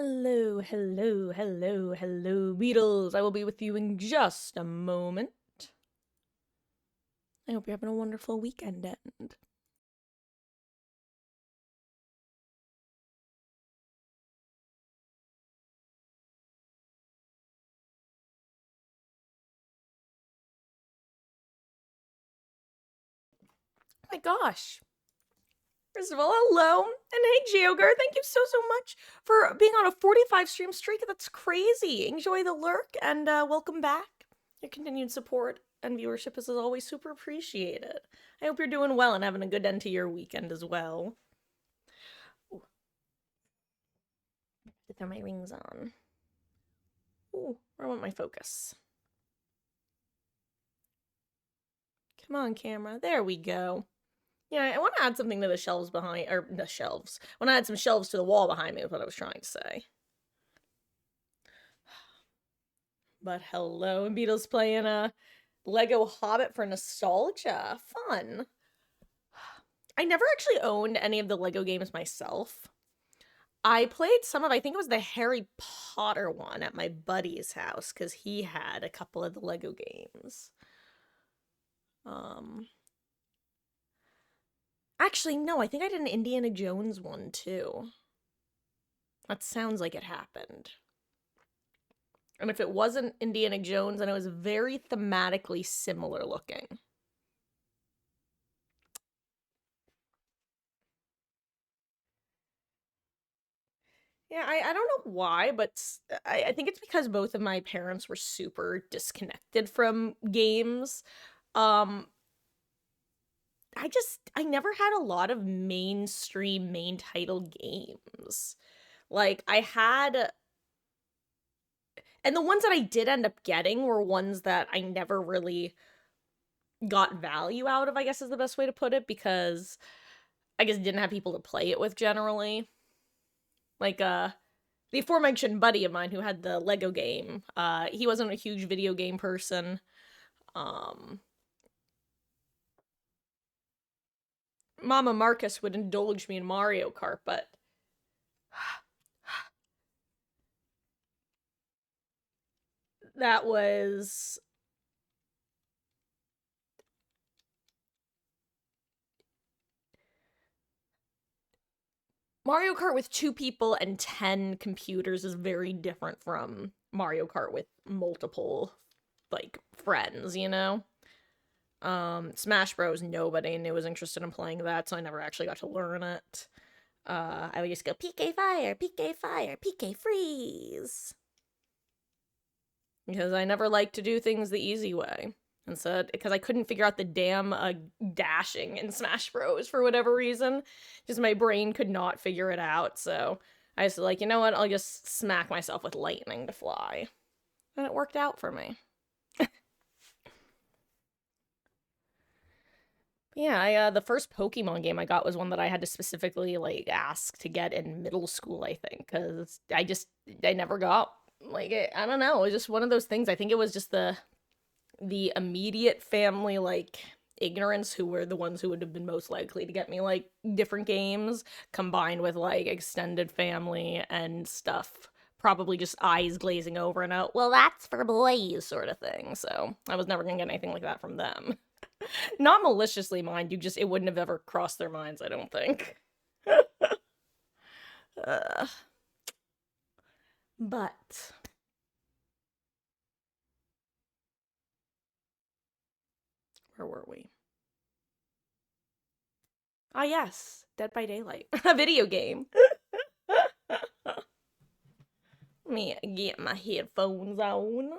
Hello, hello, hello, hello, Beatles. I will be with you in just a moment. I hope you're having a wonderful weekend end. Oh my gosh. First of all, hello. And hey, Geogar, thank you so much for being on a 45 stream streak. That's crazy. Enjoy the lurk and welcome back. Your continued support and viewership is as always super appreciated. I hope you're doing well and having a good end to your weekend as well. Ooh. To throw my rings on. Ooh, where want my focus? Come on, camera. There we go. Yeah, I want to add something to the shelves behind, or the shelves. I want to add some shelves to the wall behind me is what I was trying to say. But hello, and Beatles playing a Lego Hobbit for nostalgia. Fun. I never actually owned any of the Lego games myself. I played some of, I think it was the Harry Potter one at my buddy's house, because he had a couple of the Lego games. Actually, no, I think I did an Indiana Jones one too. That sounds like it happened. And if it wasn't Indiana Jones, then it was very thematically similar looking. Yeah, I don't know why, but I think it's because both of my parents were super disconnected from games. Um, I never had a lot of mainstream main title games. Like, I had, and the ones that I did end up getting were ones that I never really got value out of, I guess is the best way to put it, because I guess didn't have people to play it with generally. Like, the aforementioned buddy of mine who had the Lego game, he wasn't a huge video game person. Mama Marcus would indulge me in Mario Kart, but that was Mario Kart with 2 people and 10 computers is very different from Mario Kart with multiple, like, friends, you know? Smash Bros, nobody knew was interested in playing that, so I never actually got to learn it. I would just go PK Fire, PK Fire, PK Freeze. Because I never liked to do things the easy way. And so, because I couldn't figure out the damn dashing in Smash Bros for whatever reason, just my brain could not figure it out. So I was like, you know what? I'll just smack myself with lightning to fly, and it worked out for me. Yeah, the first Pokemon game I got was one that I had to specifically like ask to get in middle school, I think, because I never got like it. I don't know. It was just one of those things. I think it was just the immediate family like ignorance who were the ones who would have been most likely to get me like different games combined with like extended family and stuff probably just eyes glazing over and out, well, that's for boys sort of thing. So I was never gonna get anything like that from them. Not maliciously, mind you, just it wouldn't have ever crossed their minds, I don't think. uh, but where were we? Ah, yes, Dead by Daylight, a video game. Let me get my headphones on.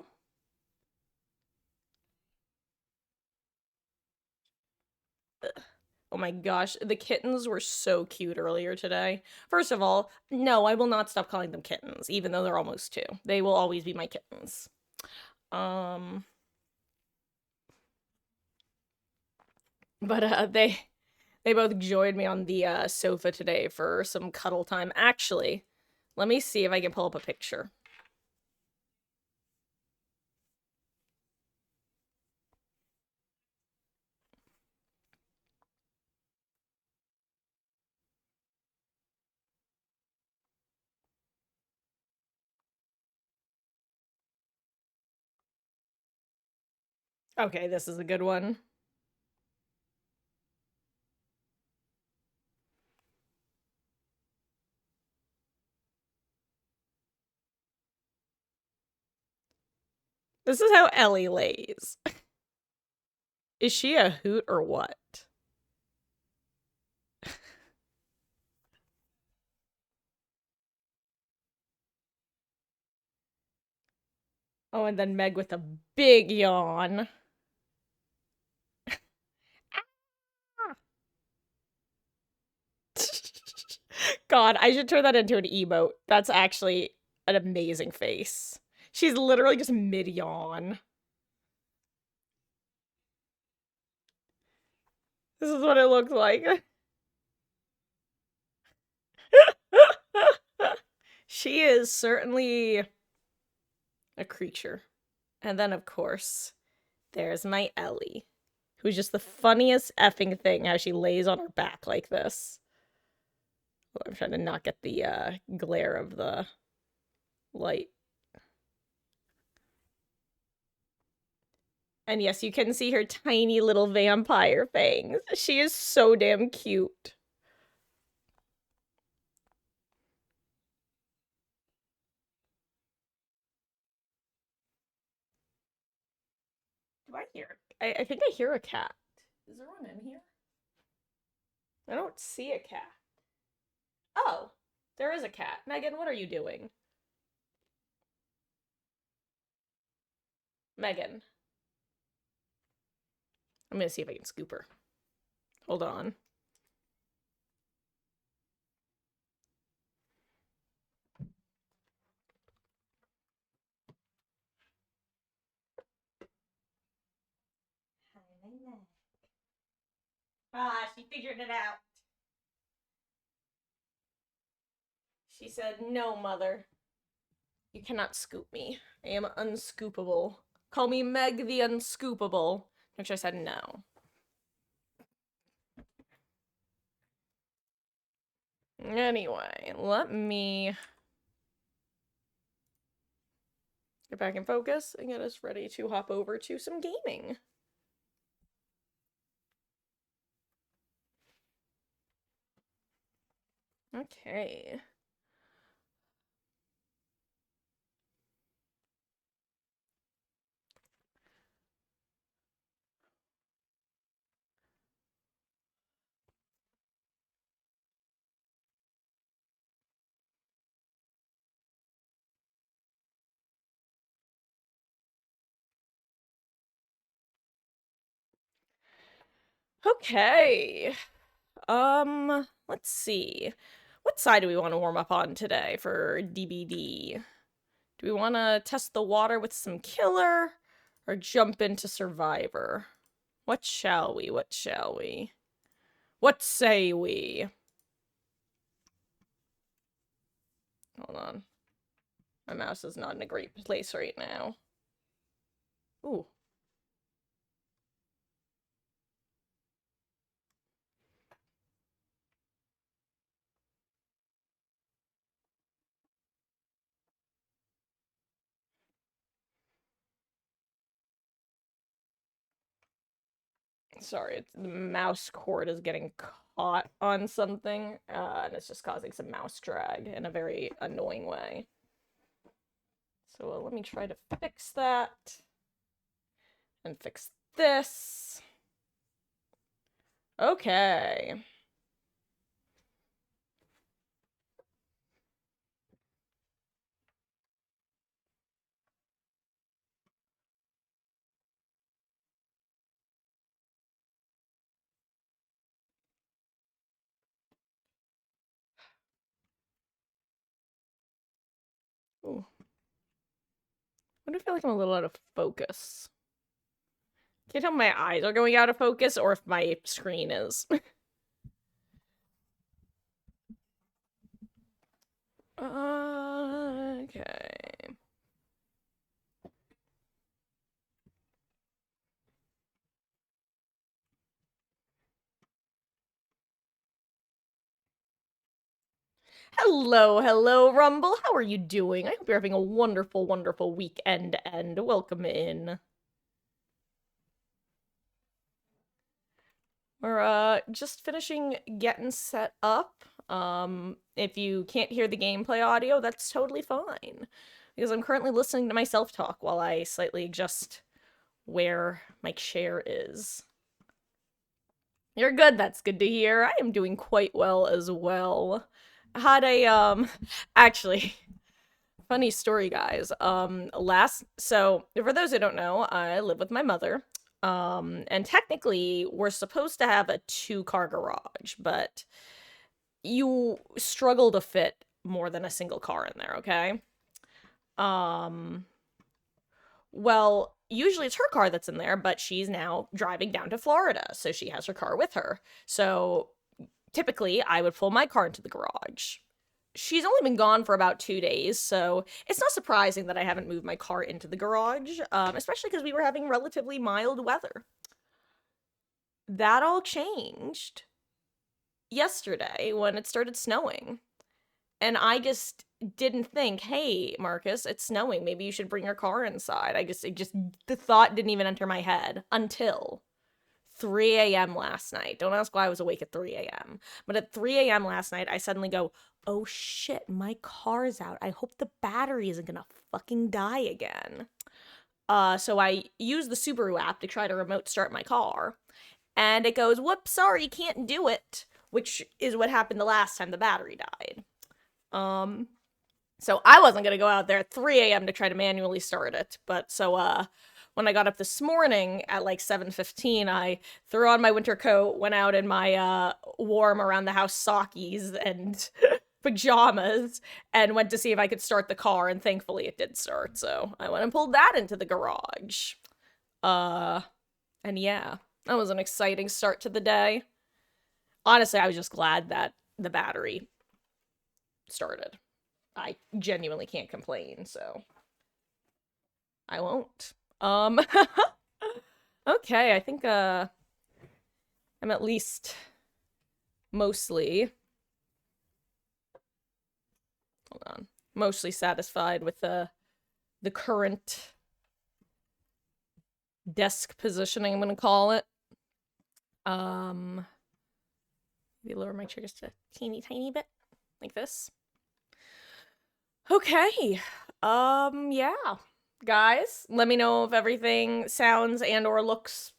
Oh my gosh, the kittens were so cute earlier today. First of all, no, I will not stop calling them kittens, even though they're almost 2. They will always be my kittens. Um, but they both joined me on the sofa today for some cuddle time. Actually, let me see if I can pull up a picture. Okay, this is a good one. This is how Ellie lays. Is she a hoot or what? Oh, and then Meg with a big yawn. God, I should turn that into an emote. That's actually an amazing face. She's literally just mid yawn. This is what it looks like. She is certainly a creature. And then, of course, there's my Ellie, who's just the funniest effing thing how she lays on her back like this. Oh, I'm trying to not get the glare of the light. And yes, you can see her tiny little vampire fangs. She is so damn cute. Do I hear? I think I hear a cat. Is there one in here? I don't see a cat. Oh, there is a cat. Megan, what are you doing? Megan. I'm gonna see if I can scoop her. Hold on. Ah, she figured it out. She said, "No, mother. You cannot scoop me. I am unscoopable. Call me Meg the Unscoopable." Which I said no. Anyway, let me get back in focus and get us ready to hop over to some gaming. Okay. Okay. Let's see. What side do we want to warm up on today for DBD? Do we want to test the water with some killer or jump into survivor? What shall we? What shall we? What say we? Hold on. My mouse is not in a great place right now. Ooh. Sorry, the mouse cord is getting caught on something, and it's just causing some mouse drag in a very annoying way. So let me try to fix that. And fix this. Okay. Ooh. I feel like I'm a little out of focus. Can't tell if my eyes are going out of focus or if my screen is. Okay. Hello, hello, Rumble. How are you doing? I hope you're having a wonderful, wonderful weekend and welcome in. We're just finishing getting set up. If you can't hear the gameplay audio, that's totally fine. Because I'm currently listening to myself talk while I slightly adjust where my chair is. You're good, that's good to hear. I am doing quite well as well. Had a, actually, funny story, guys. So for those who don't know, I live with my mother. And technically, we're supposed to have a 2-car garage, but you struggle to fit more than a single car in there, okay? Um, well, usually it's her car that's in there, but she's now driving down to Florida, so she has her car with her. So typically, I would pull my car into the garage. She's only been gone for about 2 days, so it's not surprising that I haven't moved my car into the garage, especially because we were having relatively mild weather. That all changed yesterday when it started snowing. And I just didn't think, hey, Marcus, it's snowing. Maybe you should bring your car inside. The thought didn't even enter my head until 3 a.m. last night. Don't ask why I was awake at 3 a.m. But at 3 a.m. last night, I suddenly go, oh shit, my car's out. I hope the battery isn't gonna fucking die again. So I use the Subaru app to try to remote start my car. And it goes, whoops, sorry, can't do it. Which is what happened the last time the battery died. So I wasn't gonna go out there at 3 a.m. to try to manually start it. But so, when I got up this morning at like 7:15, I threw on my winter coat, went out in my warm around the house sockies and pajamas, and went to see if I could start the car, and thankfully it did start. So I went and pulled that into the garage. And yeah, that was an exciting start to the day. Honestly, I was just glad that the battery started. I genuinely can't complain, so I won't. Okay, I think, I'm at least mostly, hold on, mostly satisfied with the current desk positioning, I'm gonna call it. Maybe lower my chair just a teeny tiny bit, like this. Okay, yeah. Guys, let me know if everything sounds and or looks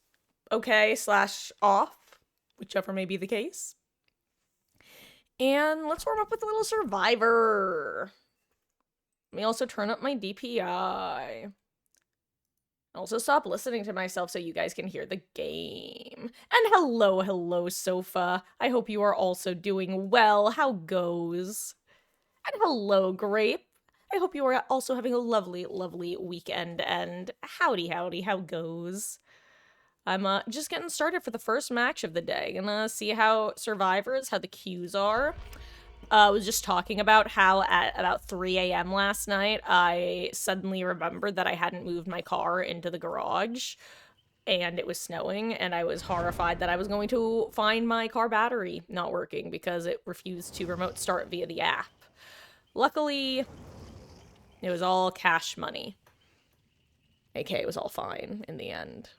okay / off, whichever may be the case. And let's warm up with a little Survivor. Let me also turn up my DPI. Also stop listening to myself so you guys can hear the game. And hello, Sofa. I hope you are also doing well. How goes? And hello, Grape. I hope you are also having a lovely, lovely weekend, and howdy, how goes? I'm just getting started for the first match of the day. Gonna see how Survivors, how the queues are. I was just talking about how at about 3 a.m. last night, I suddenly remembered that I hadn't moved my car into the garage, and it was snowing, and I was horrified that I was going to find my car battery not working because it refused to remote start via the app. Luckily, it was all cash money. AK, it was all fine in the end.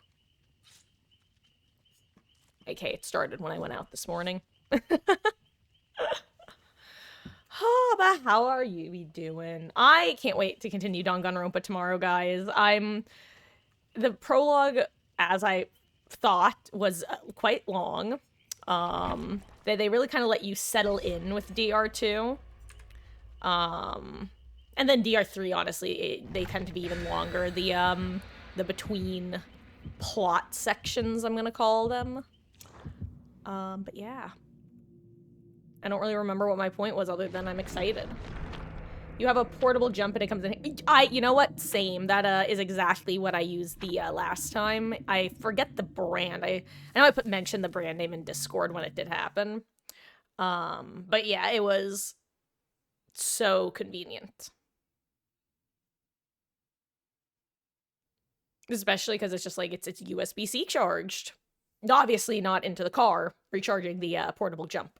AK, it started when I went out this morning. Oh, but how are you doing? I can't wait to continue Danganronpa tomorrow, guys. The prologue, as I thought, was quite long. They really kind of let you settle in with DR2. And then DR3, honestly, they tend to be even longer. The between plot sections, I'm gonna call them. But yeah. I don't really remember what my point was other than I'm excited. You have a portable jump and it comes in. You know what? Same. That is exactly what I used the last time. I forget the brand. I know I mentioned the brand name in Discord when it did happen. But yeah, it was so convenient. Especially because it's just like, it's USB-C charged. Obviously not into the car, recharging the portable jump.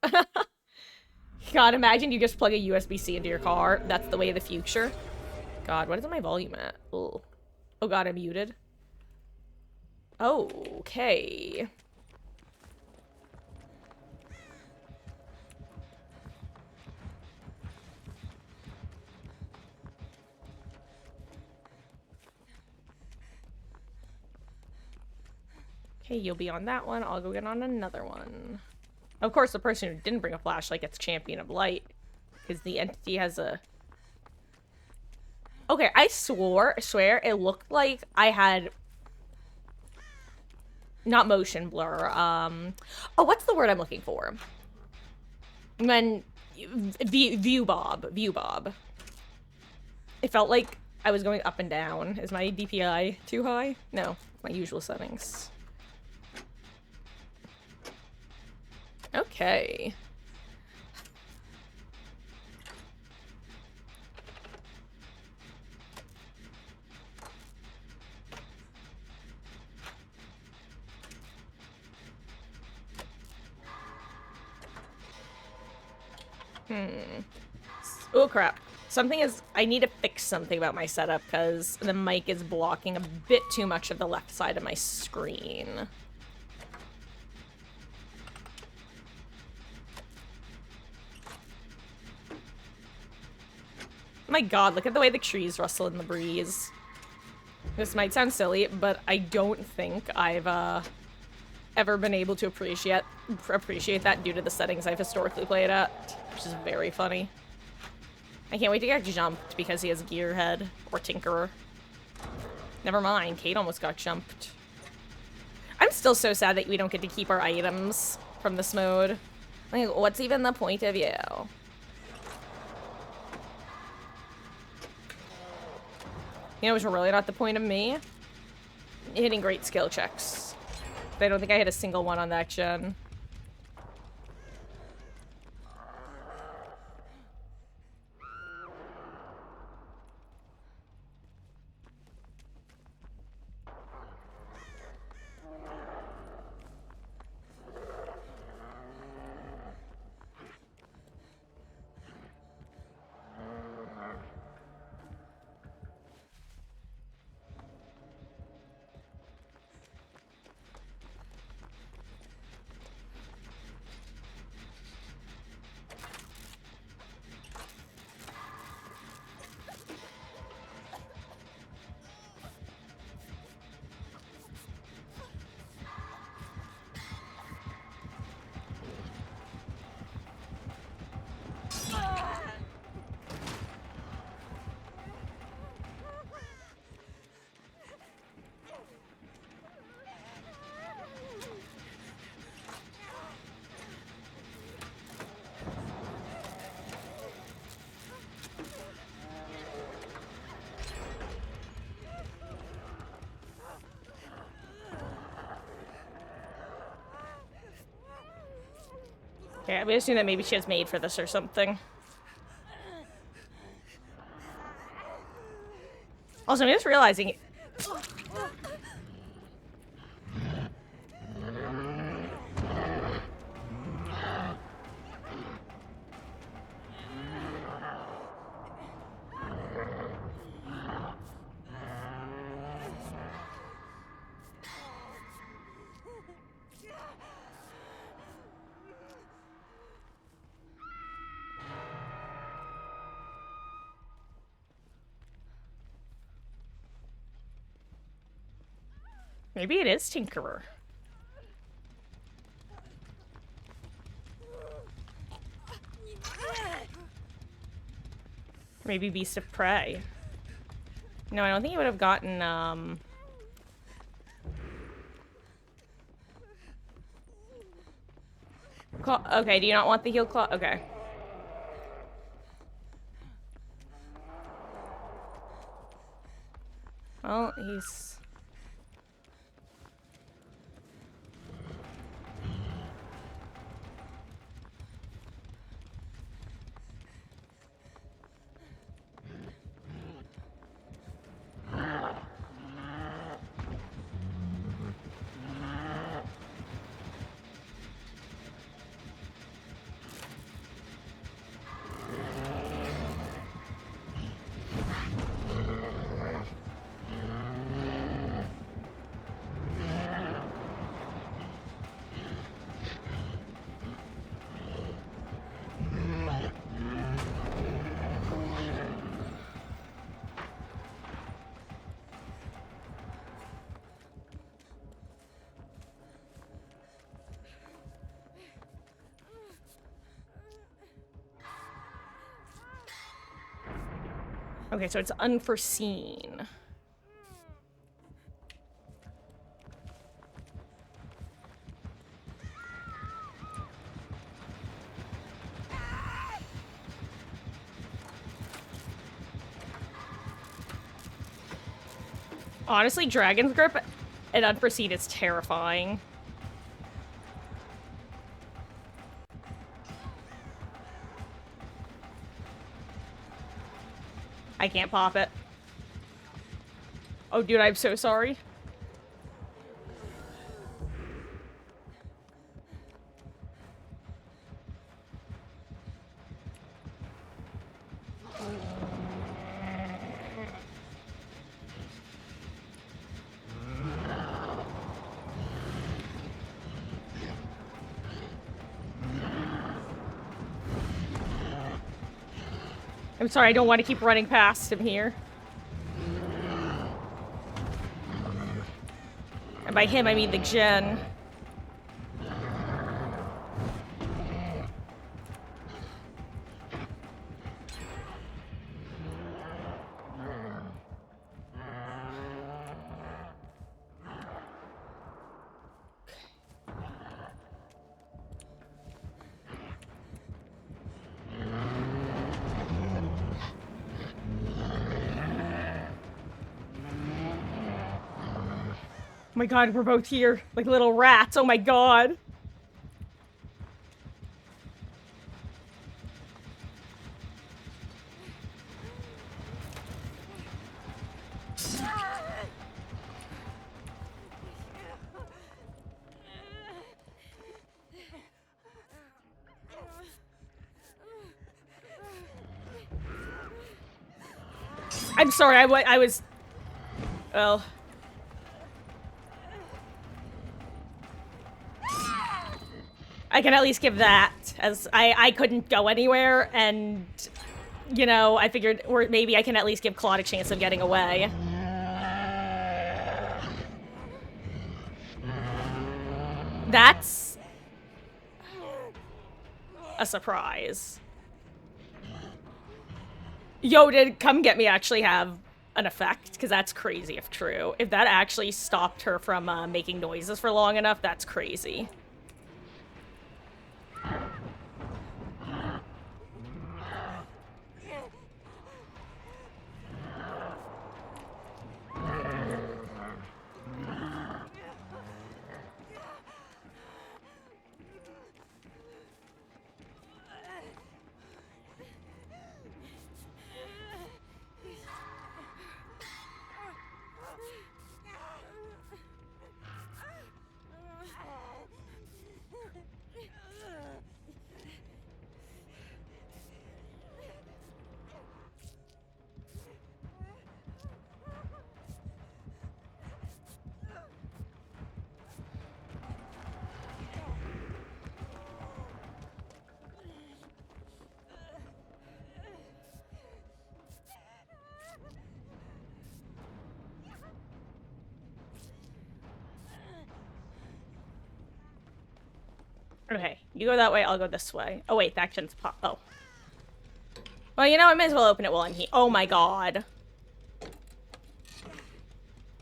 God, imagine you just plug a USB-C into your car. That's the way of the future. God, what is my volume at? Oh, oh God, I'm muted. Okay. Okay, you'll be on that one. I'll go get on another one. Of course, the person who didn't bring a flashlight gets Champion of Light. Because the entity has a... Okay, I swear it looked like I had... Not motion blur, Oh, what's the word I'm looking for? When... View bob. It felt like I was going up and down. Is my DPI too high? No, my usual settings. Okay. Oh, crap. I need to fix something about my setup because the mic is blocking a bit too much of the left side of my screen. My god, look at the way the trees rustle in the breeze. This might sound silly, but I don't think I've, ever been able to appreciate that due to the settings I've historically played at, which is very funny. I can't wait to get jumped because he has Gearhead or Tinkerer. Never mind, Kate almost got jumped. I'm still so sad that we don't get to keep our items from this mode. Like, what's even the point of you? You know what's really not the point of me? Hitting great skill checks. But I don't think I hit a single one on that gen. Okay, we assume that maybe she has made for this or something. Also, I'm just realizing... Maybe it is Tinkerer. Maybe Beast of Prey. No, I don't think he would have gotten, Okay, do you not want the heal claw? Okay. Well, he's... Okay, so it's unforeseen. Honestly, Dragon's Grip and Unforeseen is terrifying. I can't pop it. Oh, dude, I'm so sorry. I'm sorry, I don't want to keep running past him here. And by him, I mean the Gen. Oh my god, we're both here. Like little rats. Oh my god. I'm sorry, I was... Well... I can at least give that, as I couldn't go anywhere, and, you know, I figured, or maybe I can at least give Claude a chance of getting away. That's a surprise. Yo, did Come Get Me actually have an effect? Because that's crazy if true. If that actually stopped her from making noises for long enough, that's crazy. Okay, you go that way, I'll go this way. Oh wait, the action's pop. Oh. Well, you know, I may as well open it while I'm here. Oh my god.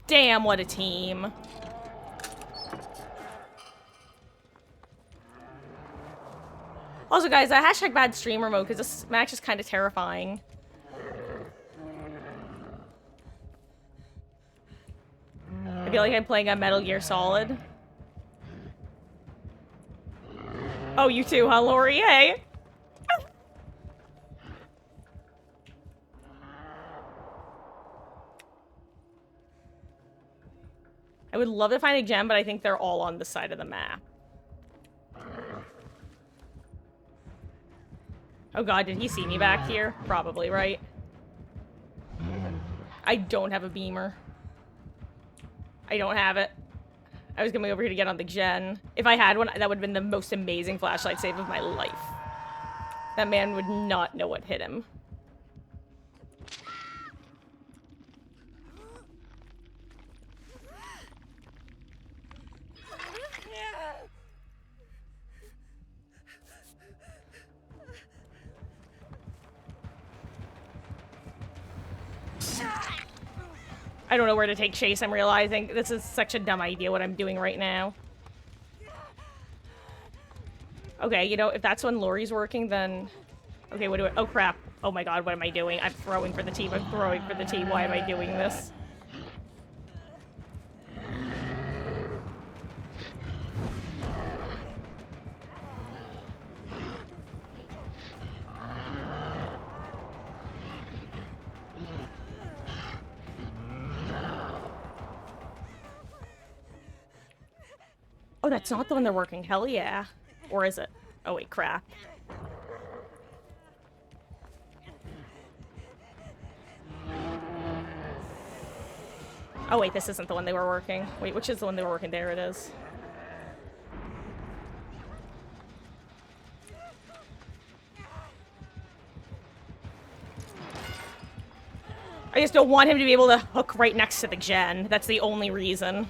Damn, what a team. Also, guys, hashtag bad streamer mode, because this match is kind of terrifying. I feel like I'm playing a Metal Gear Solid. Oh, you too, huh, Lori? Hey! I would love to find a gem, but I think they're all on the side of the map. Oh god, did he see me back here? Probably, right? I don't have a beamer. I don't have it. I was gonna be over here to get on the gen. If I had one, that would have been the most amazing flashlight save of my life. That man would not know what hit him. I don't know where to take chase, I'm realizing. This is such a dumb idea what I'm doing right now. Okay, you know, if that's when Lori's working, then... Okay, what do I... Oh, crap. Oh my god, what am I doing? I'm throwing for the team. I'm throwing for the team. Why am I doing this? Oh, that's not the one they're working. Hell yeah. Or is it? Oh, wait, crap. Oh, wait, this isn't the one they were working. Wait, which is the one they were working? There it is. I just don't want him to be able to hook right next to the gen. That's the only reason.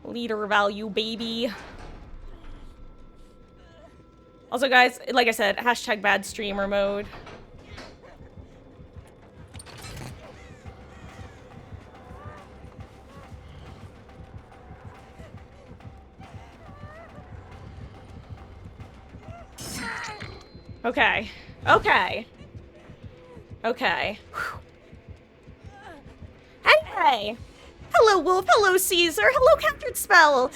Leader value, baby. Also, guys, like I said, hashtag bad streamer mode. Okay. Okay. Okay. Hey! Hello, Wolf. Hello, Caesar. Hello, Captured Spell.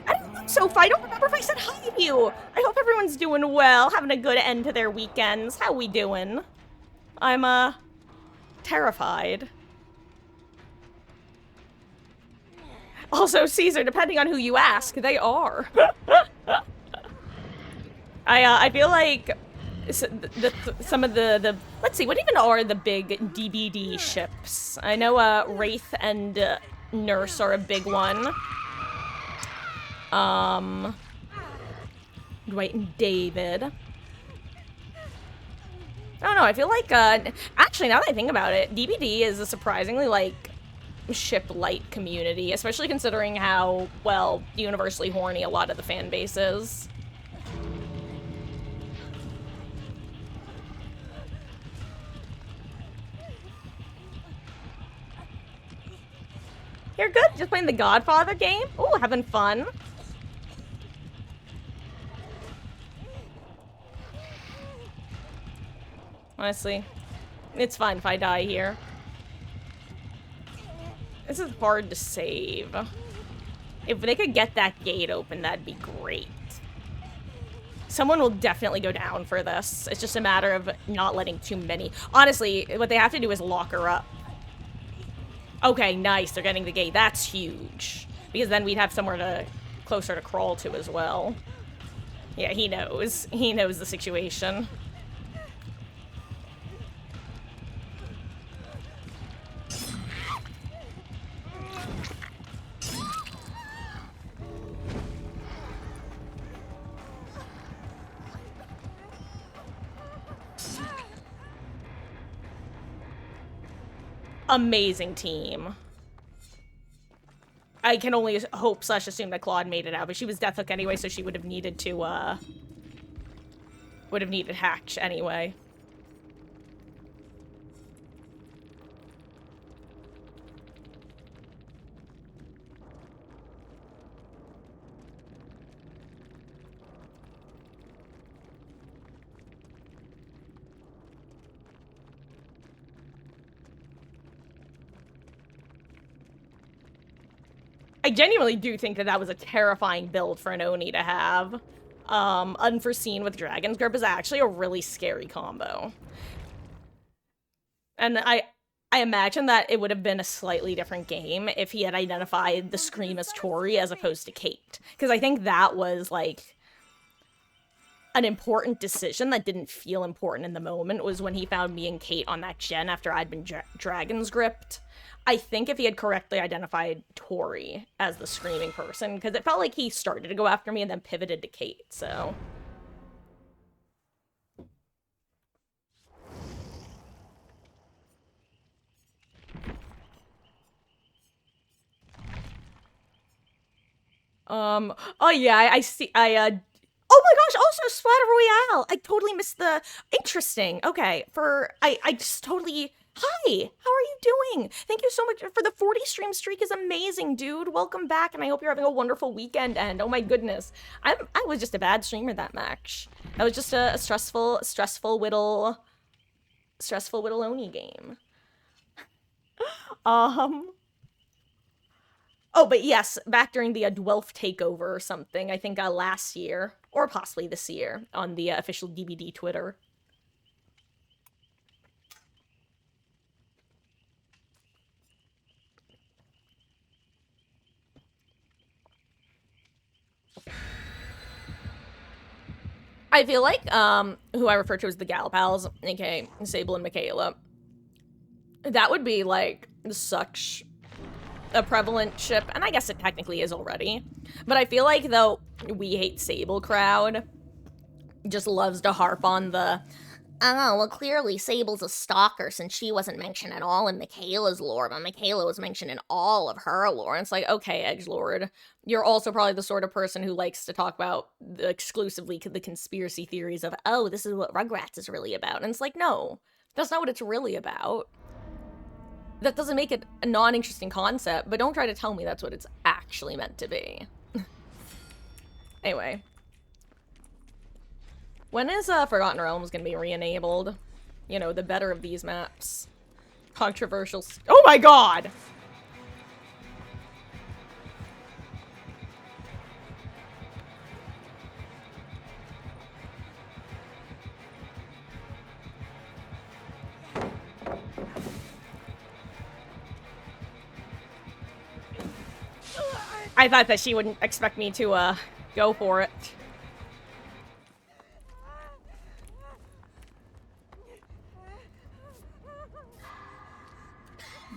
I don't know, Sophie. I don't remember if I said hi to you. I hope everyone's doing well, having a good end to their weekends. How we doing? I'm, terrified. Also, Caesar, depending on who you ask, they are. I feel like some of the let's see, what even are the big DBD ships? I know Wraith and Nurse are a big one. Dwight and David. I don't know, I feel like actually, now that I think about it, DBD is a surprisingly like ship light community, especially considering how, well, universally horny a lot of the fan base is. You're good? Just playing the Godfather game? Ooh, having fun. Honestly, it's fine if I die here. This is hard to save. If they could get that gate open, that'd be great. Someone will definitely go down for this. It's just a matter of not letting too many. Honestly, what they have to do is lock her up. Okay, nice. They're getting the gate. That's huge. Because then we'd have somewhere closer to crawl to as well. Yeah, he knows. He knows the situation. Amazing team. I can only hope / assume that Claude made it out, but she was Deathhook anyway, so she would have needed to, would have needed Hatch anyway. I genuinely do think that that was a terrifying build for an Oni to have. Unforeseen with Dragon's Grip is actually a really scary combo. And I imagine that it would have been a slightly different game if he had identified the Scream as Tori as opposed to Kate. Because I think that was, like, an important decision that didn't feel important in the moment, was when he found me and Kate on that gen after I'd been Dragon's Gripped. I think if he had correctly identified Tori as the screaming person, because it felt like he started to go after me and then pivoted to Kate, so... Oh yeah, I see, oh my gosh, also Splatter Royale! I totally missed the, interesting, okay, I just totally, hi, how are you doing? Thank you so much for the 40 stream streak is amazing, dude, welcome back, and I hope you're having a wonderful weekend, and oh my goodness, I was just a bad streamer that match. That was just a stressful Whittle Oni game. Oh, but yes, back during the Dwelf takeover or something, I think last year, or possibly this year, on the official DBD Twitter. I feel like, who I refer to as the Gal Pals, aka Sable and Michaela, that would be, like, such a prevalent ship, and I guess it technically is already. But I feel like, though, We Hate Sable crowd just loves to harp on the, oh, well, clearly Sable's a stalker since she wasn't mentioned at all in Michaela's lore, but Michaela was mentioned in all of her lore. And it's like, okay, Edgelord, you're also probably the sort of person who likes to talk about exclusively the conspiracy theories of, oh, this is what Rugrats is really about. And it's like, no, that's not what it's really about. That doesn't make it a non-interesting concept, but don't try to tell me that's what it's actually meant to be. Anyway. When is Forgotten Realms gonna be re-enabled? You know, the better of these maps. Controversial. Oh my god! I thought that she wouldn't expect me to, go for it.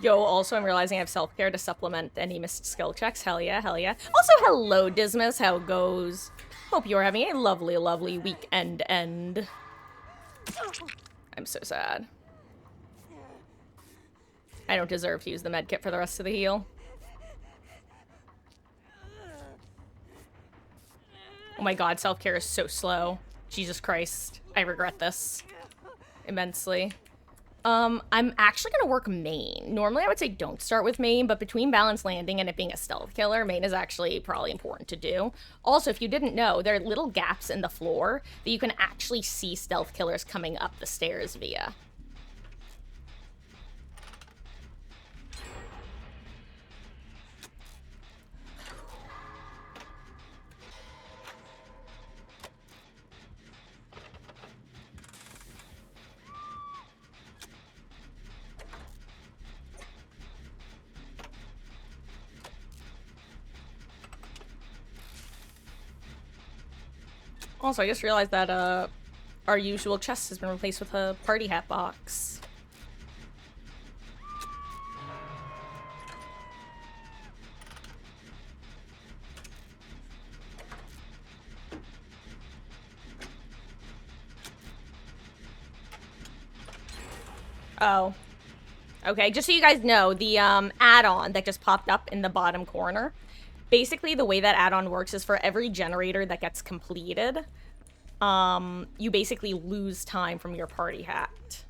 Yo, also, I'm realizing I have self-care to supplement any missed skill checks. Hell yeah, hell yeah. Also, hello, Dismas. How it goes? Hope you're having a lovely, lovely weekend end. I'm so sad. I don't deserve to use the medkit for the rest of the heal. Oh my god, self-care is so slow. Jesus Christ. I regret this immensely. I'm actually gonna work main. Normally I would say don't start with main, but between Balanced Landing and it being a stealth killer, main is actually probably important to do. Also, if you didn't know, there are little gaps in the floor that you can actually see stealth killers coming up the stairs via. Also, I just realized that, our usual chest has been replaced with a party hat box. Oh. Okay, just so you guys know, the, add-on that just popped up in the bottom corner, basically the way that add-on works is for every generator that gets completed, you basically lose time from your party hat.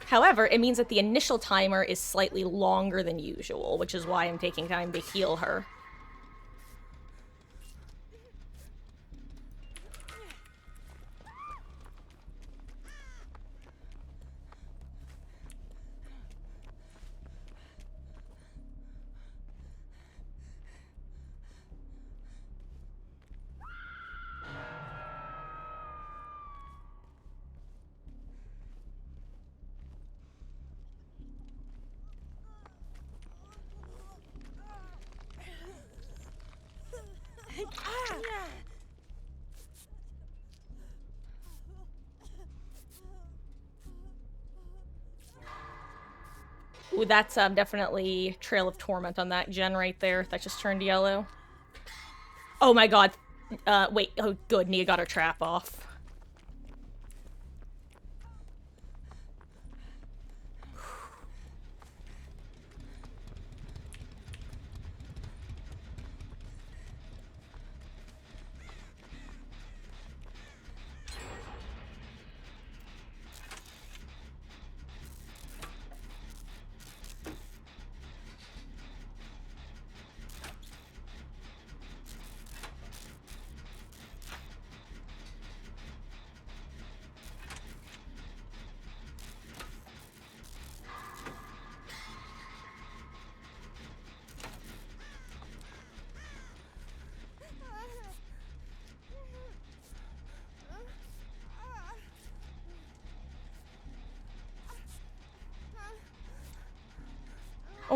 However, it means that the initial timer is slightly longer than usual, which is why I'm taking time to heal her. Ooh, that's definitely Trail of Torment on that gen right there. That just turned yellow. Oh my god. Wait. Oh, good. Nia got her trap off.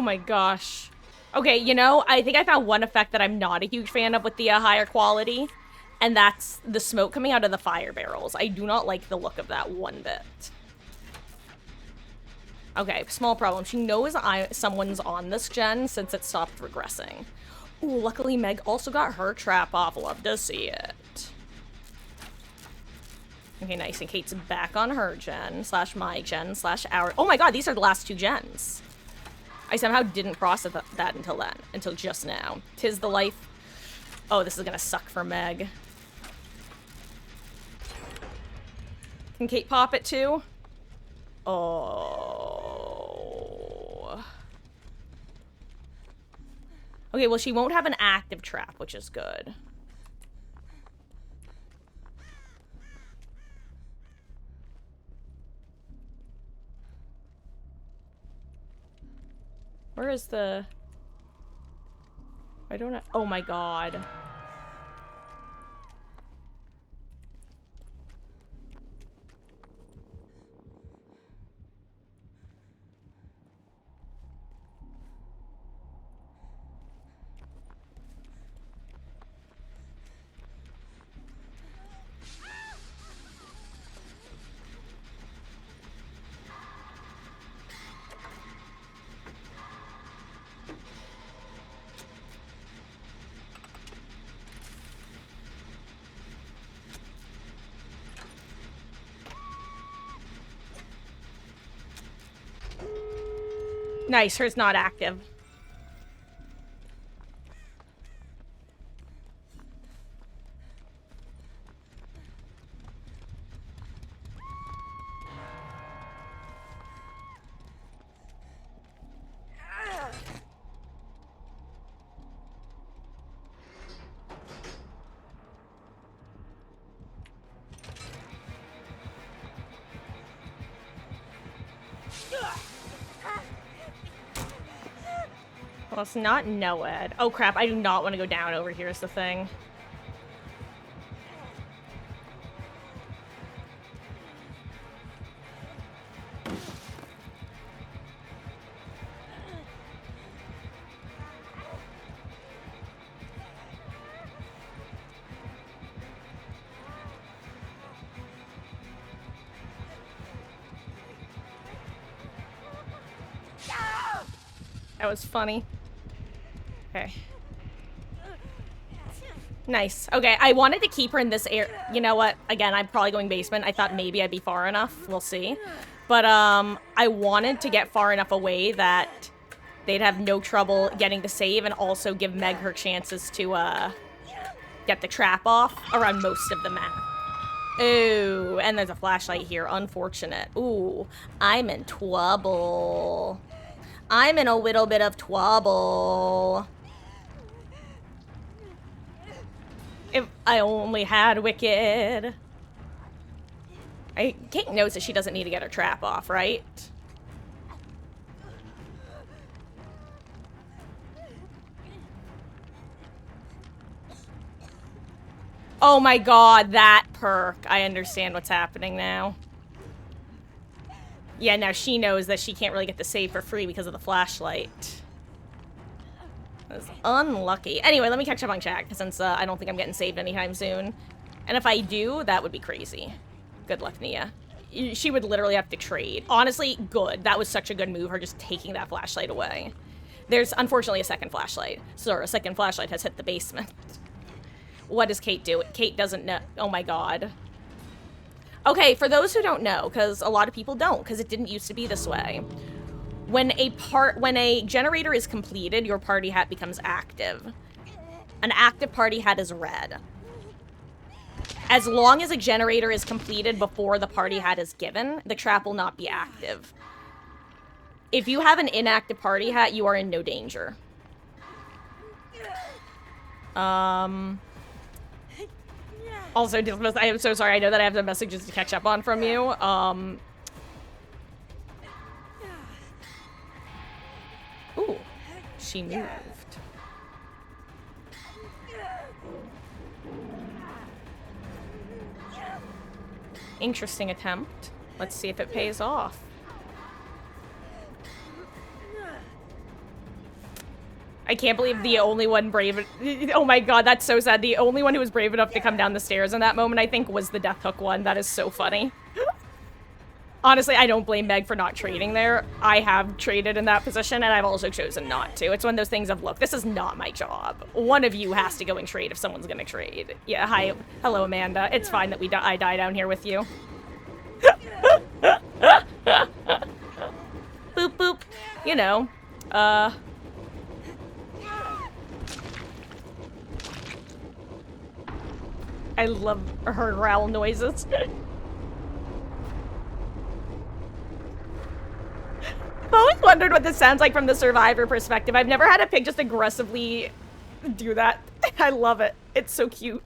Oh my gosh. Okay, you know, I think I found one effect that I'm not a huge fan of with the higher quality, and that's the smoke coming out of the fire barrels. I do not like the look of that one bit. Okay, small problem. She knows someone's on this gen since it stopped regressing. Ooh, luckily Meg also got her trap off. Love to see it. Okay, nice. And Kate's back on her gen, slash my gen, slash our... Oh my god, these are the last 2 gens. I somehow didn't process that until then. Until just now. 'Tis the life. Oh, this is gonna suck for Meg. Can Kate pop it too? Oh. Okay, well, she won't have an active trap, which is good. Where is the... I don't know. Oh my god. Nice, hers not active. Well, it's not NOED. Oh crap, I do not want to go down over here is the thing. That was funny. Okay. Nice. Okay, I wanted to keep her in this area. You know what? Again, I'm probably going basement. I thought maybe I'd be far enough. We'll see. But, I wanted to get far enough away that they'd have no trouble getting the save and also give Meg her chances to, get the trap off around most of the map. Ooh, and there's a flashlight here. Unfortunate. Ooh, I'm in trouble. I'm in a little bit of trouble. If I only had Wicked. Kate knows that she doesn't need to get her trap off, right? Oh my god, that perk. I understand what's happening now. Yeah, now she knows that she can't really get the save for free because of the flashlight. That's unlucky. Anyway, let me catch up on chat, since I don't think I'm getting saved anytime soon. And if I do, that would be crazy. Good luck, Nia. She would literally have to trade. Honestly, good. That was such a good move, her just taking that flashlight away. There's unfortunately a second flashlight. So a second flashlight has hit the basement. What does Kate do? Kate doesn't know. Oh my god. Okay, for those who don't know, because a lot of people don't, because it didn't used to be this way. When a generator is completed, your party hat becomes active. An active party hat is red. As long as a generator is completed before the party hat is given, the trap will not be active. If you have an inactive party hat, you are in no danger. Also, I am so sorry. I know that I have some messages to catch up on from you. Ooh, she moved. Interesting attempt. Let's see if it pays off. I can't believe the only one brave... Oh my god, that's so sad. The only one who was brave enough to come down the stairs in that moment, I think, was the Death Hook one. That is so funny. Honestly, I don't blame Meg for not trading there. I have traded in that position, and I've also chosen not to. It's one of those things of, look, this is not my job. One of you has to go and trade if someone's gonna trade. Yeah, hi. Hello, Amanda. It's fine that I die down here with you. Boop, boop. You know. I love her growl noises. I've always wondered what this sounds like from the survivor perspective. I've never had a pig just aggressively do that. I love it. It's so cute.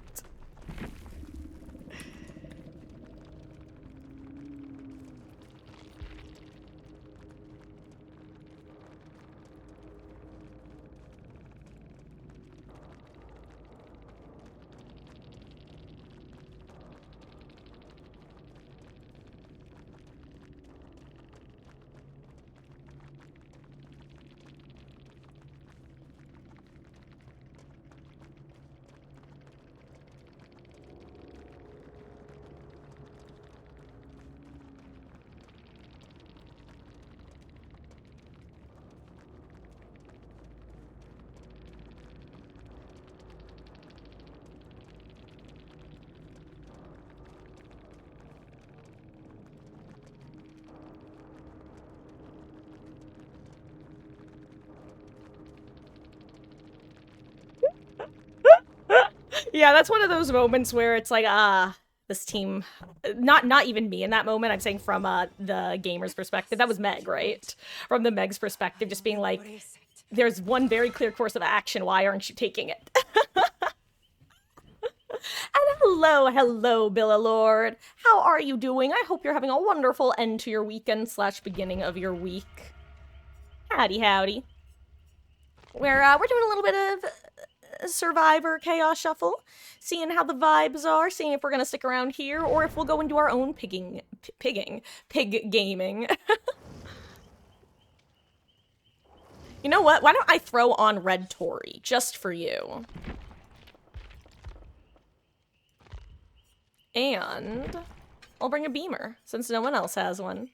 Yeah, that's one of those moments where it's like, this team, not even me in that moment, I'm saying from the gamer's perspective. That was Meg, right? From the Meg's perspective, just being like, there's one very clear course of action, why aren't you taking it? And hello, Billa Lord. How are you doing? I hope you're having a wonderful end to your weekend / beginning of your week. Howdy. We're doing a little bit of Survivor Chaos Shuffle, seeing how the vibes are, seeing if we're gonna stick around here or if we'll go into our own pig gaming. You know what? Why don't I throw on Red Tory just for you? And I'll bring a beamer since no one else has one.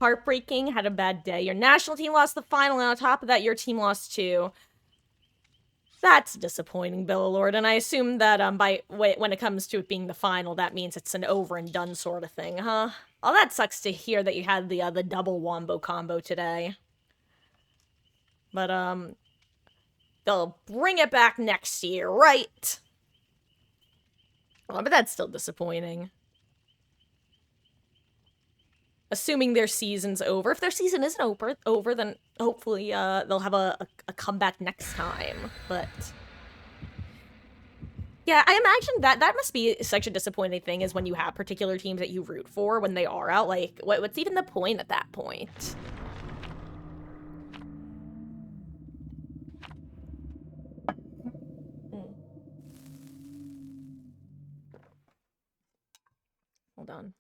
Heartbreaking, had a bad day. Your national team lost the final, and on top of that, your team lost too. That's disappointing, Billa Lord, and I assume that when it comes to it being the final, that means it's an over and done sort of thing, huh? Oh, that sucks to hear that you had the double wombo combo today. But they'll bring it back next year, right? Oh, but that's still disappointing. Assuming their season's over. If their season isn't over, then hopefully they'll have a comeback next time. But yeah, I imagine that must be such a disappointing thing, is when you have particular teams that you root for when they are out. Like, what's even the point at that point? Hold on.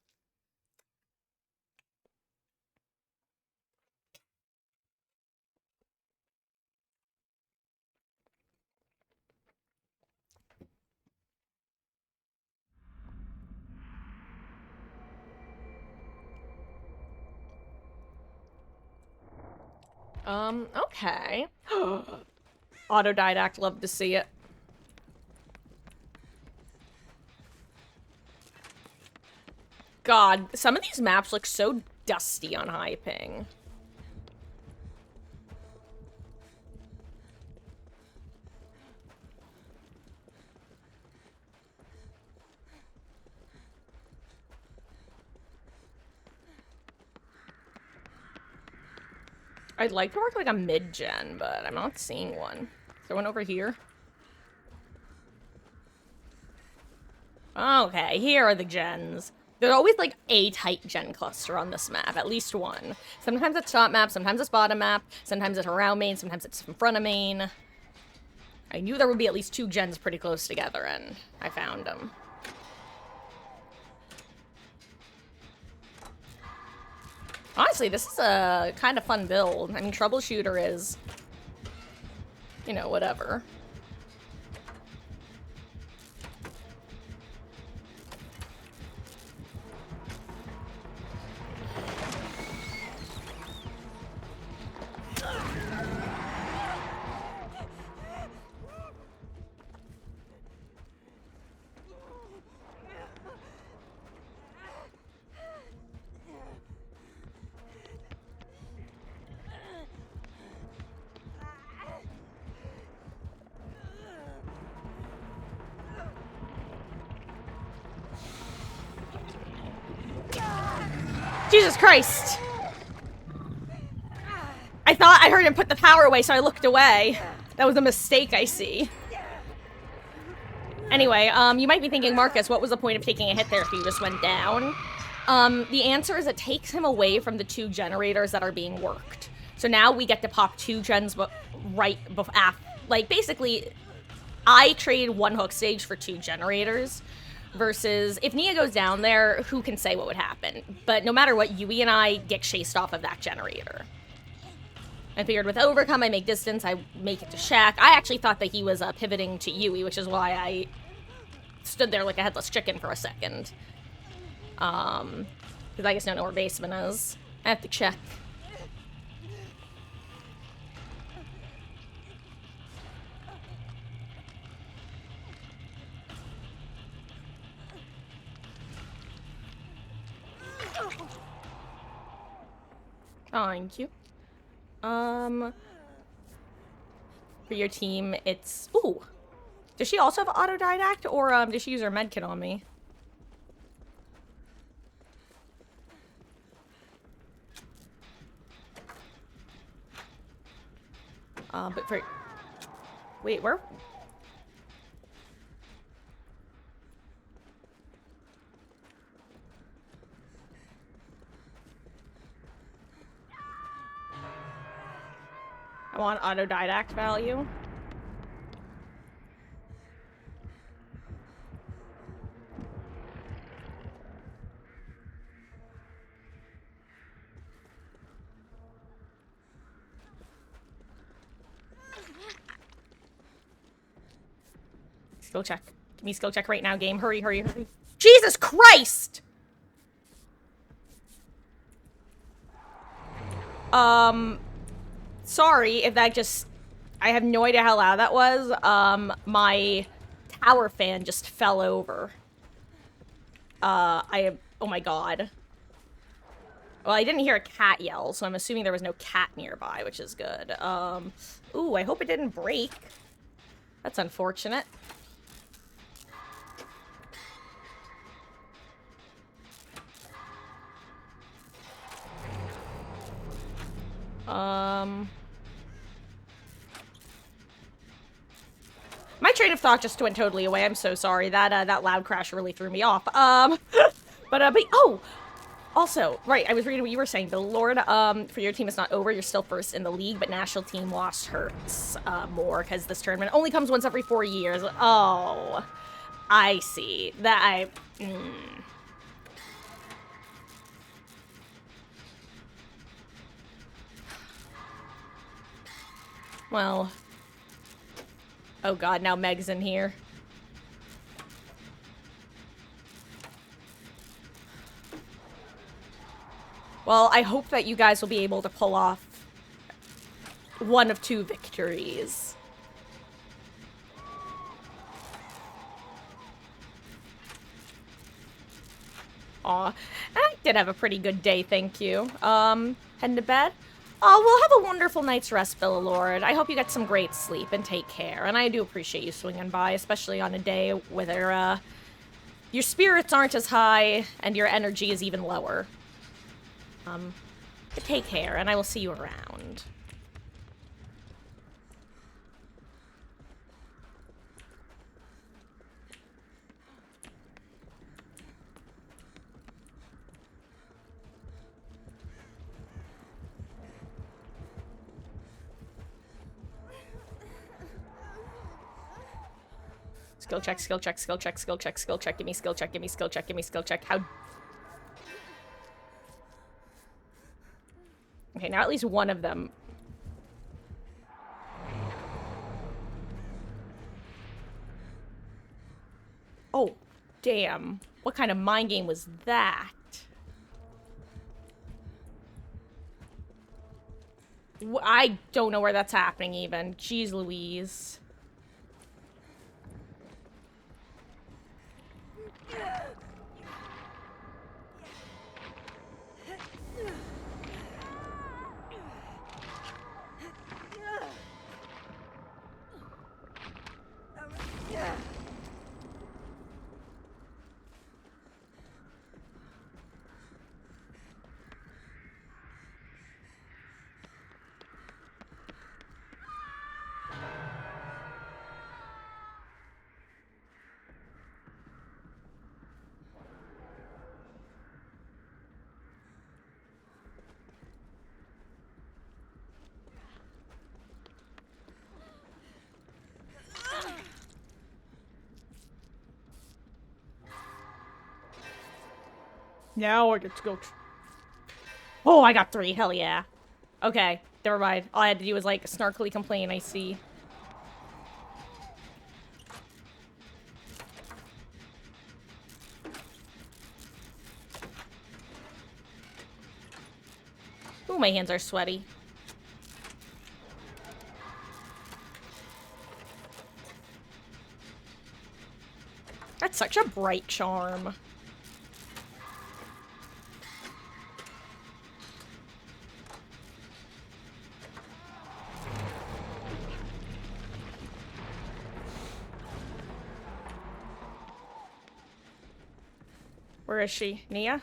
Okay. Autodidact, love to see it. God, some of these maps look so dusty on high ping. I'd like to work like a mid-gen, but I'm not seeing one. Is there one over here? Okay, here are the gens. There's always like a tight gen cluster on this map, at least one. Sometimes it's top map, sometimes it's bottom map, sometimes it's around main, sometimes it's in front of main. I knew there would be at least 2 gens pretty close together, and I found them. Honestly, this is a kind of fun build. I mean, Troubleshooter is, you know, whatever. Jesus Christ! I thought I heard him put the power away, so I looked away. That was a mistake, I see. Anyway, you might be thinking, Marcus, what was the point of taking a hit there if he just went down? The answer is it takes him away from the 2 generators that are being worked. So now we get to pop 2 gens right before, like, basically, I traded 1 hook stage for 2 generators. Versus, if Nia goes down there, who can say what would happen? But no matter what, Yui and I get chased off of that generator. I figured with Overcome, I make distance, I make it to Shaq. I actually thought that he was pivoting to Yui, which is why I stood there like a headless chicken for a second. Because I just don't know where Basement is. I have to check. Thank you. For your team, it's... Ooh! Does she also have Autodidact, or did she use her medkit on me? But for... Wait, where... I want Autodidact value. Skill check. Give me skill check right now, game. Hurry, hurry, hurry. Jesus Christ! Sorry if that just... I have no idea how loud that was. My tower fan just fell over. Oh my god. Well, I didn't hear a cat yell, so I'm assuming there was no cat nearby, which is good. Ooh, I hope it didn't break. That's unfortunate. My train of thought just went totally away. I'm so sorry. That loud crash really threw me off. But oh! Also, right, I was reading what you were saying, Bill Lord. For your team, it's not over. You're still first in the league, but national team loss hurts more because this tournament only comes once every 4 years. Oh, I see. Well. Oh god, now Meg's in here. Well, I hope that you guys will be able to pull off one of 2 victories. Aw, and I did have a pretty good day, thank you. Heading to bed? Oh, well, have a wonderful night's rest, Billylord. I hope you get some great sleep and take care. And I do appreciate you swinging by, especially on a day where, your spirits aren't as high and your energy is even lower. But take care, and I will see you around. Skill check, skill check, skill check, skill check, skill check, give me skill check, give me skill check, give me skill check. How... Okay, now at least one of them. Oh, damn. What kind of mind game was that? I don't know where that's happening even. Jeez Louise. Now I get to go. Oh, I got 3. Hell yeah. Okay, never mind. All I had to do was, like, snarkily complain, I see. Ooh, my hands are sweaty. That's such a bright charm. Where is she? Nia?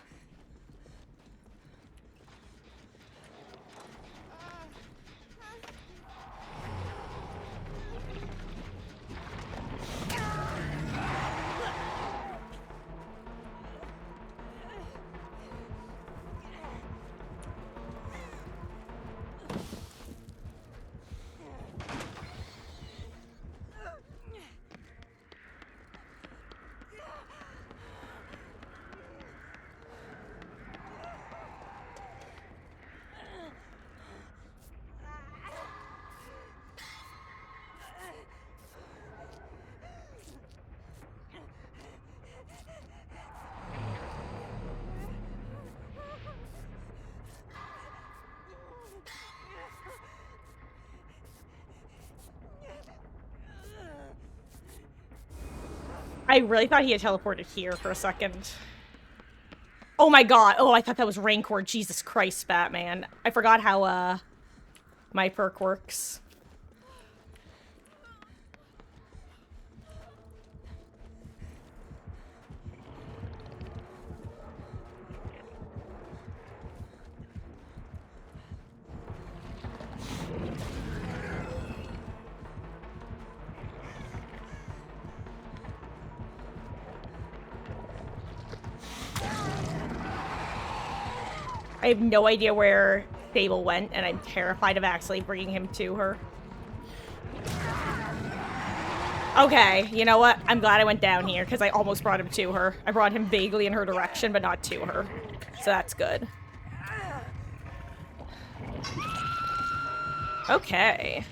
I really thought he had teleported here for a second. Oh my god. Oh, I thought that was Rancor. Jesus Christ, Batman. I forgot how, my perk works. I have no idea where Fable went, and I'm terrified of actually bringing him to her. Okay, you know what? I'm glad I went down here, because I almost brought him to her. I brought him vaguely in her direction, but not to her. So that's good. Okay.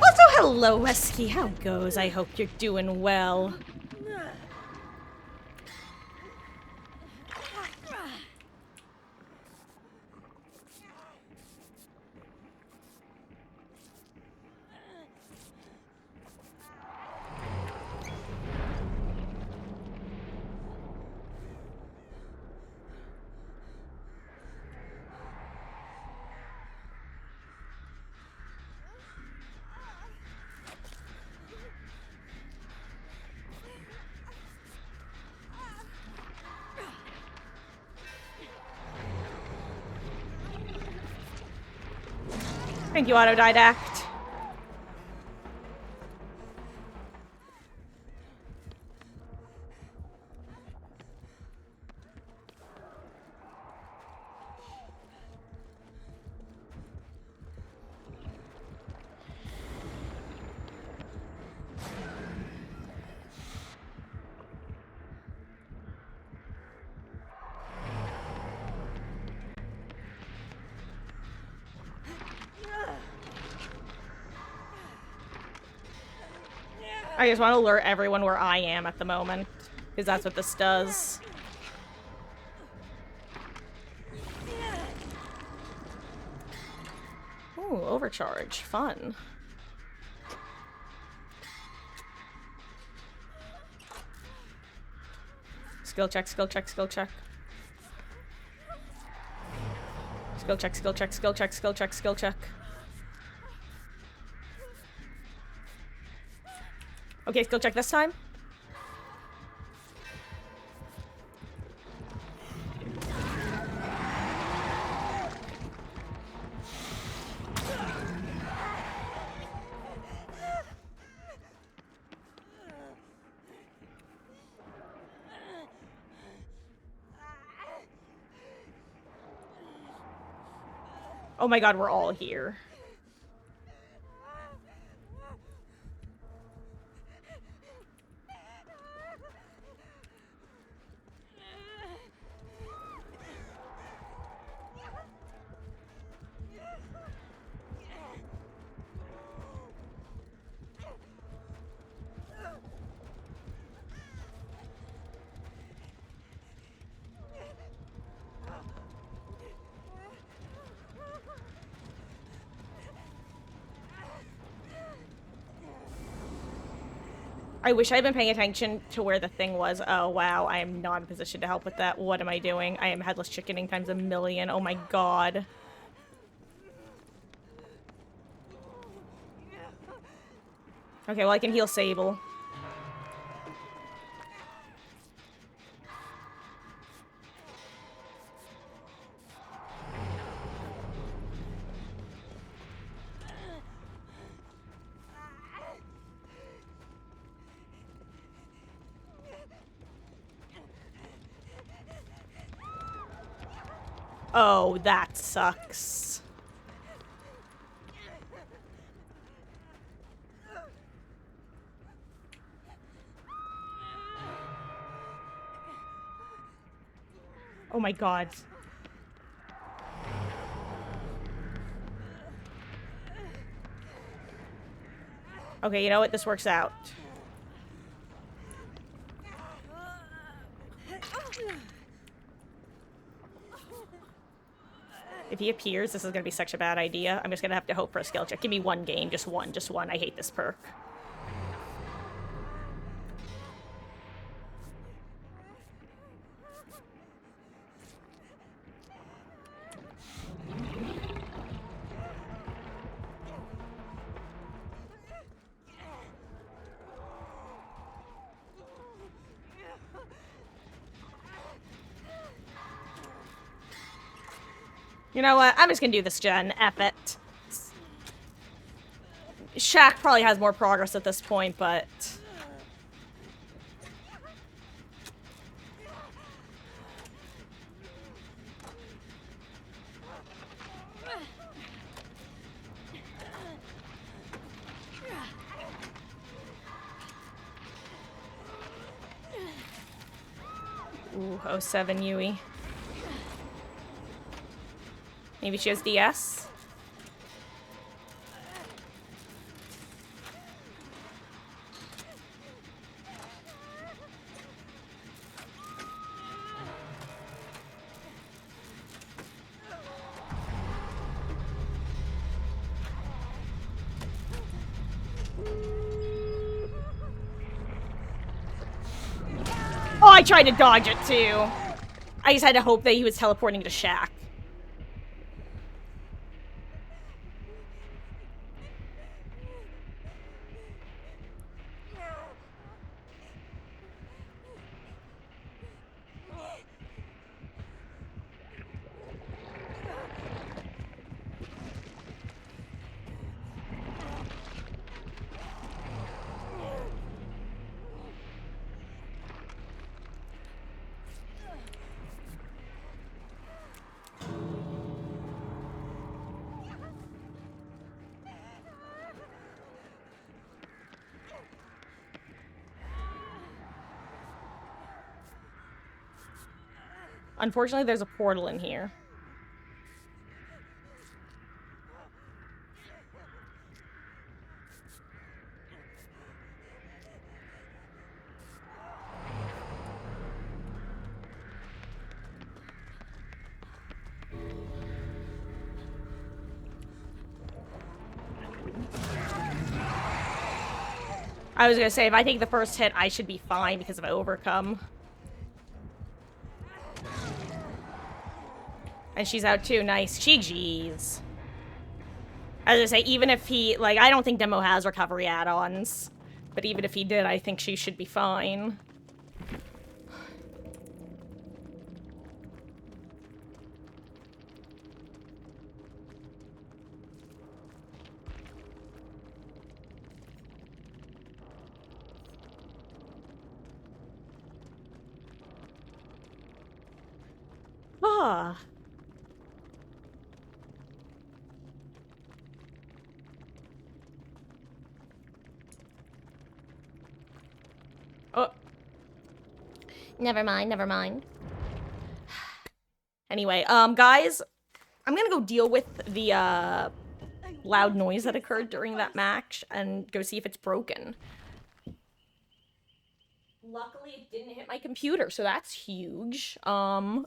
Also, hello, Wesky. How goes? I hope you're doing well. Thank you, Autodidact. I just want to alert everyone where I am at the moment, because that's what this does. Ooh, overcharge. Fun. Skill check, skill check, skill check. Skill check, skill check, skill check, skill check, skill check. Okay, skill check this time. Oh my god, we're all here. I wish I had been paying attention to where the thing was. Oh, wow. I am not in a position to help with that. What am I doing? I am headless chickening times a million. Oh my god. Okay, well, I can heal Sable. Oh, that sucks. Oh my god. Okay, you know what? This works out. If he appears, this is gonna be such a bad idea. I'm just gonna have to hope for a skill check. Give me one game. Just one. Just one. I hate this perk. You know what? I'm just gonna do this gen. F it. Shaq probably has more progress at this point, but... Ooh, 07 Yui. Maybe she has DS? Oh, I tried to dodge it too. I just had to hope that he was teleporting to Shaq. Unfortunately, there's a portal in here. I was gonna say, if I take the first hit, I should be fine because of overcome. And she's out too. Nice. GG's. As I say, even if he, like, I don't think Demo has recovery add-ons. But even if he did, I think she should be fine. Ah. Oh. Never mind, never mind. Anyway, guys, I'm gonna go deal with the, loud noise that occurred during that match and go see if it's broken. Luckily, it didn't hit my computer, so that's huge. Oh,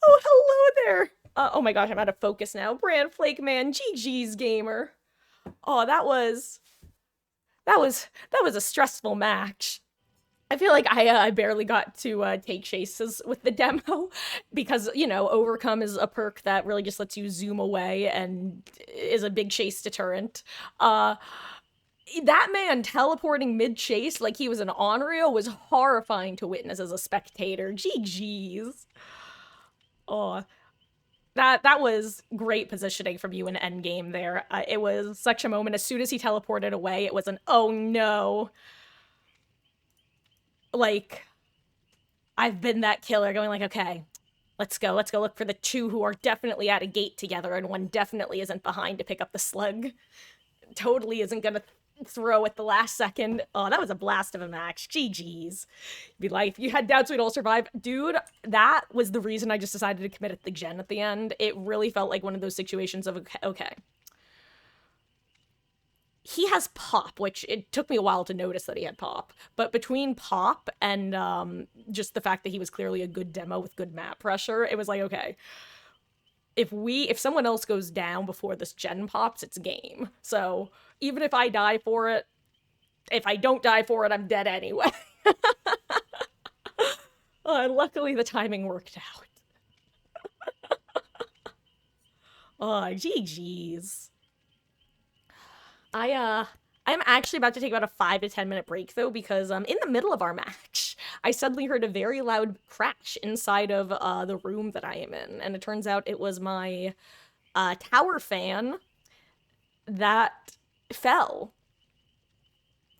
hello there. Oh my gosh, I'm out of focus now. Brand Flake Man, GG's gamer. Oh, that was a stressful match. I feel like I barely got to take chases with the demo because, you know, Overcome is a perk that really just lets you zoom away and is a big chase deterrent. That man teleporting mid-chase like he was an Onryo was horrifying to witness as a spectator. GG's. Oh, that was great positioning from you in endgame there. It was such a moment. As soon as he teleported away, it was an oh no. Like, I've been that killer going like, okay, let's go look for the two who are definitely at a gate together and one definitely isn't behind to pick up the slug. Totally isn't gonna throw at the last second. Oh, that was a blast of a match. GG's. Be like, you had doubts we'd all survive. Dude, that was the reason I just decided to commit at the gen at the end. It really felt like one of those situations of, okay. He has pop, which it took me a while to notice that he had pop. But between pop and just the fact that he was clearly a good demo with good map pressure, it was like, okay, if someone else goes down before this gen pops, it's game. So even if I die for it, if I don't die for it, I'm dead anyway. Luckily the timing worked out. Oh, GG's. I'm actually about to take about a 5 to 10 minute break though, because in the middle of our match, I suddenly heard a very loud crash inside of the room that I am in, and it turns out it was my tower fan that fell.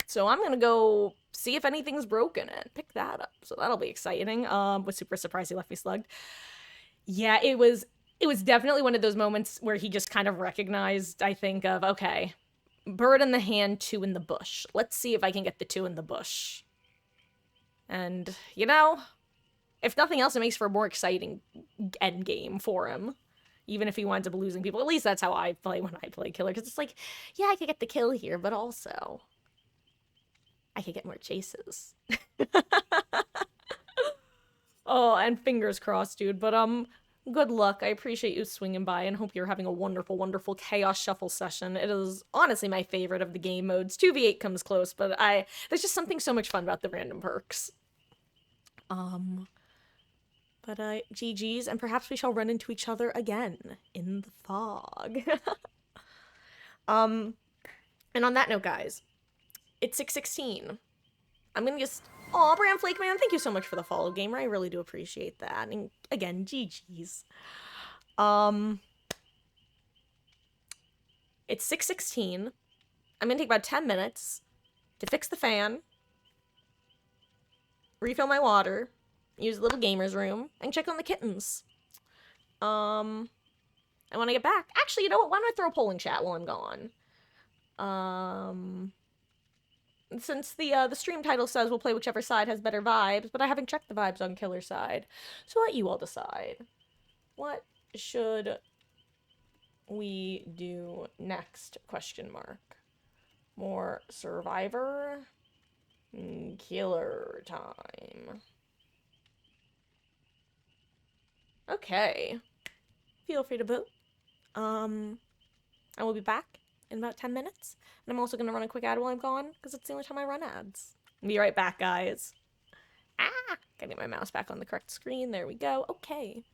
So I'm gonna go see if anything's broken and pick that up. So that'll be exciting. Was super surprised he left me slugged. Yeah, it was definitely one of those moments where he just kind of recognized, I think, of, okay, bird in the hand, two in the bush. Let's see if I can get the two in the bush. And, you know, if nothing else, it makes for a more exciting endgame for him. Even if he winds up losing people. At least that's how I play when I play killer. Because it's like, yeah, I could get the kill here, but also I could get more chases. Oh, and fingers crossed, dude. But, good luck. I appreciate you swinging by and hope you're having a wonderful, wonderful Chaos Shuffle session. It is honestly my favorite of the game modes. 2v8 comes close, but there's just something so much fun about the random perks. But GG's, and perhaps we shall run into each other again in the fog. And on that note, guys, it's 6:16. I'm gonna just... Aw, Bram Flake Man, thank you so much for the follow, gamer. I really do appreciate that. And again, GG's. It's 6:16. I'm gonna take about 10 minutes to fix the fan, refill my water, use the little gamer's room, and check on the kittens. And when I get back... Actually, you know what? Why don't I throw a poll in chat while I'm gone? Since the stream title says we'll play whichever side has better vibes, but I haven't checked the vibes on Killer's side. So let you all decide. What should we do next? Question mark. More Survivor? Killer time. Okay. Feel free to vote. I will be back in about 10 minutes. And I'm also going to run a quick ad while I'm gone because it's the only time I run ads. Be right back, guys. Ah! Getting my mouse back on the correct screen. There we go. Okay.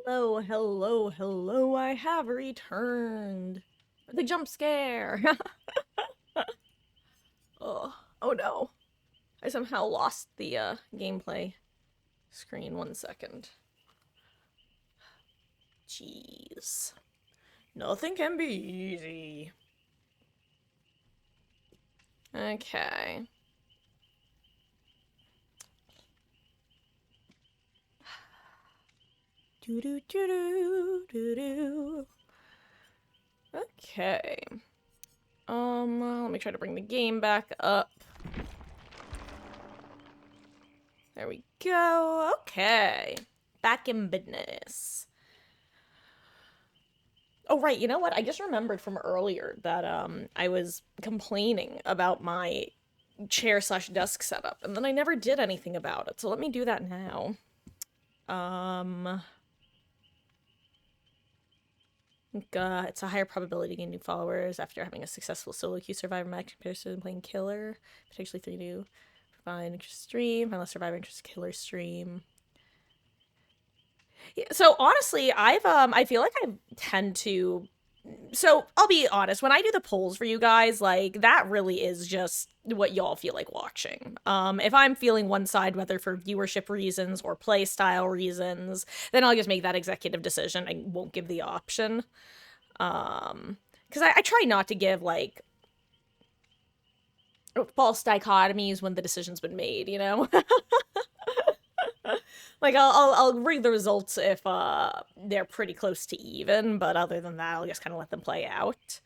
Hello, hello, hello, I have returned. The jump scare. Oh, oh no. I somehow lost the gameplay screen. 1 second. Jeez. Nothing can be easy. Okay. Do do do do do do. Okay. Let me try to bring the game back up. There we go. Okay. Back in business. Oh, right. You know what? I just remembered from earlier that I was complaining about my chair slash desk setup, and then I never did anything about it. So let me do that now. It's a higher probability to gain new followers after having a successful solo queue survivor match compared to playing killer. Potentially 3 new. Provide interest stream. Find less survivor interest killer stream. Yeah, so honestly, I feel like I tend to. So I'll be honest, when I do the polls for you guys, like that really is just what y'all feel like watching. If I'm feeling one side, whether for viewership reasons or play style reasons, then I'll just make that executive decision. I won't give the option. Because I try not to give like false dichotomies when the decision's been made, you know? Like I'll read the results if they're pretty close to even, but other than that, I'll just kind of let them play out.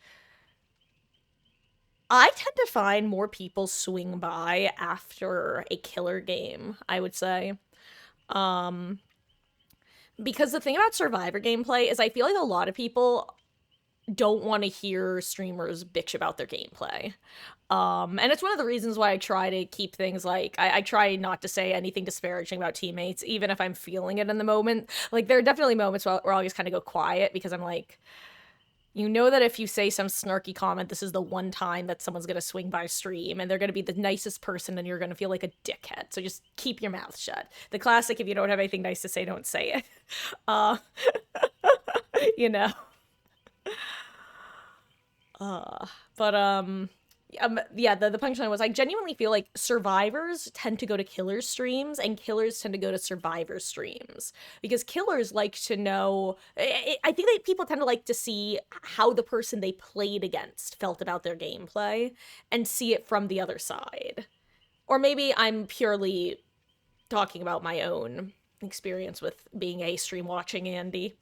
I tend to find more people swing by after a killer game, I would say. Because the thing about Survivor gameplay is I feel like a lot of people don't want to hear streamers bitch about their gameplay. And it's one of the reasons why I try to keep things like I try not to say anything disparaging about teammates, even if I'm feeling it in the moment. Like there are definitely moments where I'll just kind of go quiet because I'm like, you know that if you say some snarky comment, this is the one time that someone's gonna swing by stream and they're gonna be the nicest person and you're gonna feel like a dickhead. So just keep your mouth shut. The classic, if you don't have anything nice to say, don't say it. Uh, you know. But yeah, the punchline was I genuinely feel like survivors tend to go to killer streams and killers tend to go to survivor streams because killers like to know. I think that people tend to like to see how the person they played against felt about their gameplay and see it from the other side. Or maybe I'm purely talking about my own experience with being a stream watching Andy.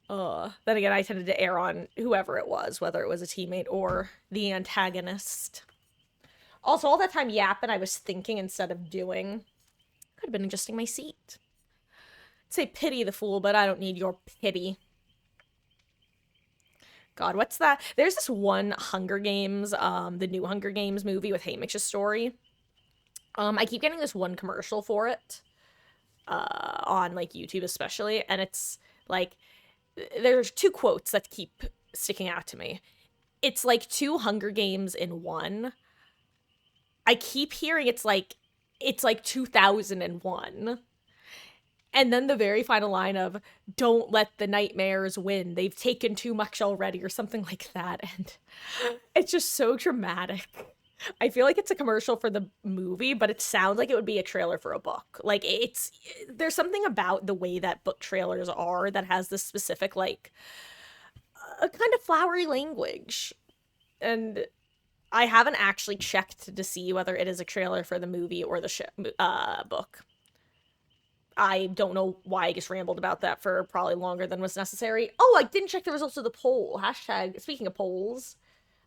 Then again, I tended to err on whoever it was, whether it was a teammate or the antagonist. Also, all that time yapping, I was thinking instead of doing. Could have been adjusting my seat. I'd say pity the fool, but I don't need your pity. God, what's that? There's this one Hunger Games, the new Hunger Games movie with Haymitch's story. I keep getting this one commercial for it, on like YouTube especially, and it's like there's 2 quotes that keep sticking out to me. It's like 2 Hunger Games in one. I keep hearing it's like 2001. And then the very final line of don't let the nightmares win. They've taken too much already or something like that. And it's just so dramatic. I feel like it's a commercial for the movie, but it sounds like it would be a trailer for a book. Like there's something about the way that book trailers are that has this specific like a kind of flowery language. And I haven't actually checked to see whether it is a trailer for the movie or the book. I don't know why I just rambled about that for probably longer than was necessary. Oh, I didn't check the results of the poll. Hashtag, speaking of polls,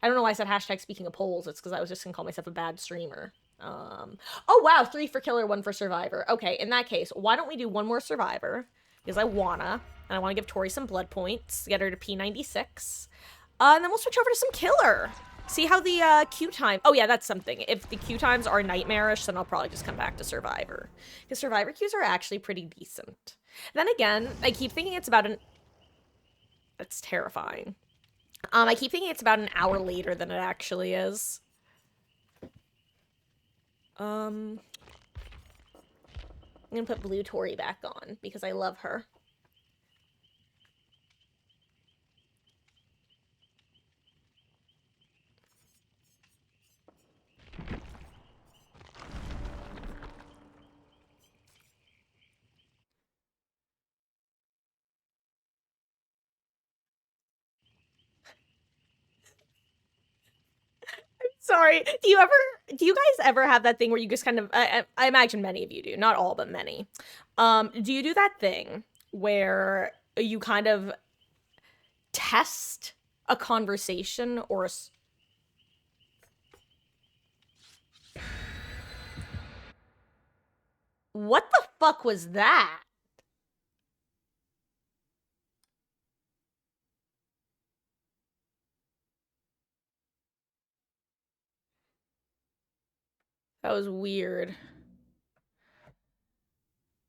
I don't know why I said hashtag speaking of polls. It's because I was just gonna call myself a bad streamer. Oh wow, 3 for killer, 1 for survivor. Okay, in that case, why don't we do 1 more survivor? Because I wanna. And I wanna give Tori some blood points, get her to P96. And then we'll switch over to some killer. See how the queue time... Oh yeah, that's something. If the queue times are nightmarish, then I'll probably just come back to Survivor. Because Survivor queues are actually pretty decent. Then again, I keep thinking it's about an... That's terrifying. I keep thinking it's about an hour later than it actually is. I'm gonna put Blue Tori back on because I love her. Sorry. Do you guys ever have that thing where you just kind of, I imagine many of you do, not all, but many. Do you do that thing where you kind of test a conversation or what the fuck was that? That was weird.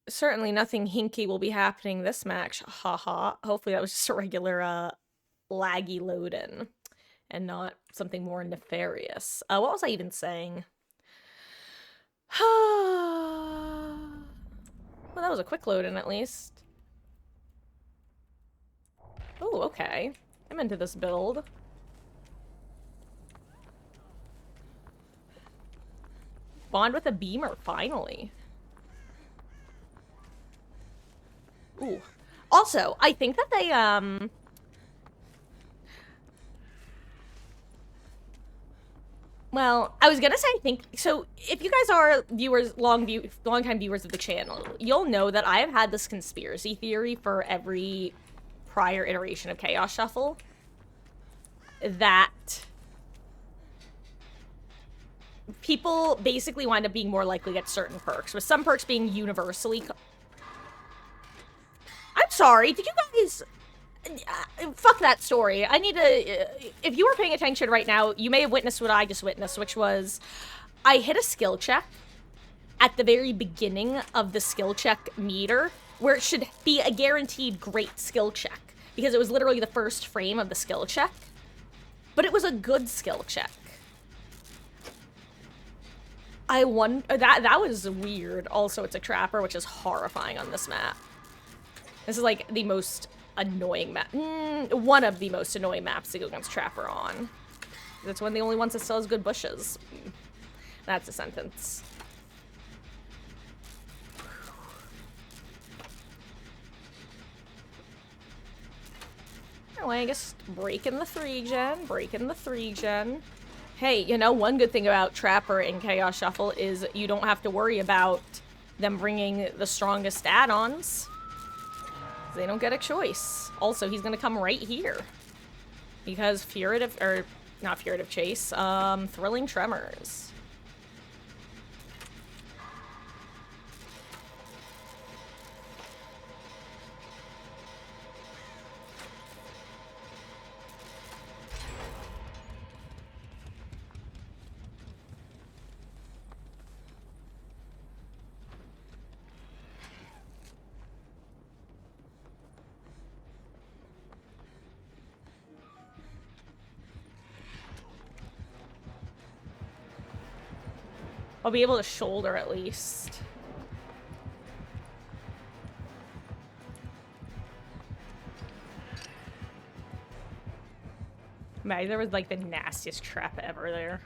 Certainly nothing hinky will be happening this match. Haha. Hopefully that was just a regular laggy load in and not something more nefarious. What was I even saying? Well, that was a quick load in at least. Oh, okay. I'm into this build. Bond with a beamer, finally. Ooh. Also, I think that they, well, I was gonna say, I think, so if you guys are viewers, long-time viewers of the channel, you'll know that I have had this conspiracy theory for every prior iteration of Chaos Shuffle. That people basically wind up being more likely to get certain perks, with some perks being universally... I'm sorry, did you guys... fuck that story. I need to... if you were paying attention right now, you may have witnessed what I just witnessed, which was... I hit a skill check at the very beginning of the skill check meter, where it should be a guaranteed great skill check, because it was literally the first frame of the skill check. But it was a good skill check. I wonder... that was weird. Also, it's a trapper, which is horrifying on this map. This is like the most annoying map. One of the most annoying maps to go against Trapper on. That's one of the only ones that still has good bushes. That's a sentence. Anyway, I guess breaking the 3-gen. Hey, you know, one good thing about Trapper in Chaos Shuffle is you don't have to worry about them bringing the strongest add-ons. They don't get a choice. Also, he's gonna come right here. Because Furtive, or not Furtive Chase, Thrilling Tremors. I'll be able to shoulder at least. Man, there was like the nastiest trap ever there.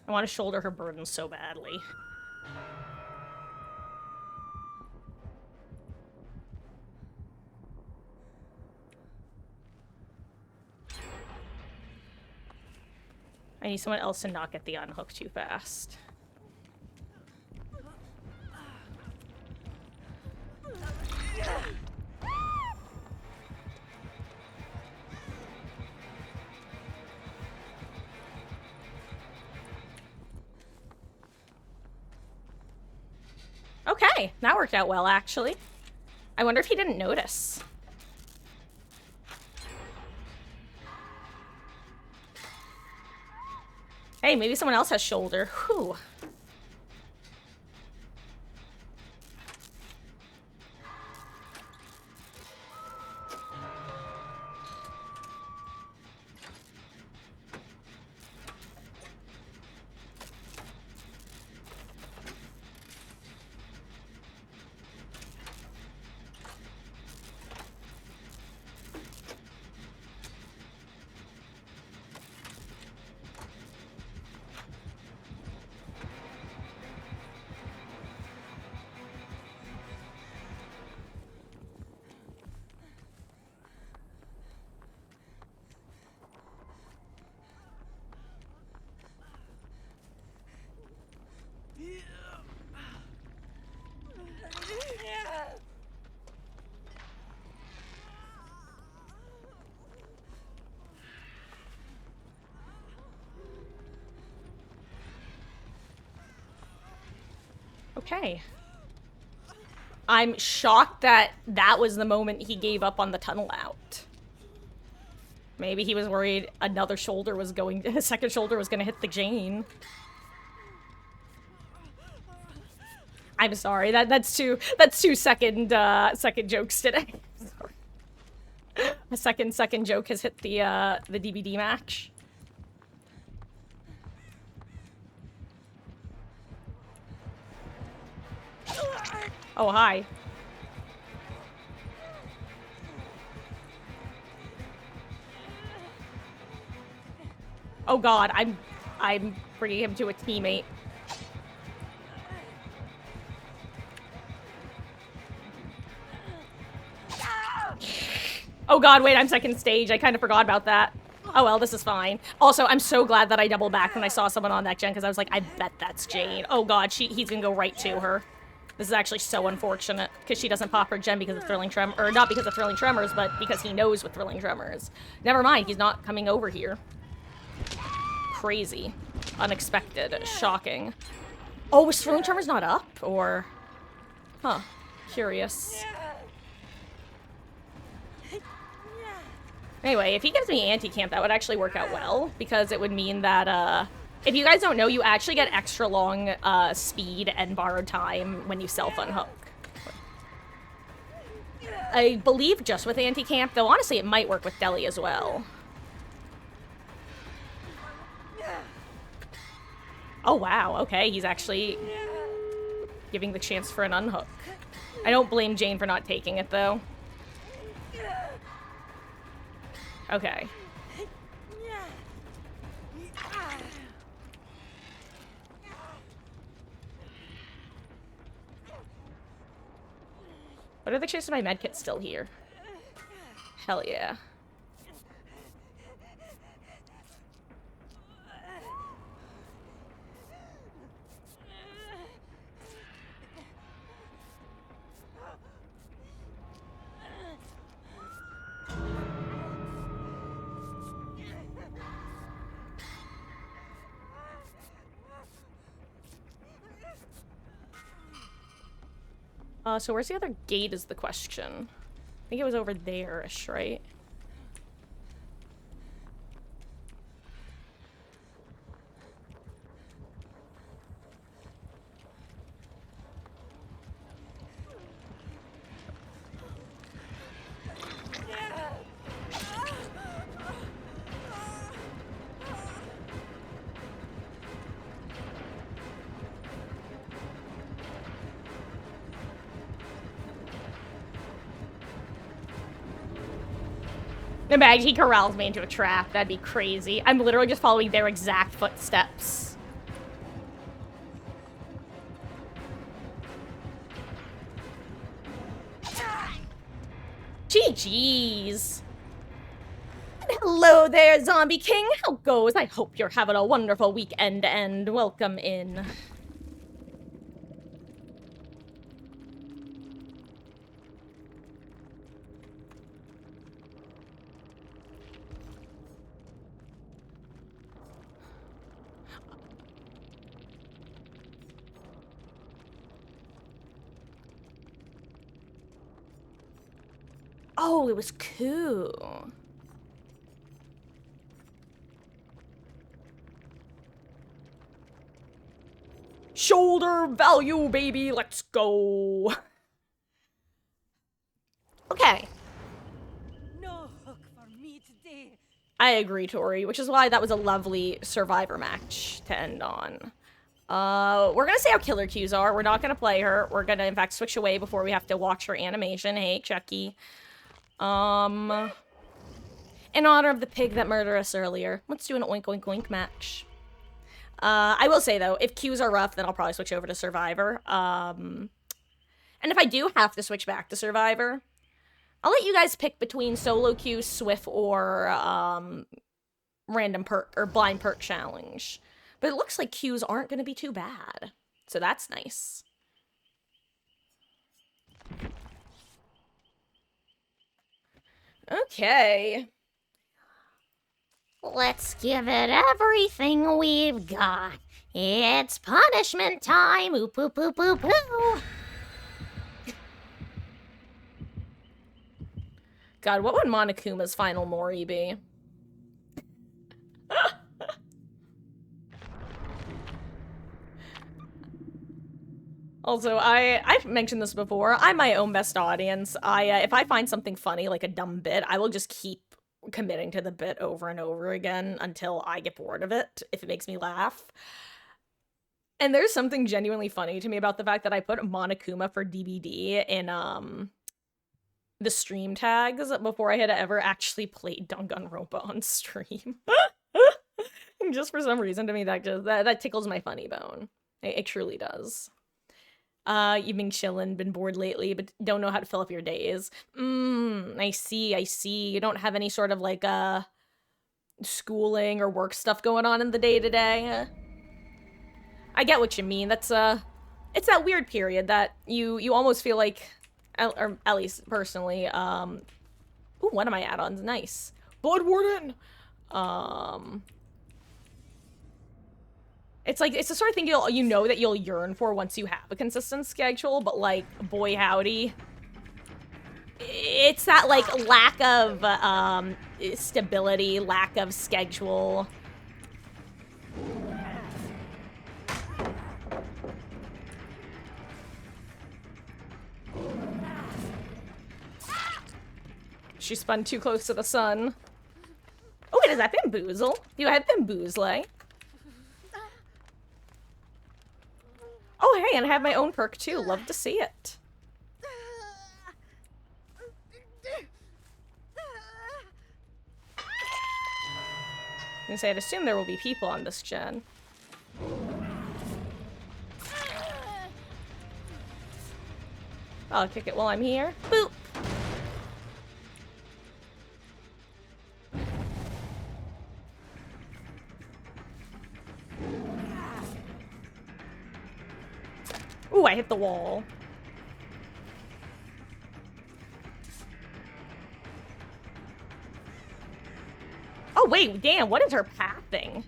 I want to shoulder her burden so badly. I need someone else to not get the unhook too fast. Okay, that worked out well, actually. I wonder if he didn't notice. Hey, maybe someone else has shoulder. Whew. Okay. I'm shocked that that was the moment he gave up on the tunnel out. Maybe he was worried another shoulder was going, his second shoulder was gonna hit the Jane. I'm sorry, that's two second jokes today. Sorry. A second joke has hit the DVD match. Oh, hi. Oh god, I'm bringing him to a teammate. Oh god, wait, I'm second stage. I kind of forgot about that. Oh well, this is fine. Also, I'm so glad that I doubled back when I saw someone on that gen, because I was like, I bet that's Jane. Oh god, he's gonna go right to her. This is actually so unfortunate, because she doesn't pop her gen because of Thrilling Tremors. Or not because of Thrilling Tremors, but because he knows with Thrilling Tremors. Never mind, he's not coming over here. Crazy. Unexpected. Shocking. Oh, was Thrilling Tremors not up? Or... Huh. Curious. Anyway, if he gives me anti-camp, that would actually work out well, because it would mean that, if you guys don't know, you actually get extra long, speed and borrowed time when you self-unhook. I believe just with anti-camp, though honestly it might work with Deli as well. Oh wow, okay, he's actually giving the chance for an unhook. I don't blame Jane for not taking it, though. Okay. What are the chances my medkit's still here? Hell yeah. So where's the other gate is the question. I think it was over there-ish, right? Imagine he corrals me into a trap. That'd be crazy. I'm literally just following their exact footsteps. GG's. Hello there, Zombie King. How goes? I hope you're having a wonderful weekend and welcome in. Oh, it was cool. Shoulder value, baby. Let's go. Okay. No hook for me today. I agree, Tori, which is why that was a lovely Survivor match to end on. We're gonna say how killer cues are. We're not gonna play her. We're gonna, in fact, switch away before we have to watch her animation. Hey, Chucky. In honor of the pig that murdered us earlier, let's do an oink oink oink match. I will say, though, if cues are rough, then I'll probably switch over to Survivor. And if I do have to switch back to Survivor, I'll let you guys pick between solo queue, Swift, or random perk or blind perk challenge. But it looks like queues aren't going to be too bad. So that's nice. Okay. Let's give it everything we've got. It's punishment time. Oop, oop, oop, oop, oop. God, what would Monokuma's final Mori be? Also, I've mentioned this before. I'm my own best audience. If I find something funny, like a dumb bit, I will just keep committing to the bit over and over again until I get bored of it, if it makes me laugh. And there's something genuinely funny to me about the fact that I put Monokuma for DBD in, the stream tags before I had ever actually played Danganronpa on stream. Just for some reason, to me, that tickles my funny bone. It truly does. You've been chillin', been bored lately, but don't know how to fill up your days. I see. You don't have any sort of, like, schooling or work stuff going on in the day-to-day. I get what you mean. That's, it's that weird period that you almost feel like, or at least personally, ooh, one of my add-ons, nice. Blood Warden! It's like, it's the sort of thing you know that you'll yearn for once you have a consistent schedule, but, like, boy howdy. It's that, like, lack of, stability, lack of schedule. She spun too close to the sun. Oh, wait, is that Bamboozle? You had Bamboozle. Oh, hey, and I have my own perk, too. Love to see it. I'm gonna say, I'd assume there will be people on this gen. I'll kick it while I'm here. Boop! Ooh, I hit the wall. Oh, wait, damn, what is her pathing?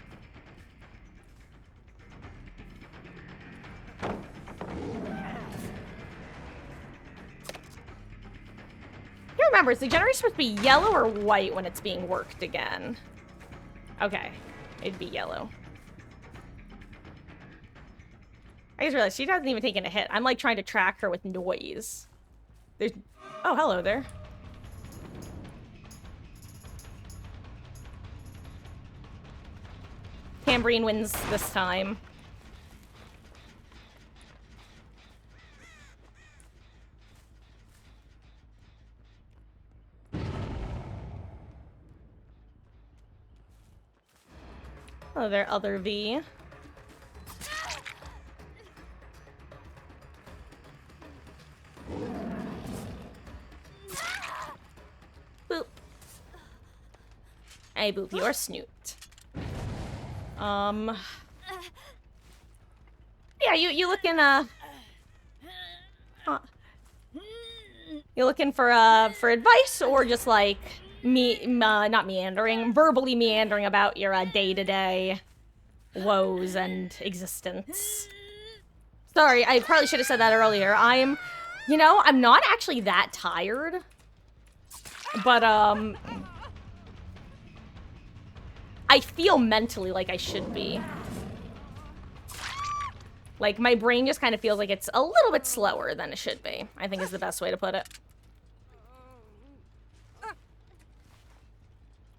You remember, is the generator supposed to be yellow or white when it's being worked again? Okay, it'd be yellow. I just realized she hasn't even taken a hit. I'm like trying to track her with noise. There's... Oh, hello there. Tambourine wins this time. Hello there, other V. Boop. Hey, Boop, you're snoot. Yeah, you looking, you looking for advice, or just, like, not meandering, verbally meandering about your, day-to-day woes and existence? Sorry, I probably should have said that earlier. You know, I'm not actually that tired, but, I feel mentally like I should be. Like, my brain just kind of feels like it's a little bit slower than it should be, I think is the best way to put it.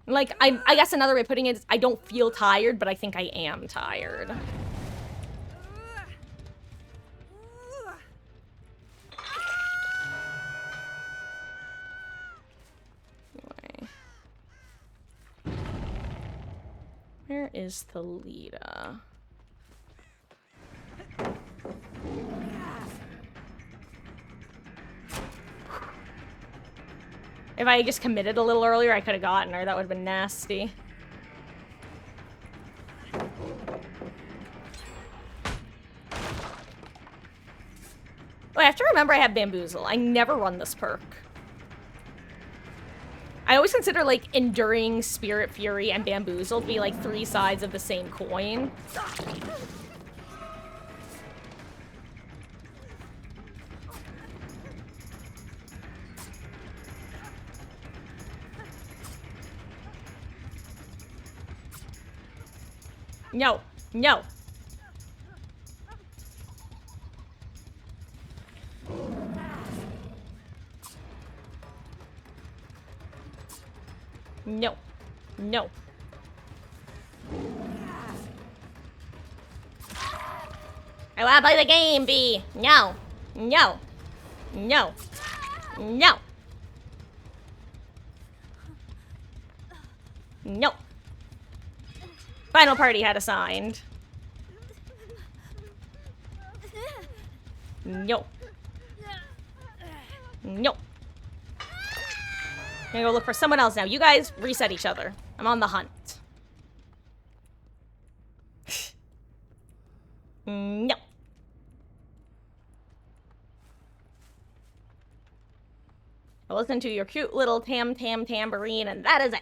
Like, I guess another way of putting it is I don't feel tired, but I think I am tired. Anyway. Where is Thalita? If I just committed a little earlier, I could have gotten her. That would have been nasty. Oh, I have to remember I have Bamboozle. I never run this perk. I always consider, like, Enduring, Spirit Fury, and Bamboozle to be, like, 3 sides of the same coin. No, no. No. No. I wanna play the game, B. No. No. No. No. No. Final party had assigned. No. No. I'm gonna go look for someone else now. You guys reset each other. I'm on the hunt. No. I listen to your cute little tambourine, and that is it.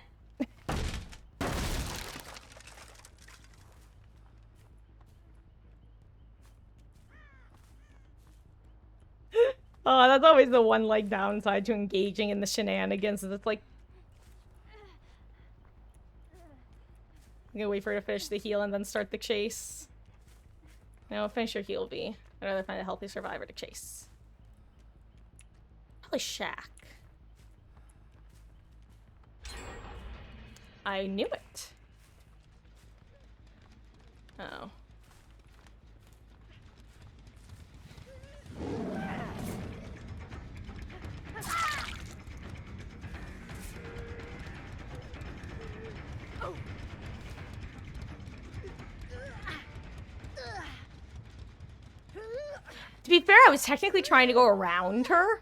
Oh, that's always the one, like, downside to engaging in the shenanigans. Is it's like... I'm gonna wait for her to finish the heal and then start the chase. No, finish your heal, V. I'd rather find a healthy survivor to chase. Probably Shaq. I knew it. Oh. To be fair, I was technically trying to go around her.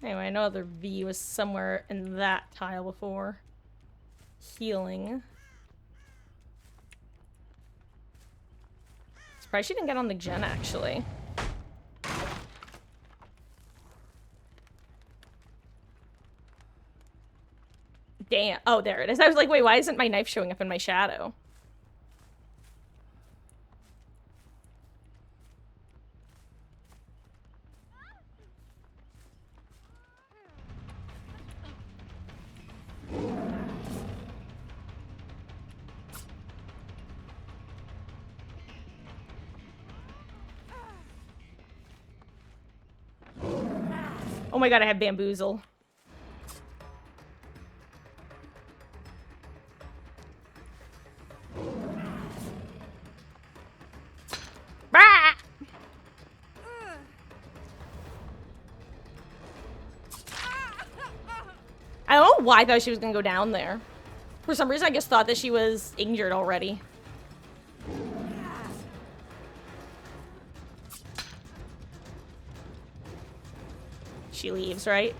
Anyway, I know the V was somewhere in that tile before. Healing. Surprised she didn't get on the gen, actually. Damn. Oh, there it is. I was like, wait, why isn't my knife showing up in my shadow? Oh my god, I have Bamboozle. I don't know why I thought she was gonna go down there. For some reason, I just thought that she was injured already. She leaves, right?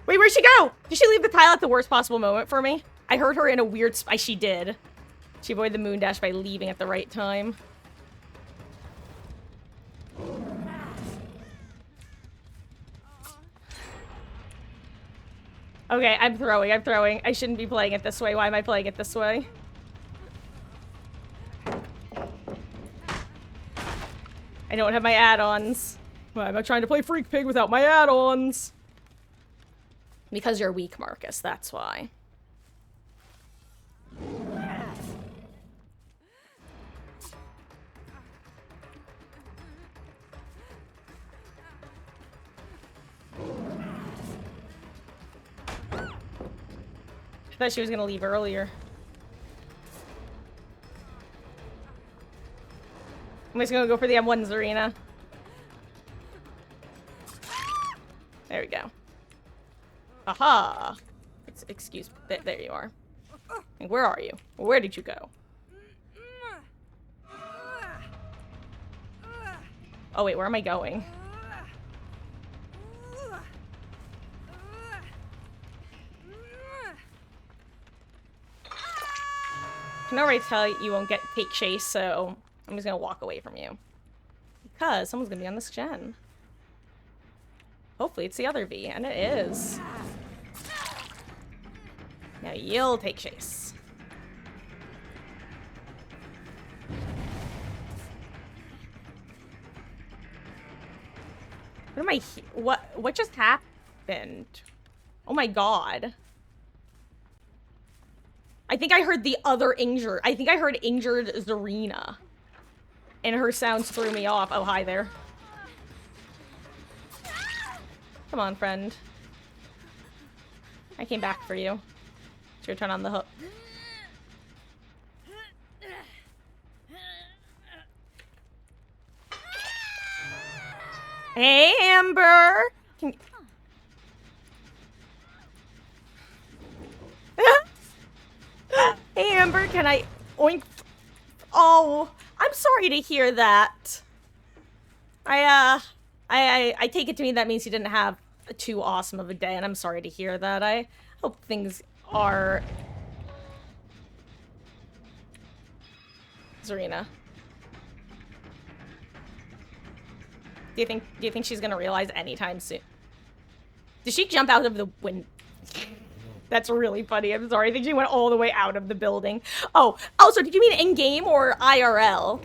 Wait, where'd she go? Did she leave the tile at the worst possible moment for me? I heard her in a weird spot. She did. She avoided the moon dash by leaving at the right time. Okay, I'm throwing. I shouldn't be playing it this way. Why am I playing it this way? I don't have my add-ons. Why am I trying to play Freak Pig without my add-ons? Because you're weak, Marcus, that's why. I thought she was gonna leave earlier. I'm just gonna go for the M1 Zarina. There we go. Aha! Excuse me. There you are. And where are you? Where did you go? Oh wait, where am I going? I can already tell you won't take chase, so I'm just gonna walk away from you. Because someone's gonna be on this gen. Hopefully it's the other V, and it is. Now you'll take chase. What am I what just happened? Oh my god. I think I heard the other injured. I think I heard injured Zarina. And her sounds threw me off. Oh, hi there. Come on, friend. I came back for you. It's your turn on the hook. Hey, Amber! Hey, Amber, can I oink? Oh, I'm sorry to hear that. I take it to mean that means you didn't have too awesome of a day, and I'm sorry to hear that. I hope things are... Zarina. Do you think she's gonna realize anytime soon? Did she jump out of the window? That's really funny. I'm sorry. I think she went all the way out of the building. Oh, also, did you mean in-game or IRL?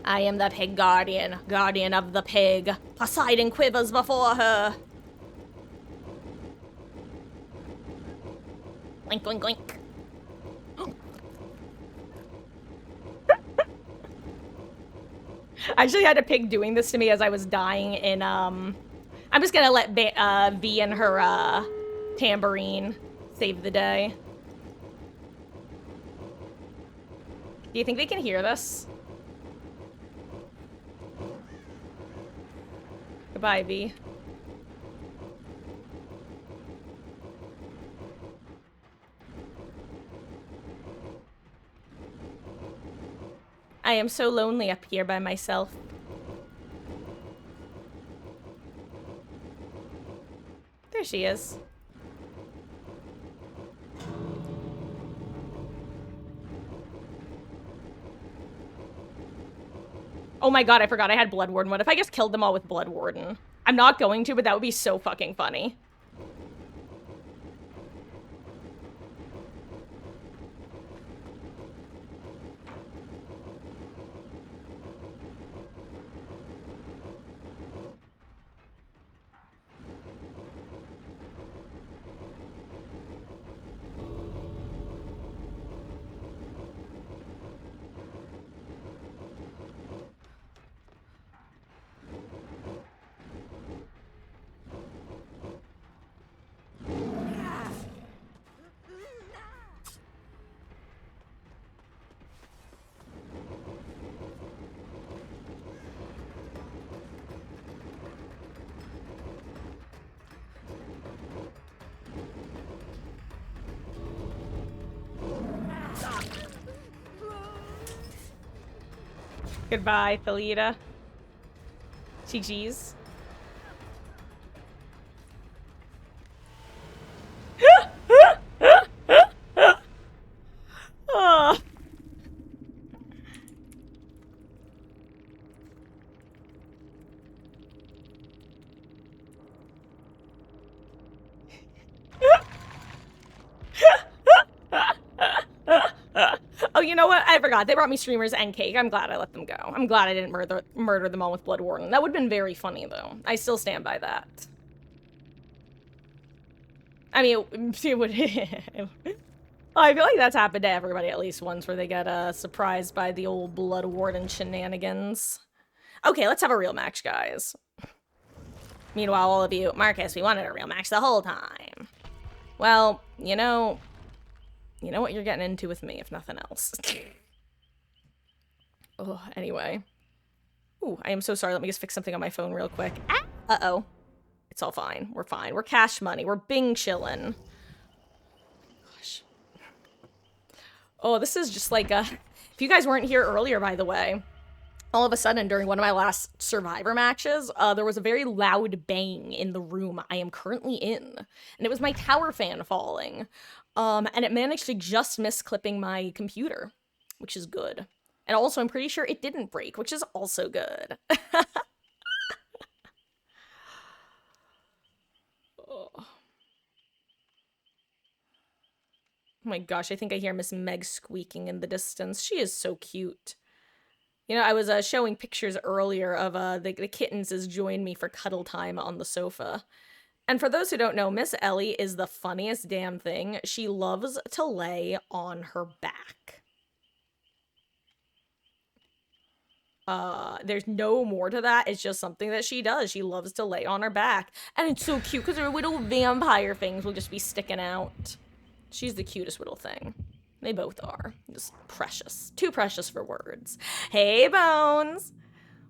I am the pig guardian, guardian of the pig. Poseidon quivers before her. Oink, oink, oink. I actually had a pig doing this to me as I was dying in, I'm just gonna let V and her, tambourine save the day. Do you think they can hear this? Goodbye, V. I am so lonely up here by myself. There she is. Oh my god, I forgot I had Blood Warden. What if I just killed them all with Blood Warden? I'm not going to, but that would be so fucking funny. Goodbye, Thalita. GG's. Oh. Oh, you know what? I forgot. They brought me streamers and cake. I'm glad I let them go. I'm glad I didn't murder them all with Blood Warden. That would have been very funny, though. I still stand by that. I mean, it would... Well, I feel like that's happened to everybody at least once, where they get surprised by the old Blood Warden shenanigans. Okay, let's have a real match, guys. Meanwhile, all of you, Marcus, we wanted a real match the whole time. Well, you know what you're getting into with me, if nothing else. Oh, anyway. Ooh, I am so sorry. Let me just fix something on my phone real quick. Ah! Uh-oh. It's all fine. We're fine. We're cash money. We're Bing chillin'. Gosh. Oh, this is just like a... If you guys weren't here earlier, by the way, all of a sudden, during one of my last Survivor matches, there was a very loud bang in the room I am currently in. And it was my tower fan falling. And it managed to just miss clipping my computer, which is good. And also, I'm pretty sure it didn't break, which is also good. Oh. Oh my gosh, I think I hear Miss Meg squeaking in the distance. She is so cute. You know, I was showing pictures earlier of the kittens as joined me for cuddle time on the sofa. And for those who don't know, Miss Ellie is the funniest damn thing. She loves to lay on her back. There's no more to that. It's just something that she does. She loves to lay on her back. And it's so cute because her little vampire things will just be sticking out. She's the cutest little thing. They both are. Just precious. Too precious for words. Hey, Bones!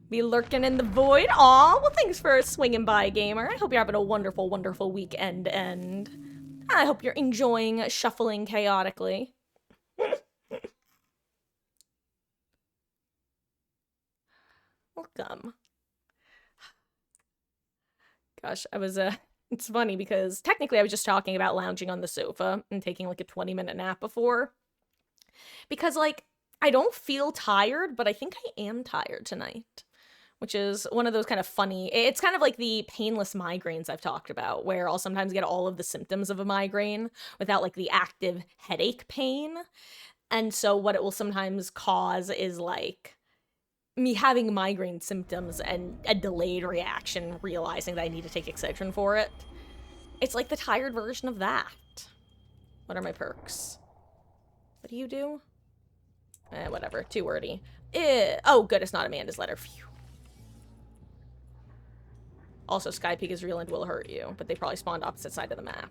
Be lurking in the void. Aw, well, thanks for swinging by, gamer. I hope you're having a wonderful, wonderful weekend, and I hope you're enjoying shuffling chaotically. Welcome. Gosh, I was, it's funny because technically I was just talking about lounging on the sofa and taking like a 20-minute nap before. Because, like, I don't feel tired, but I think I am tired tonight. Which is one of those kind of funny, it's kind of like the painless migraines I've talked about, where I'll sometimes get all of the symptoms of a migraine without like the active headache pain. And so what it will sometimes cause is like me having migraine symptoms and a delayed reaction, realizing that I need to take Excedrin for it. It's like the tired version of that. What are my perks? What do you do? Whatever, too wordy. Oh, good, it's not Amanda's letter. Phew. Also, Skypeak is real and will hurt you, but they probably spawned opposite side of the map.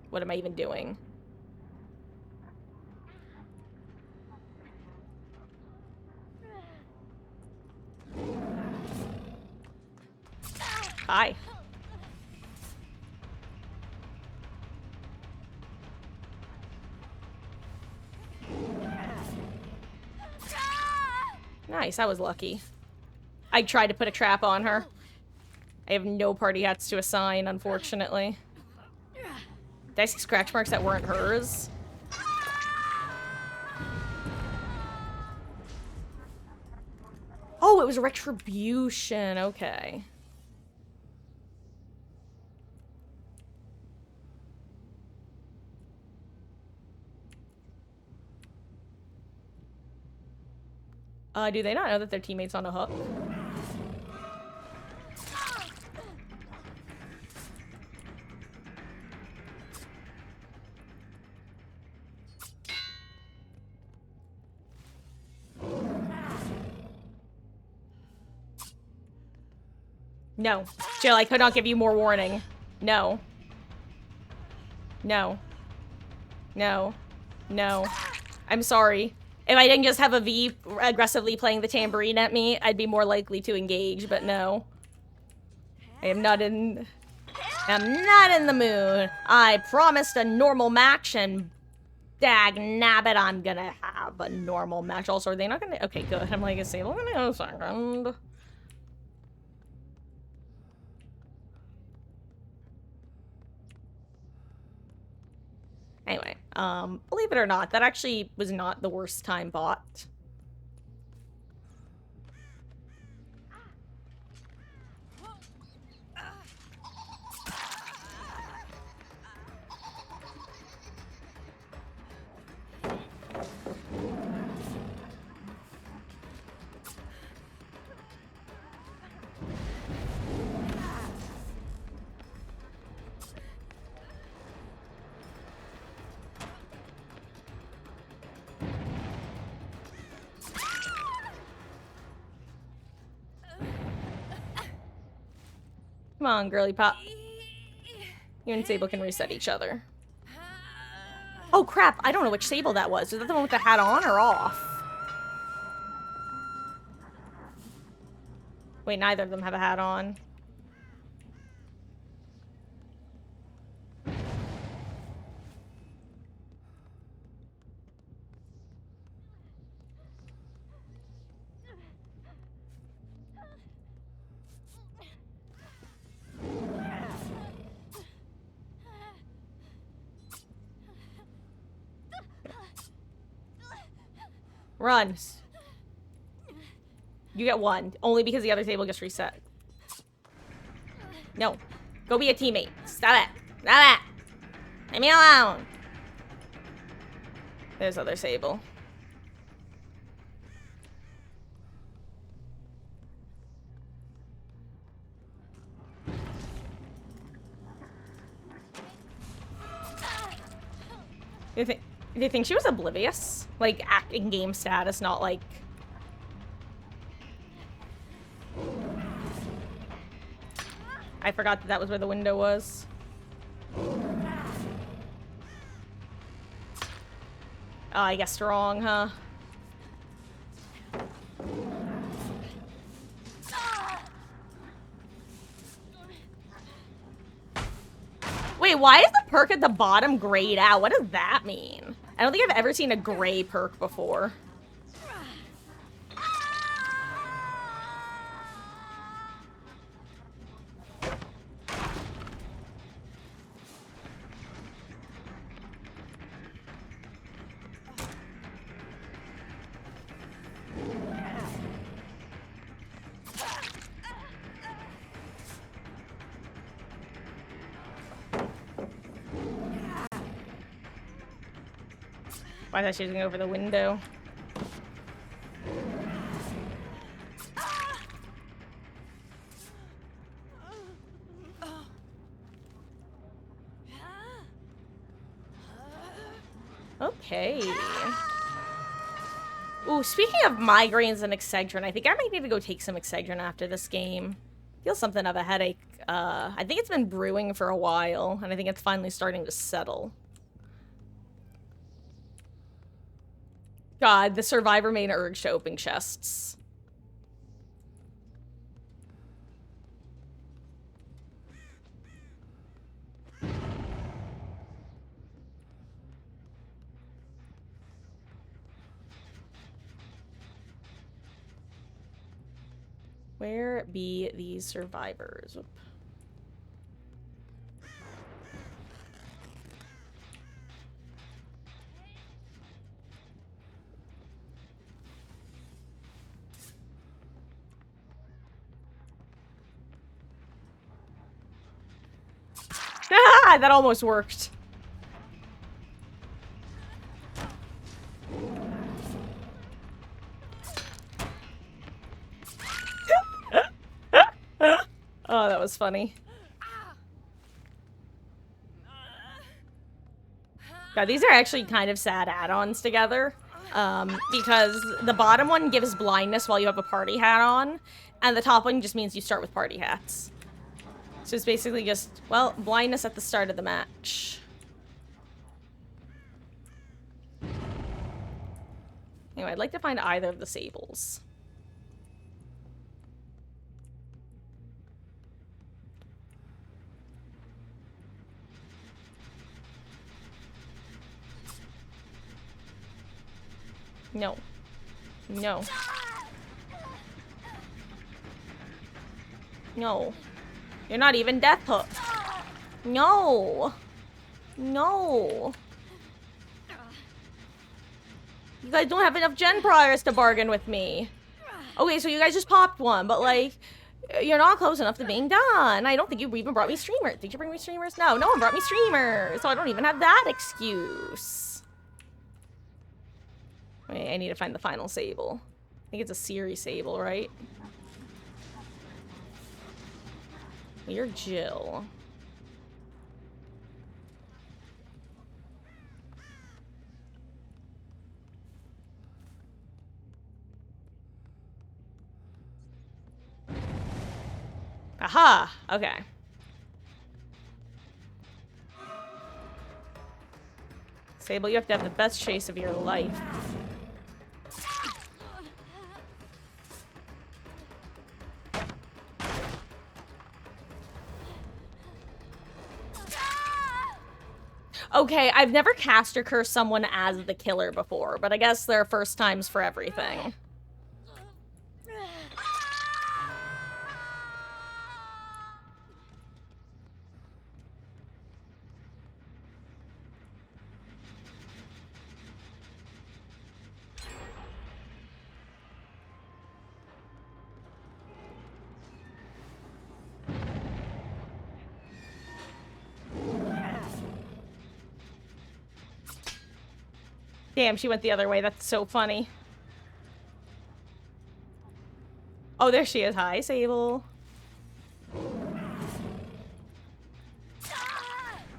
What am I even doing? Hi. Nice, I was lucky. I tried to put a trap on her. I have no party hats to assign, unfortunately. Did I see scratch marks that weren't hers? Oh, it was retribution. Okay. Do they not know that their teammate's on a hook? No. Jill, I could not give you more warning. No. No. No. No. I'm sorry. If I didn't just have a V aggressively playing the tambourine at me, I'd be more likely to engage, but no. I'm not in the mood. I promised a normal match, and dag nabbit, I'm gonna have a normal match. Also, are they not gonna... Okay, good. I'm like, say, let me a second. Anyway, believe it or not, that actually was not the worst time bought. Come on, girly pop. You and Sable can reset each other. Oh crap, I don't know which Sable that was. Is that the one with the hat on or off? Wait, neither of them have a hat on. Run. You get one. Only because the other table gets reset. No. Go be a teammate. Stop it. Stop it. Leave me alone. There's other Sable. Do you think she was oblivious? Like, in game status, not like... I forgot that that was where the window was. Oh, I guessed wrong, huh? Wait, why is the perk at the bottom grayed out? What does that mean? I don't think I've ever seen a gray perk before. I thought she was gonna go over the window. Okay. Ooh, speaking of migraines and Excedrin, I think I might need to go take some Excedrin after this game. Feel something of a headache. I think it's been brewing for a while, and I think it's finally starting to settle. God, the survivor main urge to open chests. Where be these survivors? Oop. Ah, that almost worked. Oh, that was funny. God, these are actually kind of sad add-ons together. Because the bottom one gives blindness while you have a party hat on, and the top one just means you start with party hats. So it's basically just, well, blindness at the start of the match. Anyway, I'd like to find either of the Sables. No. No. No. You're not even Death Hook. No. No. You guys don't have enough gen priors to bargain with me. Okay, so you guys just popped one, but like, you're not close enough to being done. I don't think you even brought me streamers. Did you bring me streamers? No, no one brought me streamers, so I don't even have that excuse. Wait, I need to find the final Sable. I think it's a Ciri Sable, right? You're Jill. Aha! Okay. Sable, you have to have the best chase of your life. Okay, I've never cast or cursed someone as the killer before, but I guess there are first times for everything. Damn, she went the other way. That's so funny. Oh, there she is. Hi, Sable.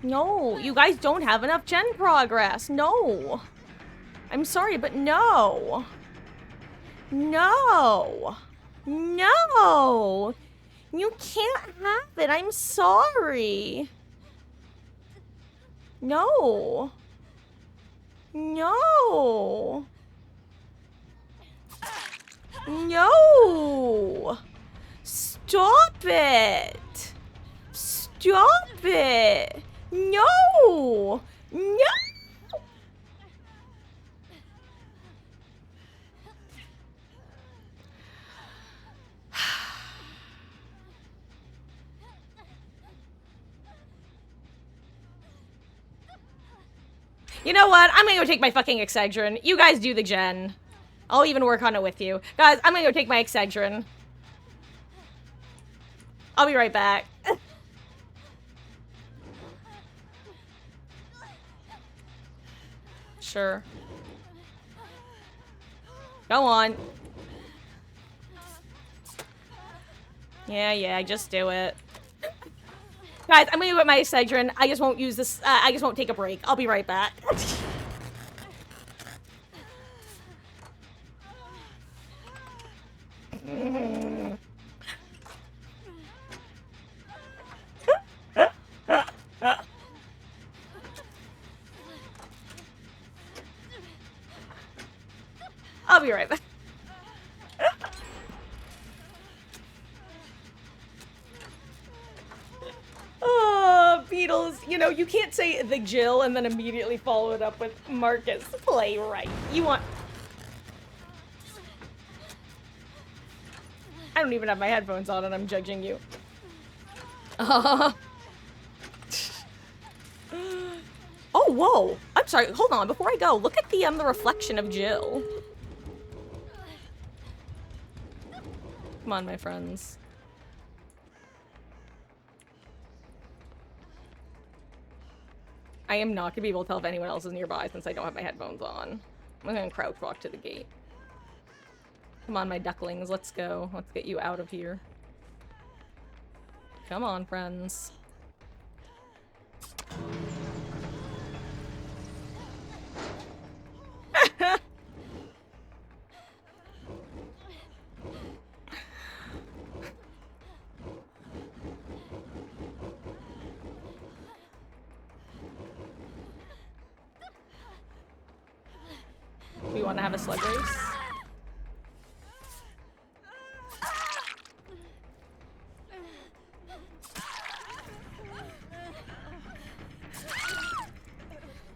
No, you guys don't have enough gen progress. No. I'm sorry, but no. No. No. You can't have it. I'm sorry. No. No. No. Stop it. Stop it. No. No. You know what? I'm gonna go take my fucking Excedrin. You guys do the gen. I'll even work on it with you. Guys, I'm gonna go take my Excedrin. I'll be right back. Sure. Go on. Yeah, just do it. Guys, I'm gonna go get my Excedrin. I just won't use this. I just won't take a break. I'll be right back. I'll be right back. Oh, Beatles. You know, you can't say the Jill and then immediately follow it up with Marcus. Play right. You want... I don't even have my headphones on and I'm judging you. Oh, whoa. I'm sorry. Hold on. Before I go, look at the reflection of Jill. Come on, my friends. I am not gonna be able to tell if anyone else is nearby since I don't have my headphones on. I'm gonna crouch walk to the gate. Come on, my ducklings, let's go. Let's get you out of here. Come on, friends. We want to have a slug race?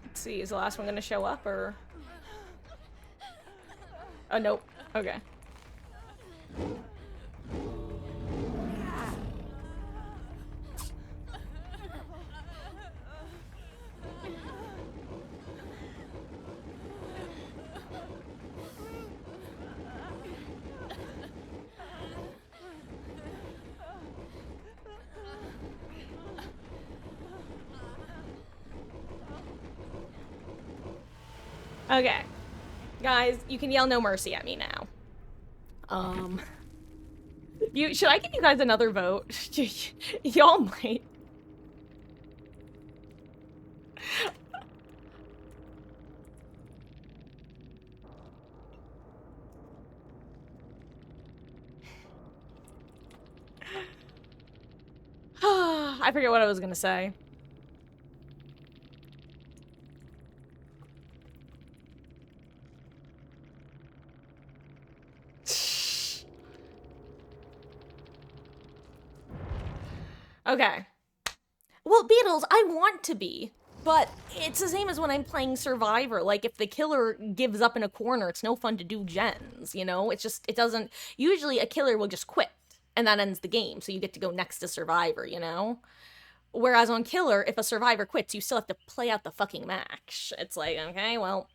Let's see, is the last one gonna show up, or... Oh, nope. Okay. Okay. Guys, you can yell no mercy at me now. Should I give you guys another vote? Y'all might. I forget what I was gonna say. Okay. Well, Beatles, I want to be, but it's the same as when I'm playing Survivor. Like, if the killer gives up in a corner, it's no fun to do gens, you know? It's just, it doesn't. Usually, a killer will just quit, and that ends the game, so you get to go next to Survivor, you know? Whereas on Killer, if a Survivor quits, you still have to play out the fucking match. It's like, okay, well.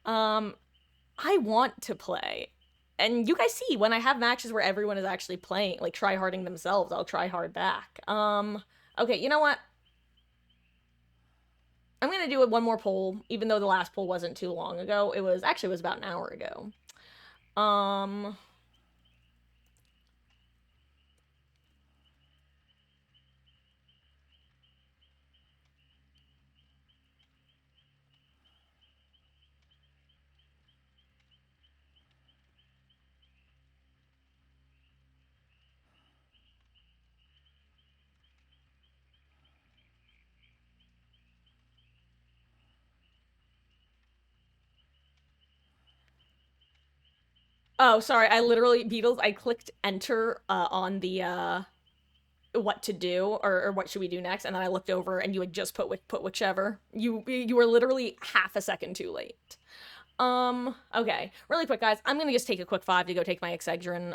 I want to play. And you guys see, when I have matches where everyone is actually playing, like try-harding themselves, I'll try hard back. Okay, you know what? I'm gonna do one more poll, even though the last poll wasn't too long ago. It was about an hour ago. Um, oh, sorry, I literally, Beatles, I clicked enter on the what to do or what should we do next, and then I looked over and you had just put whichever. You were literally half a second too late. Okay, really quick, guys. I'm gonna just take a quick 5 to go take my Excedrin.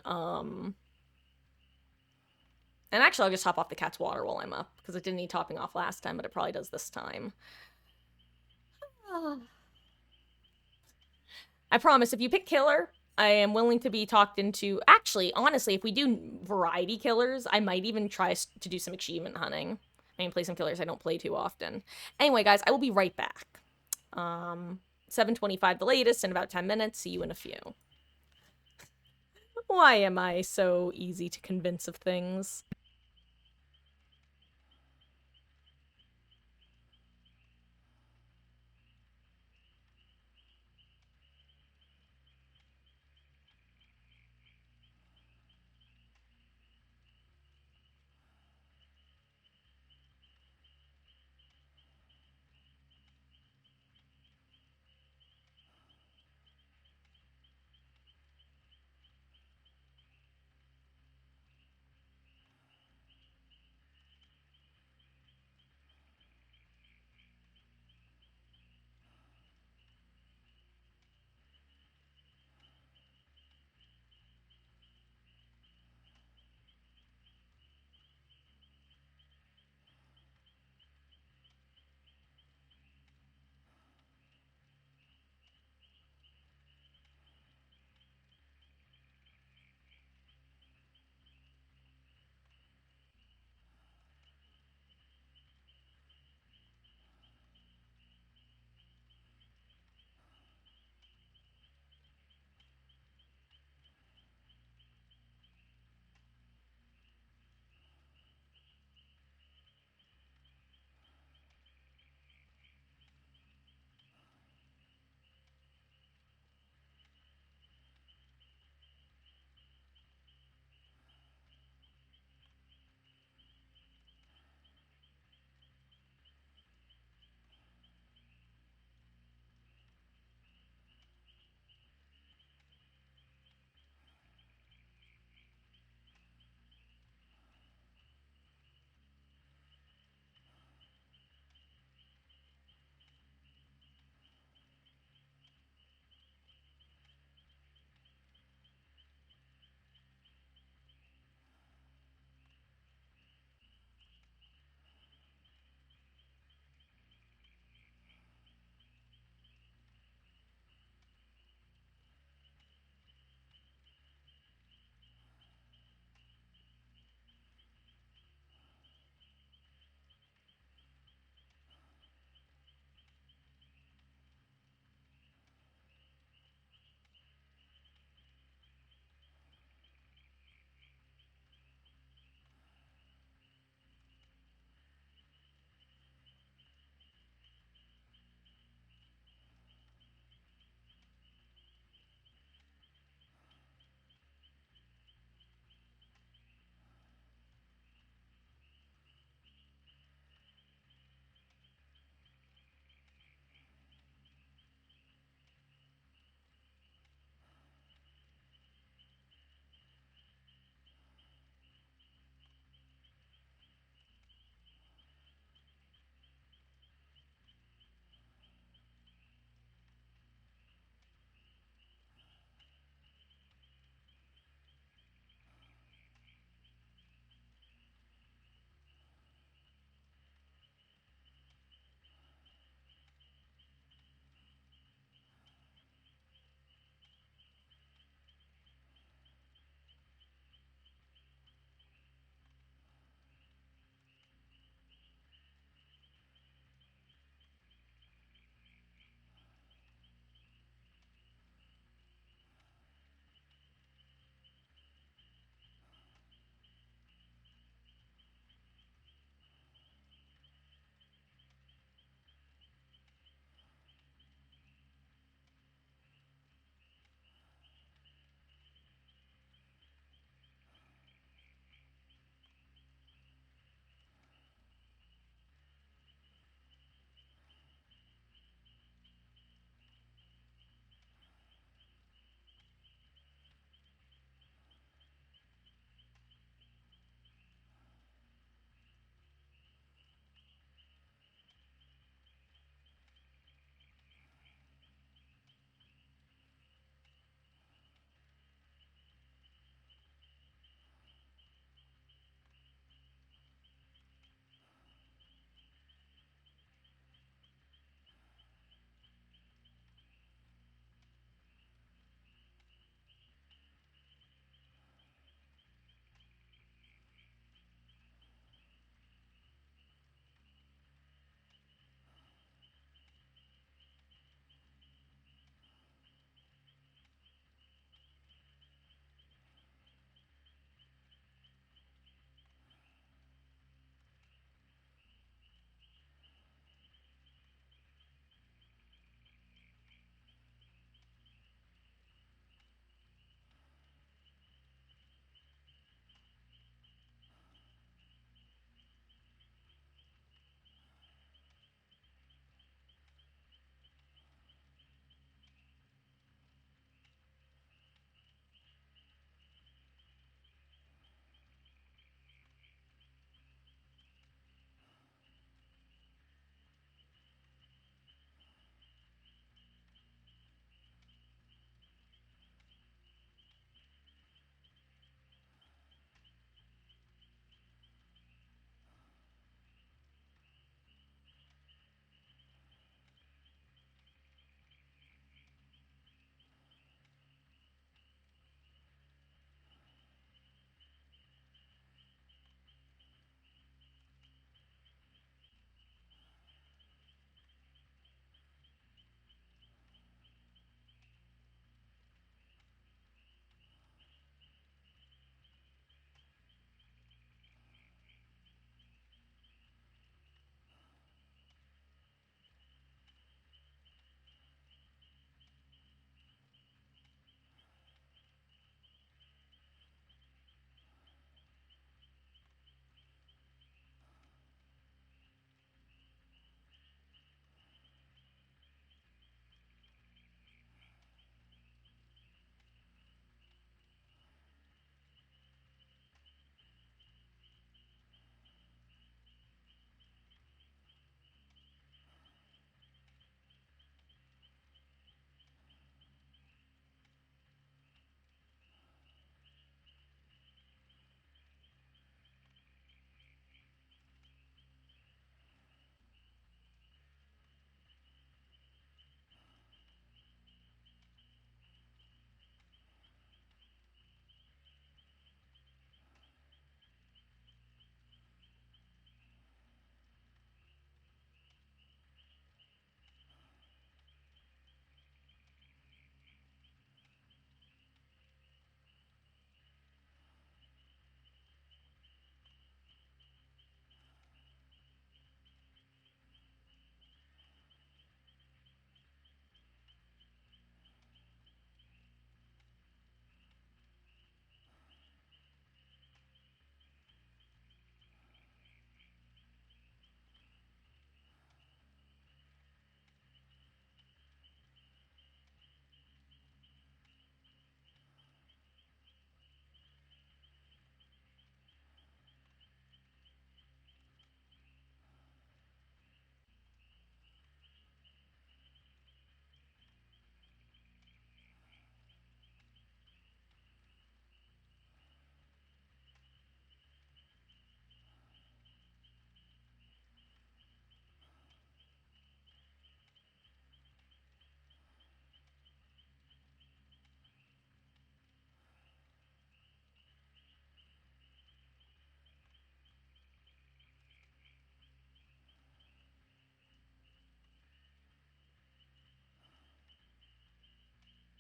And actually, I'll just top off the cat's water while I'm up because it didn't need topping off last time, but it probably does this time. I promise, if you pick killer, I am willing to be talked into. Actually, honestly, if we do variety killers, I might even try to do some achievement hunting. I mean, play some killers I don't play too often. Anyway, guys, I will be right back. 7:25 the latest, in about 10 minutes. See you in a few. Why am I so easy to convince of things?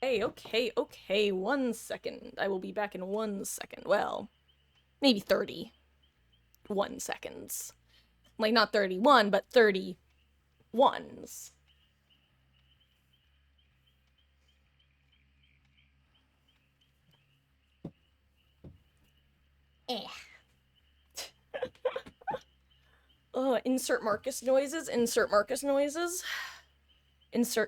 Okay. 1 second. I will be back in 1 second. Well, maybe 31 seconds. Like, not 31, but 31s. Eh. Insert Marcus noises. Insert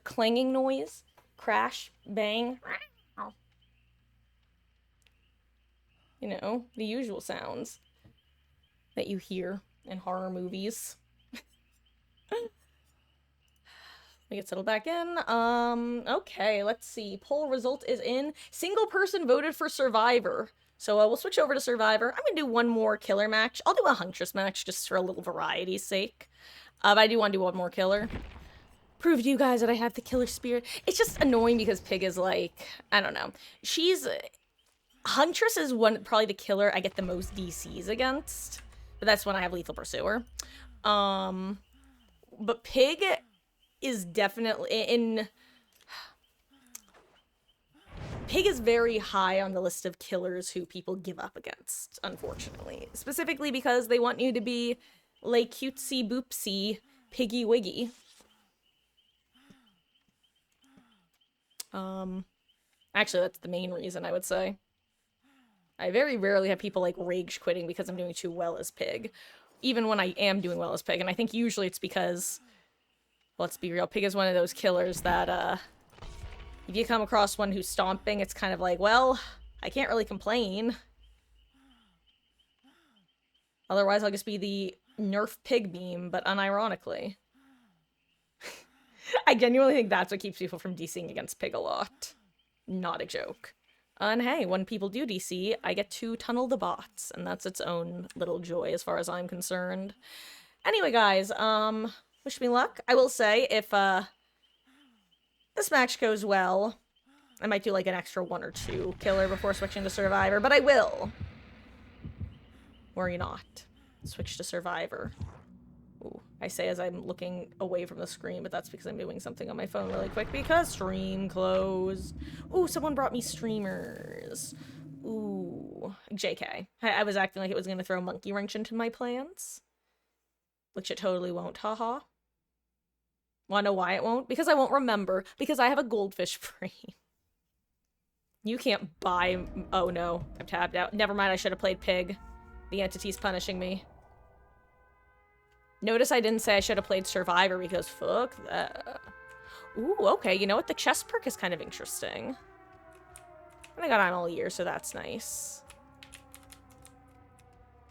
clanging noise. Crash. Bang. You know, the usual sounds that you hear in horror movies. Let me get settled back in. Okay, let's see. Poll result is in. Single person voted for Survivor. So we'll switch over to Survivor. I'm gonna do one more killer match. I'll do a Huntress match just for a little variety's sake. But I do want to do one more killer. Prove to you guys that I have the killer spirit. It's just annoying because Pig is like, I don't know. Huntress is probably the killer I get the most DCs against. But that's when I have Lethal Pursuer. But Pig is definitely Pig is very high on the list of killers who people give up against, unfortunately. Specifically because they want you to be like cutesy boopsy Piggy Wiggy. Actually, that's the main reason, I would say. I very rarely have people like rage quitting because I'm doing too well as Pig. Even when I am doing well as Pig, and I think usually it's because, well, let's be real, Pig is one of those killers that, if you come across one who's stomping, it's kind of like, well, I can't really complain. Otherwise, I'll just be the Nerf Pig meme, but unironically. I genuinely think that's what keeps people from DCing against Pig a lot. Not a joke. And hey, when people do DC, I get to tunnel the bots, and that's its own little joy as far as I'm concerned. Anyway, guys, wish me luck. I will say, if, this match goes well, I might do like an extra 1 or 2 killer before switching to Survivor, but I will. Worry not. Switch to Survivor. Ooh, I say as I'm looking away from the screen, but that's because I'm doing something on my phone really quick because stream closed. Ooh, someone brought me streamers. Ooh, JK. I was acting like it was going to throw a monkey wrench into my plans. Which it totally won't, haha. Wanna know why it won't? Because I won't remember. Because I have a goldfish brain. You can't buy... Oh no, I'm tapped out. Never mind, I should have played Pig. The entity's punishing me. Notice I didn't say I should have played Survivor because fuck that. Ooh, okay, you know what? The chest perk is kind of interesting. And I got on all year, so that's nice.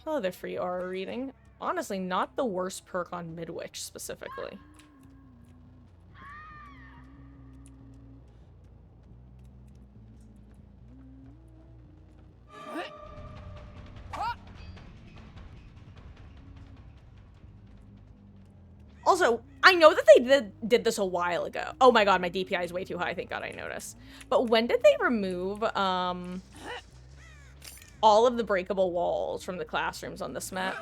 Another free aura reading. Honestly, not the worst perk on Midwich, specifically. Also, I know that they did this a while ago. Oh my god, my DPI is way too high. Thank god I noticed. But when did they remove, all of the breakable walls from the classrooms on this map?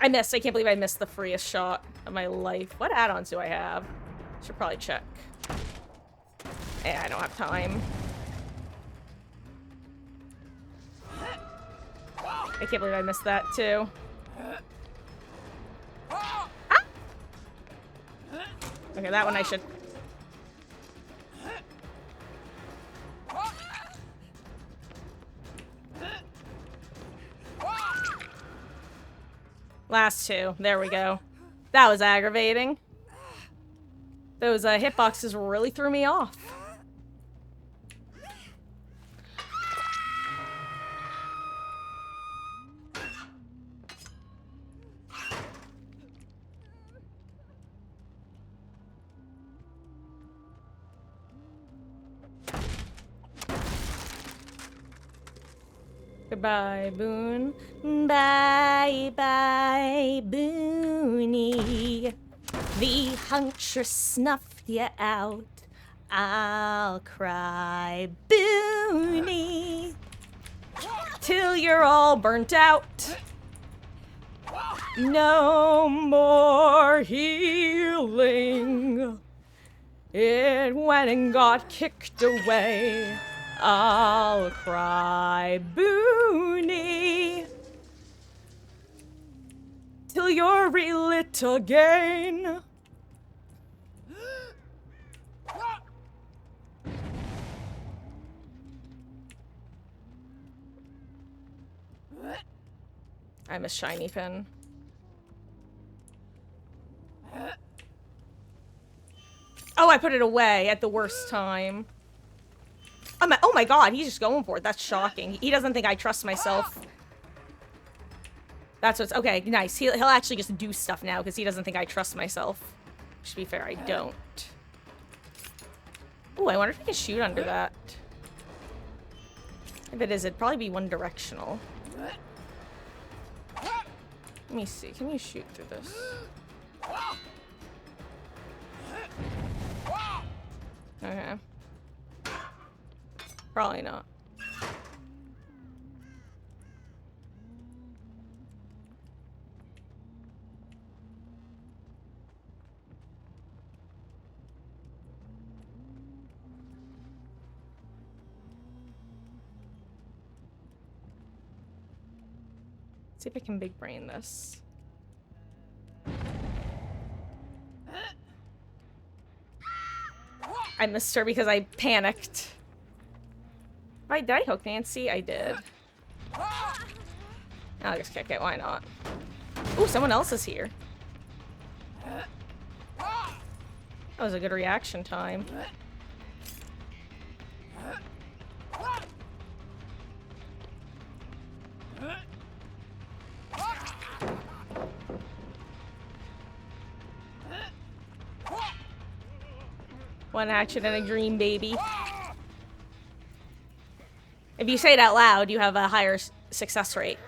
I missed. I can't believe I missed the freest shot of my life. What add-ons do I have? Should probably check. Yeah, I don't have time. I can't believe I missed that, too. Okay, that one I should... Last 2. There we go. That was aggravating. Those hitboxes really threw me off. Goodbye, Boone. Bye-bye, Booney. The Huntress snuffed you out. I'll cry, Booney. Till you're all burnt out. No more healing. It went and got kicked away. I'll cry, Boony, till you're relit again. I miss Shiny Pin. Oh, I put it away at the worst time. Oh my god, he's just going for it. That's shocking. He doesn't think I trust myself. That's what's... Okay, nice. He'll actually just do stuff now because he doesn't think I trust myself. To be fair, I don't. Ooh, I wonder if I can shoot under that. If it is, it'd probably be one directional. Let me see. Can you shoot through this? Okay. Probably not. See if I can big brain this. I missed her because I panicked. Did I hook Nancy? I did. I'll just kick it, why not? Ooh, someone else is here. That was a good reaction time. One action and a dream, baby. If you say it out loud, you have a higher success rate.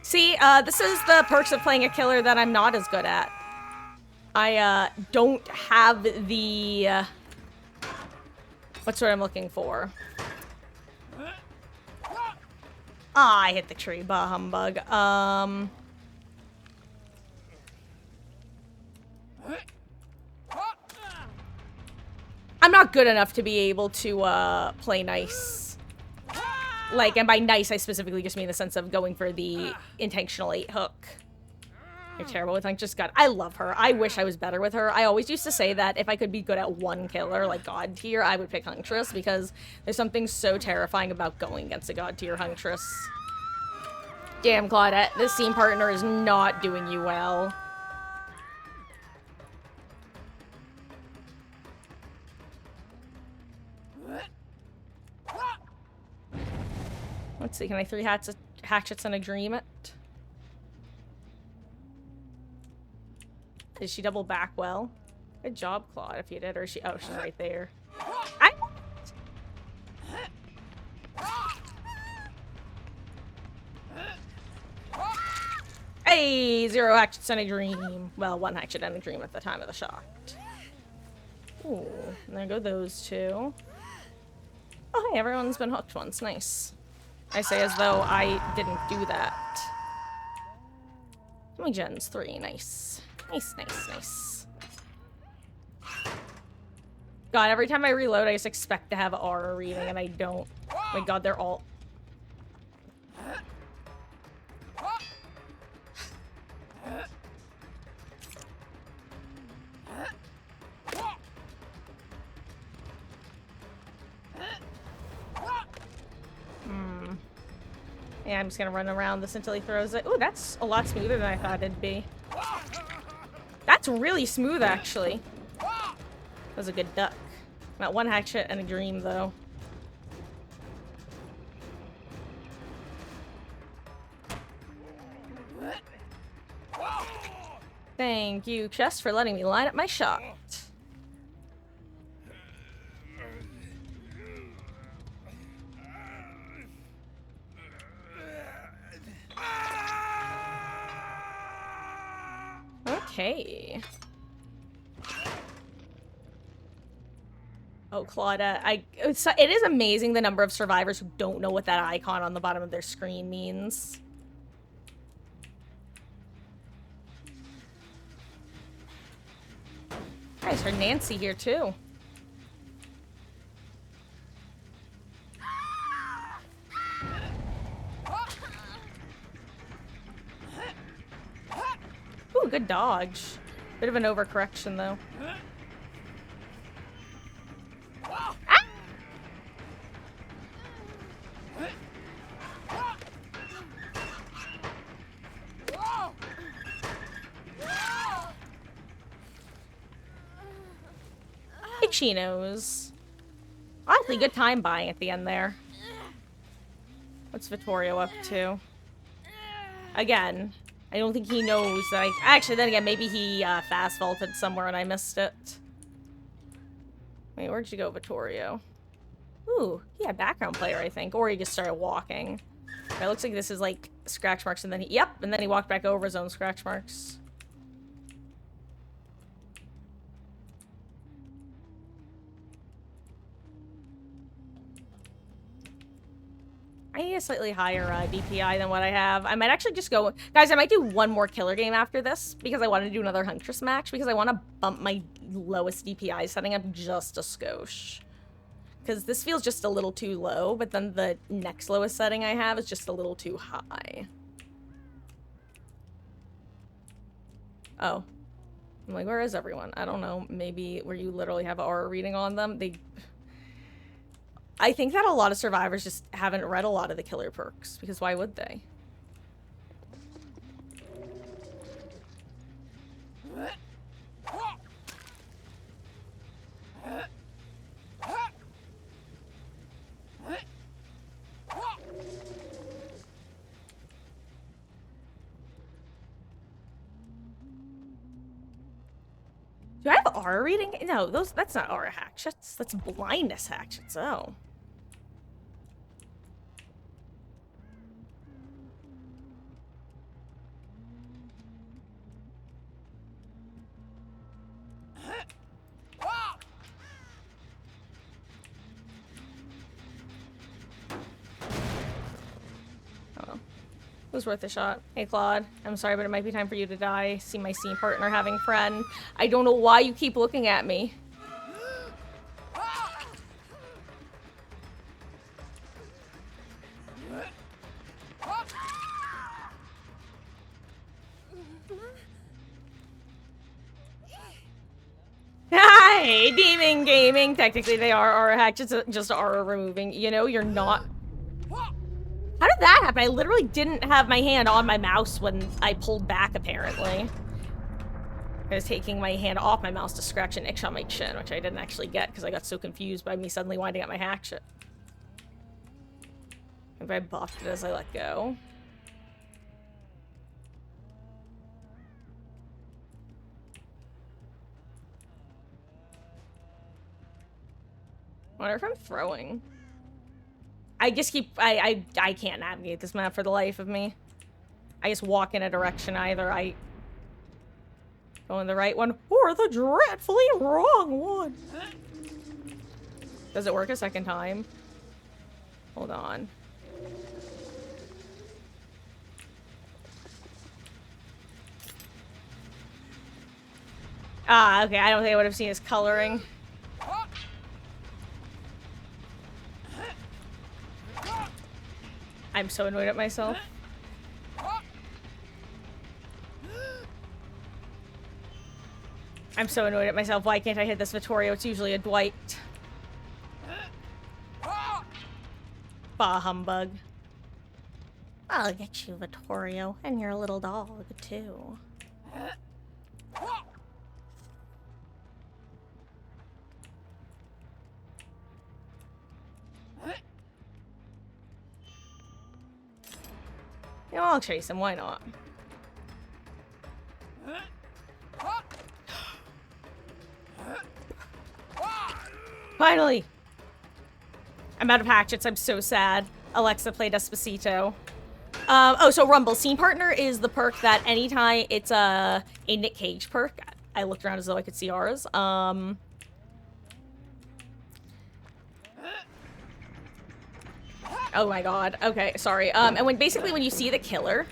See, this is the perks of playing a killer that I'm not as good at. I, don't have the, what's what I'm looking for? Ah, I hit the tree. Bah humbug. I'm not good enough to be able to, play nice. Like, and by nice, I specifically just mean the sense of going for the intentional 8 hook. You're terrible with Unctuous God. I love her. I wish I was better with her. I always used to say that if I could be good at one killer, like God tier, I would pick Huntress, because there's something so terrifying about going against a God tier Huntress. Damn, Claudette, this scene partner is not doing you well. Let's see, can I 3 hatchets and a dream it? Did she double back well? Good job, Claude, if you did, or she- oh, she's right there. Hey, 0 hatchets and a dream. Well, 1 hatchet and a dream at the time of the shot. Ooh, and there go those 2. Oh, hey, everyone's been hooked once. Nice. I say as though I didn't do that. How many gens? 3. Nice. Nice, nice, nice. God, every time I reload, I just expect to have aura reading, and I don't. Oh my god, they're all... Yeah, I'm just gonna run around this until he throws it. Ooh, that's a lot smoother than I thought it'd be. That's really smooth, actually. That was a good duck. Not 1 hatchet and a dream, though. Thank you, Chest, for letting me line up my shot. Okay. Oh, Claudia, it is amazing the number of survivors who don't know what that icon on the bottom of their screen means. I just heard Nancy here too. Ooh, good dodge. Bit of an overcorrection though. Ah! Hey, Chinos. Honestly, good time buying at the end there. What's Vittorio up to? Again, I don't think he knows that I... Actually, then again, maybe he fast vaulted somewhere and I missed it. Wait, where'd you go, Vittorio? Ooh, he had background player, I think. Or he just started walking. It looks like this is like scratch marks and then he... Yep, and then he walked back over his own scratch marks. I need a slightly higher DPI than what I have. I might actually just go... Guys, I might do one more killer game after this because I want to do another Huntress match because I want to bump my lowest DPI setting up just a skosh. Because this feels just a little too low, but then the next lowest setting I have is just a little too high. Oh. I'm like, where is everyone? I don't know. Maybe where you literally have aura reading on them. I think that a lot of survivors just haven't read a lot of the killer perks, because why would they? Do I have aura reading? No, that's not aura hatchets. That's blindness hatchets. Oh. It was worth a shot. Hey, Claude. I'm sorry, but it might be time for you to die. See my scene partner having friend. I don't know why you keep looking at me. Hi, Demon Gaming. Technically, they are aura hacks. It's just aura removing. You know, you're not... How did that happen? I literally didn't have my hand on my mouse when I pulled back, apparently. I was taking my hand off my mouse to scratch an itch on my chin, which I didn't actually get because I got so confused by me suddenly winding up my hatchet. Maybe I buffed it as I let go. I wonder if I'm throwing. I just keep... I can't navigate this map for the life of me. I just walk in a direction either. I go in the right one or the dreadfully wrong one. Does it work a second time? Hold on. Ah, okay. I don't think I would have seen his coloring. I'm so annoyed at myself. I'm so annoyed at myself. Why can't I hit this Vittorio? It's usually a Dwight. Bah humbug. I'll get you, Vittorio, and your little dog, too. You know, I'll chase him. Why not? Finally! I'm out of hatchets. I'm so sad. Alexa, play Despacito. Oh, so Rumble. Scene Partner is the perk that anytime it's a Nick Cage perk. I looked around as though I could see ours. Oh my god. Okay, sorry. And basically when you see the killer,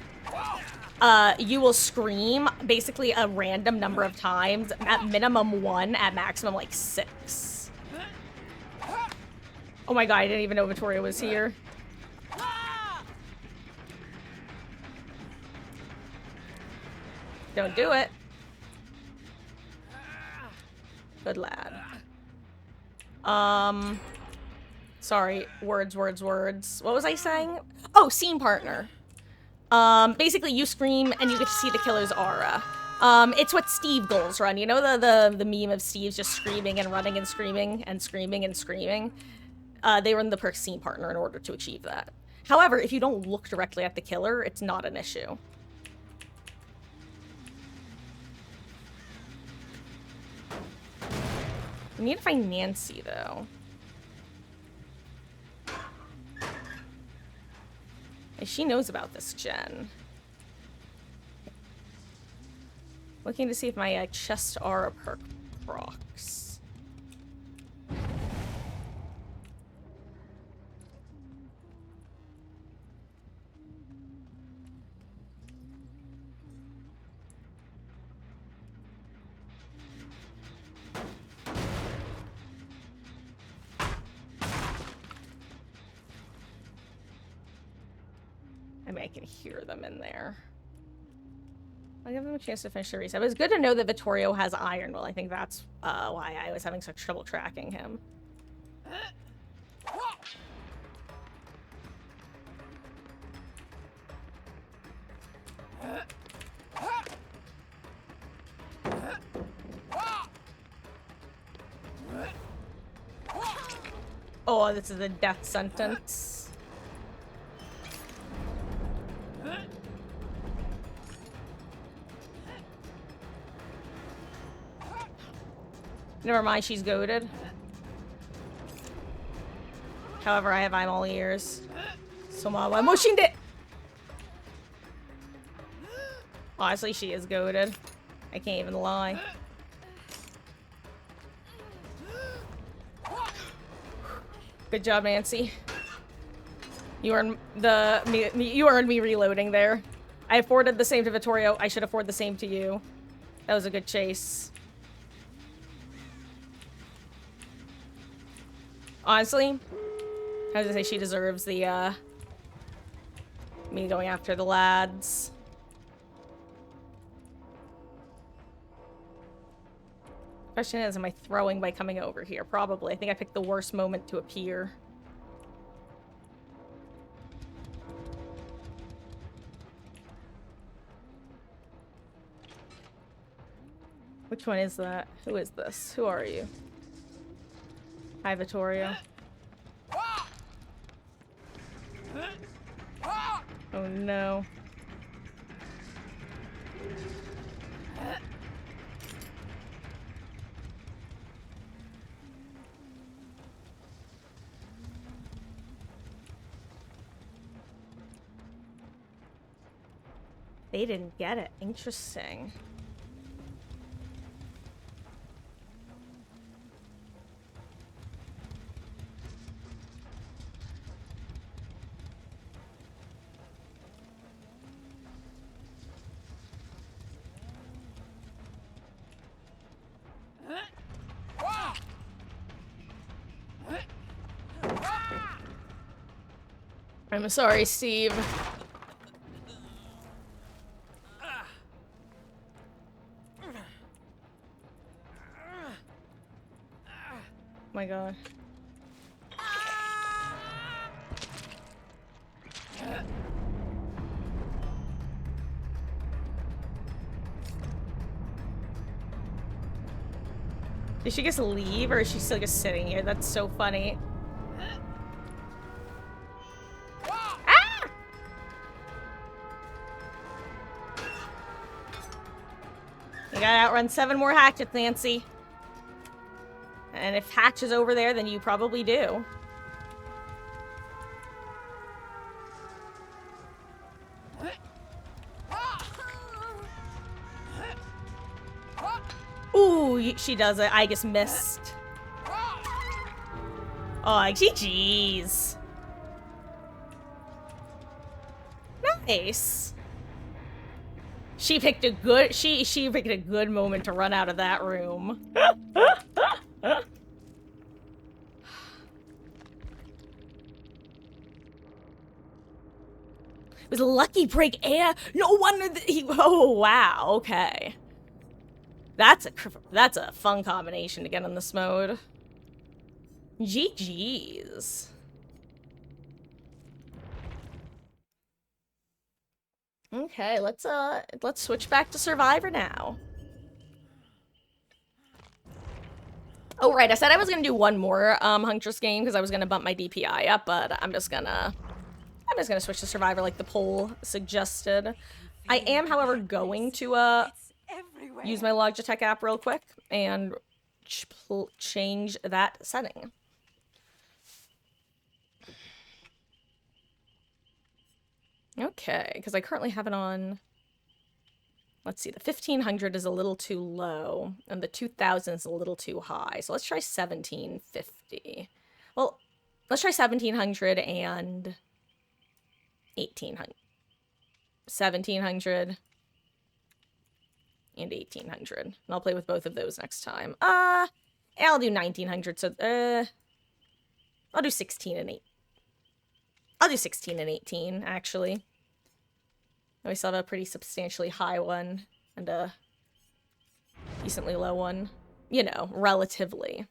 you will scream basically a random number of times, at minimum 1, at maximum like 6. Oh my god, I didn't even know Vittorio was here. Don't do it. Good lad. Sorry, words. What was I saying? Oh, scene partner. Basically you scream and you get to see the killer's aura. It's what Steve goals run. You know the meme of Steve just screaming and running and screaming and screaming and screaming? They run the perk scene partner in order to achieve that. However, if you don't look directly at the killer, it's not an issue. We need to find Nancy, though. She knows about this, Jen. Looking to see if my chest aura perk procs. I mean, I can hear them in there. I'll give them a chance to finish the reset. It was good to know that Vittorio has Iron Will. I think that's why I was having such trouble tracking him. Oh, this is a death sentence. Never mind, she's goated. However, I'm all ears. Somawa Moshinde! Honestly, she is goated. I can't even lie. Good job, Nancy. You earned me reloading there. I afforded the same to Vittorio. I should afford the same to you. That was a good chase. Honestly, I was gonna say she deserves the, me going after the lads. Question is, am I throwing by coming over here? Probably. I think I picked the worst moment to appear. Which one is that? Who is this? Who are you? Hi, Vittorio. Oh no. They didn't get it. Interesting. I'm sorry, Steve. Oh my god. Did she just leave, or is she still just sitting here? That's so funny. Ah! You gotta outrun 7 more hatchets, Nancy. And if Hatch is over there, then you probably do. Ooh, she does it. I just missed. Oh, GG's. Nice. She picked a good she picked a good moment to run out of that room. It was a lucky break, and no wonder that he. Oh wow, okay. That's a fun combination to get in this mode. GG's. Okay, let's switch back to Survivor now. Oh right, I said I was gonna do one more Huntress game because I was gonna bump my DPI up, but I'm just gonna switch to Survivor like the poll suggested. I am, however, going to It's everywhere. use my Logitech app real quick and change that setting. Okay, because I currently have it on. Let's see, the 1500 is a little too low, and the 2000 is a little too high. So let's try 1750. Well, let's try 1700 and 1800. 1700 and 1800. And I'll play with both of those next time. I'll do 1900, so, I'll do 16 and 8. I'll do 16 and 18, actually. We still have a pretty substantially high one and a decently low one. You know, relatively.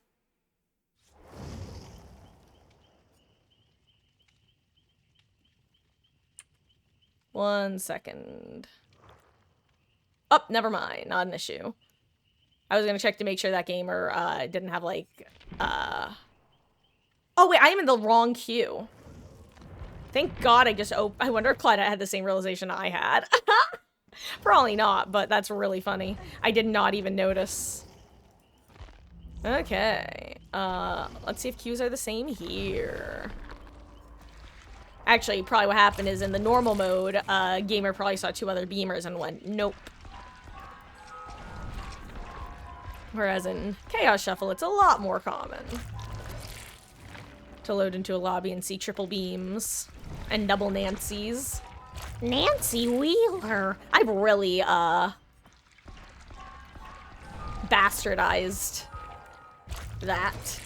One second. Oh, never mind. Not an issue. I was gonna check to make sure that gamer didn't have like oh wait, I am in the wrong queue. Thank God I just I wonder if Clyde had the same realization I had. Probably not, but that's really funny. I did not even notice. Okay. Let's see if queues are the same here. Actually, probably what happened is in the normal mode, gamer probably saw 2 other beamers and went, nope. Whereas in Chaos Shuffle, it's a lot more common to load into a lobby and see triple beams and double Nancys. Nancy Wheeler. I've really, bastardized that.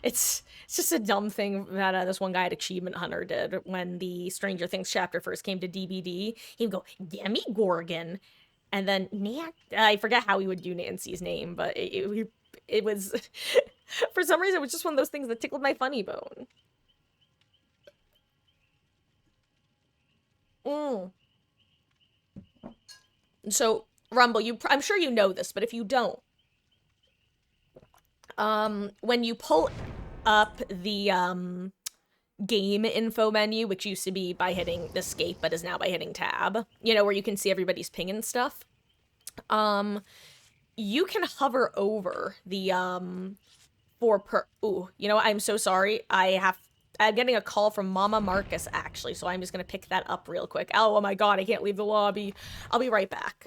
It's just a dumb thing that this one guy at Achievement Hunter did when the Stranger Things chapter first came to DBD. He'd go, Demogorgon. And then, I forget how he would do Nancy's name, but it was, for some reason, it was just one of those things that tickled my funny bone. So, Rumble, I'm sure you know this, but if you don't, when you pull up the, game info menu, which used to be by hitting escape, but is now by hitting tab, you know, where you can see everybody's ping and stuff, you can hover over the, ooh, you know what, I'm so sorry, I'm getting a call from Mama Marcus, actually, so I'm just gonna pick that up real quick. Oh my god, I can't leave the lobby. I'll be right back.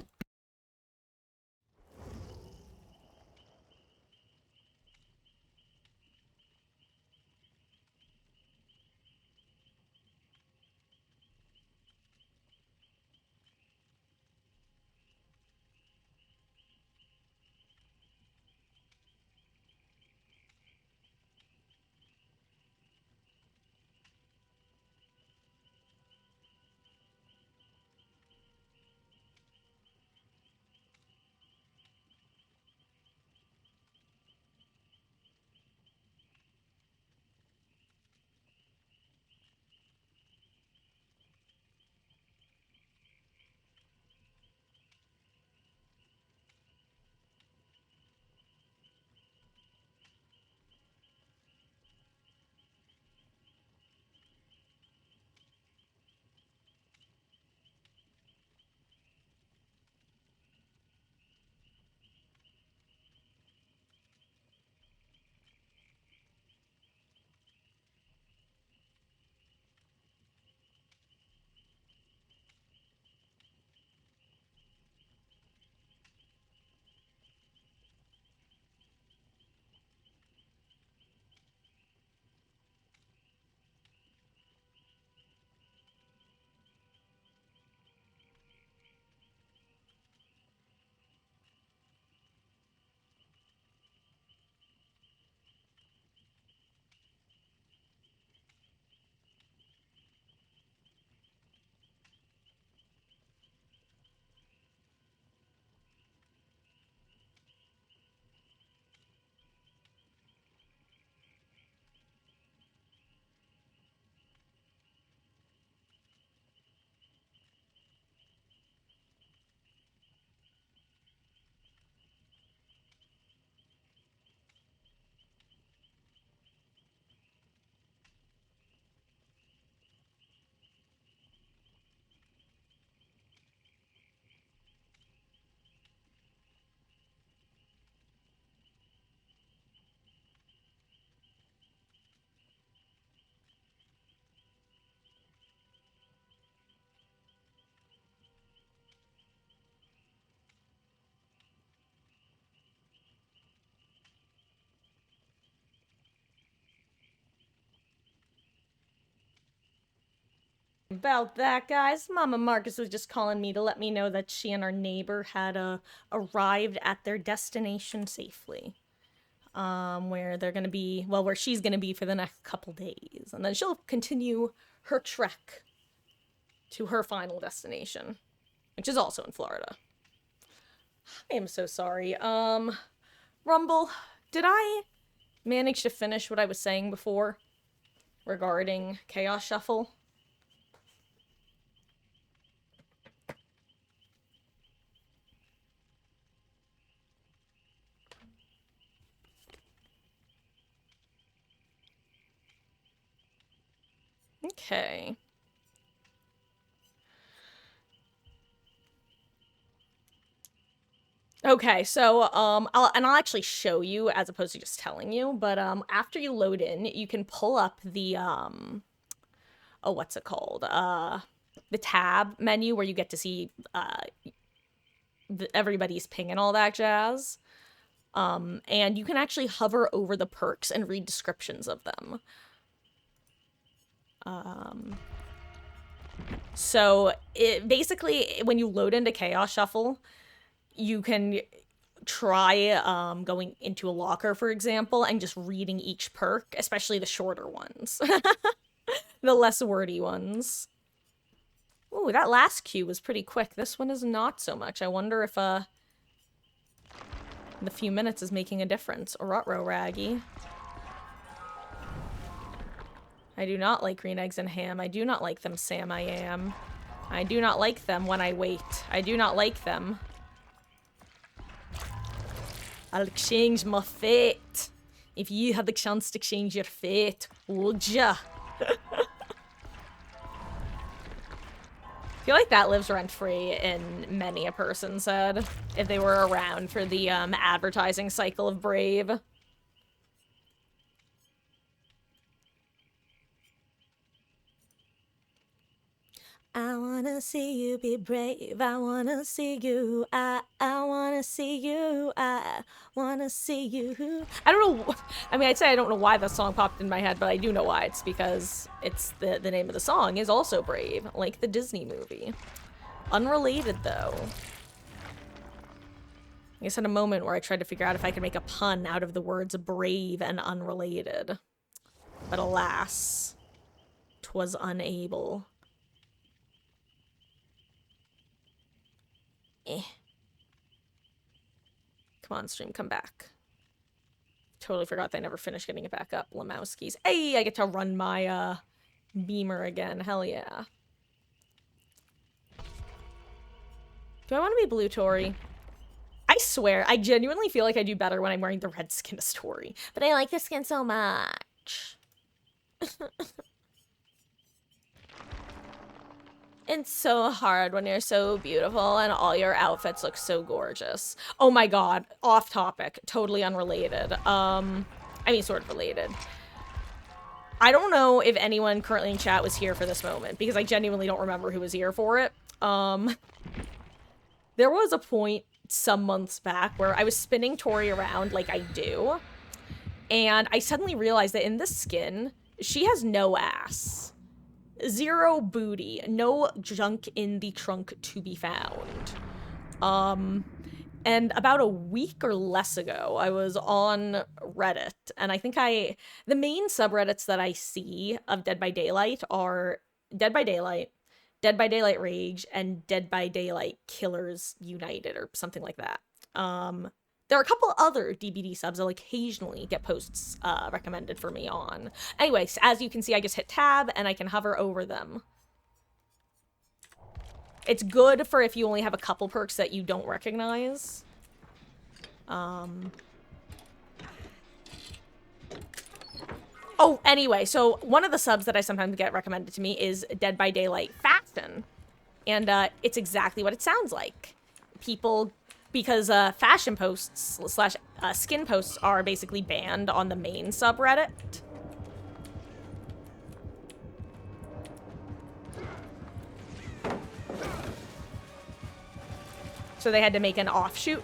about that, guys. Mama Marcus was just calling me to let me know that she and our neighbor had arrived at their destination safely. Where they're gonna be, well, where she's gonna be for the next couple days. And then she'll continue her trek to her final destination, which is also in Florida. I am so sorry. Rumble, did I manage to finish what I was saying before regarding Chaos Shuffle? Okay. Okay, so I'll actually show you as opposed to just telling you, but after you load in, you can pull up the oh, what's it called? The tab menu where you get to see everybody's ping and all that jazz. And you can actually hover over the perks and read descriptions of them. So basically, when you load into Chaos Shuffle, you can try going into a locker, for example, and just reading each perk, especially the shorter ones. The less wordy ones. Ooh, that last queue was pretty quick. This one is not so much. I wonder if the few minutes is making a difference. Ruh-roh, Raggy. I do not like green eggs and ham. I do not like them, Sam I am. I do not like them when I wait. I do not like them. I'll exchange my fate. If you had the chance to change your fate, would ya? I feel like that lives rent-free in many a person's head, if they were around for the advertising cycle of Brave. I wanna see you be brave. I wanna see you. I wanna see you. I wanna see you. I don't know. I mean, I'd say I don't know why the song popped in my head, but I do know why. It's because it's the name of the song is also Brave, like the Disney movie. Unrelated, though. I guess had a moment where I tried to figure out if I could make a pun out of the words brave and unrelated. But alas, 'twas unable. Come on, stream, come back. Totally forgot they never finished getting it back up. Lemowskis. Hey, I get to run my beamer again. Hell yeah. Do I want to be blue Tori? I swear, I genuinely feel like I do better when I'm wearing the red skin as Tori. But I like the skin so much. It's so hard when you're so beautiful and all your outfits look so gorgeous. Oh my god, off topic, totally unrelated. I mean, sort of related. I don't know if anyone currently in chat was here for this moment, because I genuinely don't remember who was here for it. There was a point some months back where I was spinning Tori around like I do, and I suddenly realized that in this skin, she has no ass. Zero booty, no junk in the trunk to be found. And about a week or less ago, I was on Reddit, and I think the main subreddits that I see of Dead by Daylight are Dead by Daylight, Dead by Daylight Rage, and Dead by Daylight Killers United, or something like that. There are a couple other DBD subs I'll occasionally get posts recommended for me on. Anyways, as you can see, I just hit tab and I can hover over them. It's good for if you only have a couple perks that you don't recognize. Oh, anyway, so one of the subs that I sometimes get recommended to me is Dead by Daylight Fashion. And it's exactly what it sounds like. People... Because fashion posts / skin posts are basically banned on the main subreddit. So they had to make an offshoot.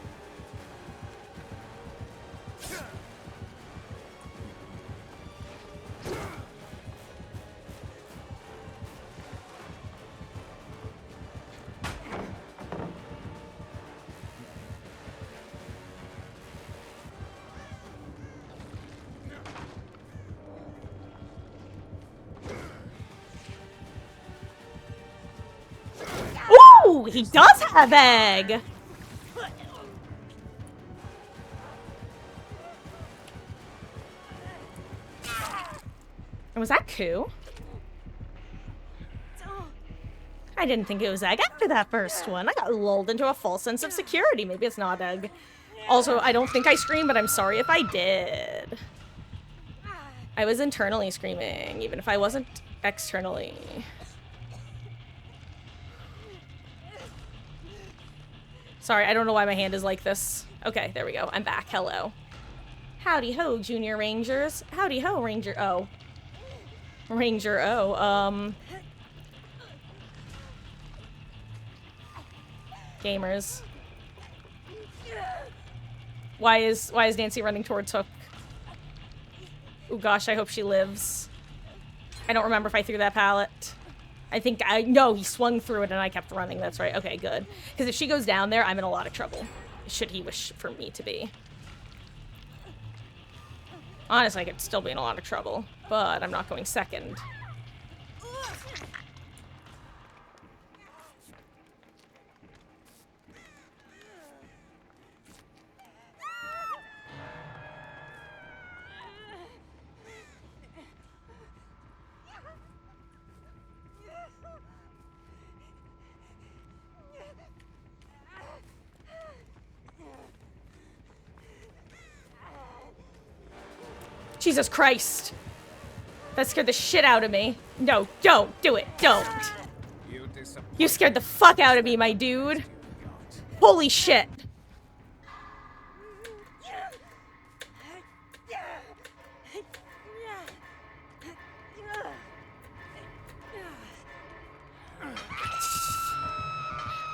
Ooh, he does have egg! Was that coup? I didn't think it was egg after that first one. I got lulled into a false sense of security. Maybe it's not egg. Also, I don't think I screamed, but I'm sorry if I did. I was internally screaming, even if I wasn't externally. Sorry, I don't know why my hand is like this. Okay, there we go. I'm back. Hello. Howdy ho, Junior Rangers. Howdy ho, Ranger O. Ranger O. Gamers. Why is Nancy running towards Hook? Oh gosh, I hope she lives. I don't remember if I threw that pallet. No, he swung through it and I kept running. That's right. Okay, good. Because if she goes down there, I'm in a lot of trouble. Should he wish for me to be. Honestly, I could still be in a lot of trouble, but I'm not going second. Jesus Christ. That scared the shit out of me. No, don't do it. Don't. You scared the fuck out of me, my dude. Holy shit.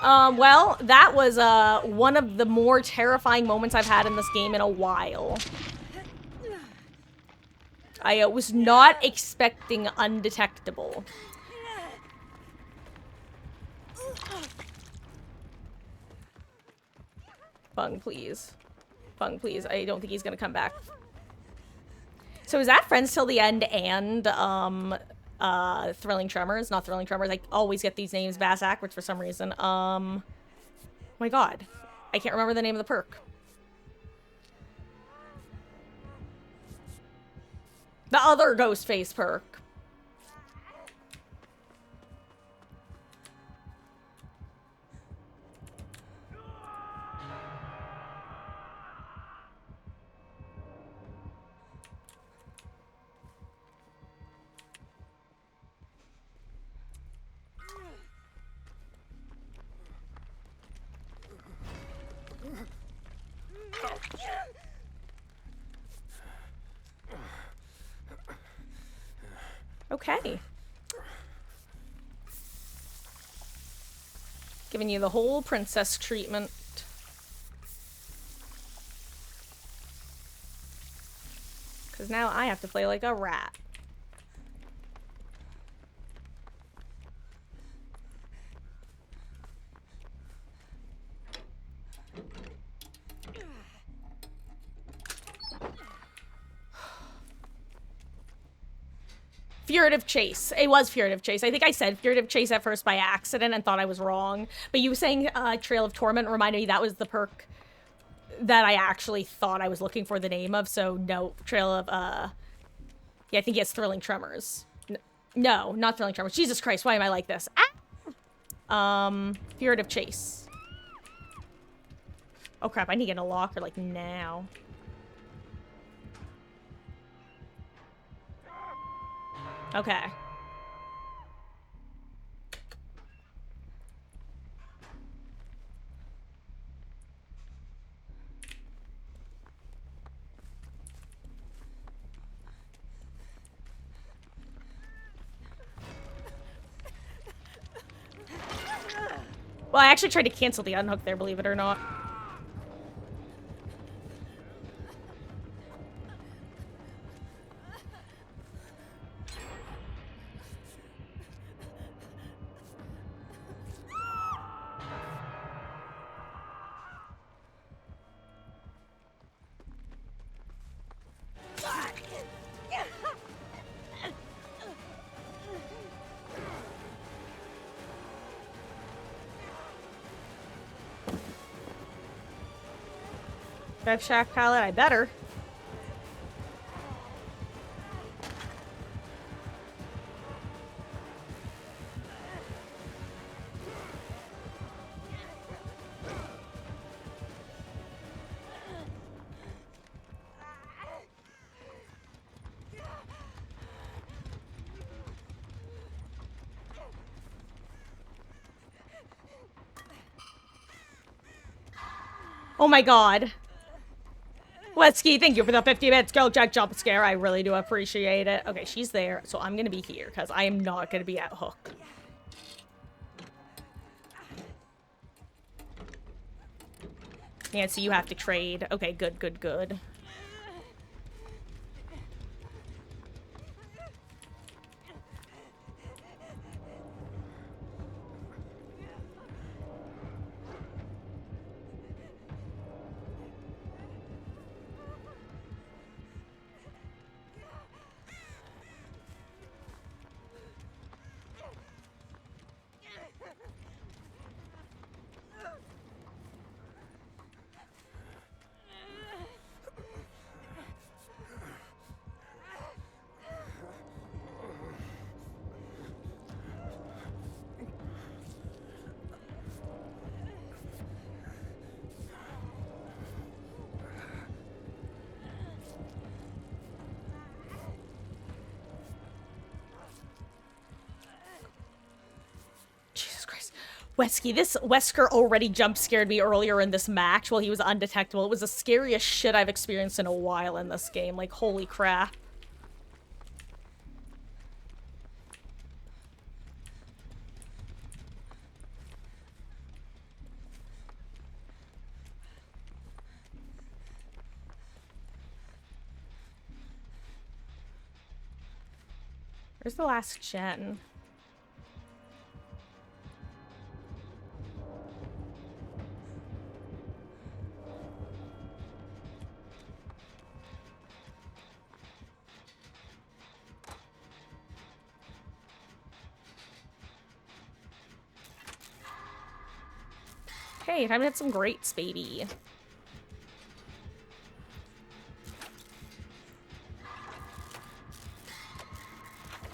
Well, that was, one of the more terrifying moments I've had in this game in a while. I was not expecting undetectable. Fung, please. Fung, please. I don't think he's gonna come back. So is that Friends Till the End and, Thrilling Tremors? Not Thrilling Tremors. I always get these names backwards for some reason. Oh my god. I can't remember the name of the perk. The other Ghostface perk. Okay. Giving you the whole princess treatment. Because now I have to play like a rat. Furtive Chase. It was Furtive Chase. I think I said Furtive Chase at first by accident and thought I was wrong. But you saying Trail of Torment reminded me that was the perk that I actually thought I was looking for the name of. So no, Trail of, yeah, I think he has Thrilling Tremors. No, not Thrilling Tremors. Jesus Christ, why am I like this? Ah! Furtive Chase. Oh crap, I need to get a locker like now. Okay. Well, I actually tried to cancel the unhook there, believe it or not. I have Shack Pallet? I better. Oh my god. Wetsky, thank you for the 50 minutes. Go check jump scare. I really do appreciate it. Okay, she's there, so I'm gonna be here because I am not gonna be at Hook. Nancy, you have to trade. Okay, good, good, good. Wesky, this Wesker already jump scared me earlier in this match while he was undetectable. It was the scariest shit I've experienced in a while in this game. Like, holy crap. Where's the last gen? Hey, time to hit some greats, baby.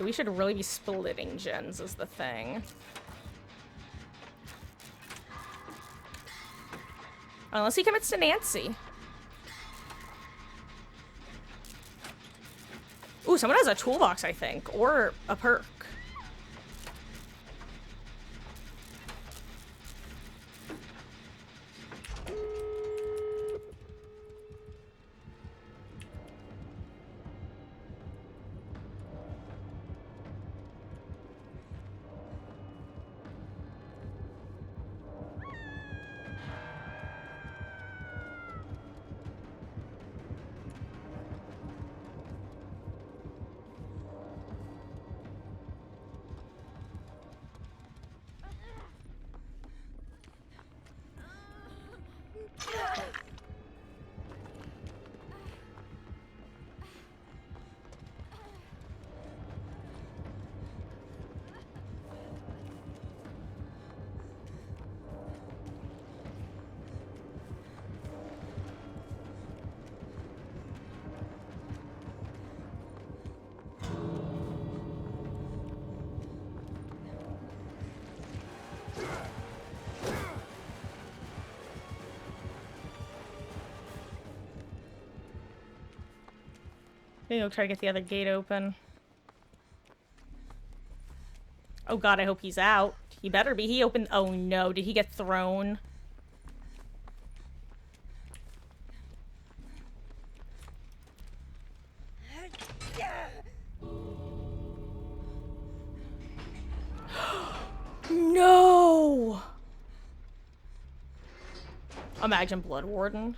We should really be splitting gens is the thing. Unless he commits to Nancy. Ooh, someone has a toolbox, I think. Or a perk. Maybe I'll try to get the other gate open. Oh god, I hope he's out. He better be. He opened- oh no, did he get thrown? No! Imagine Blood Warden.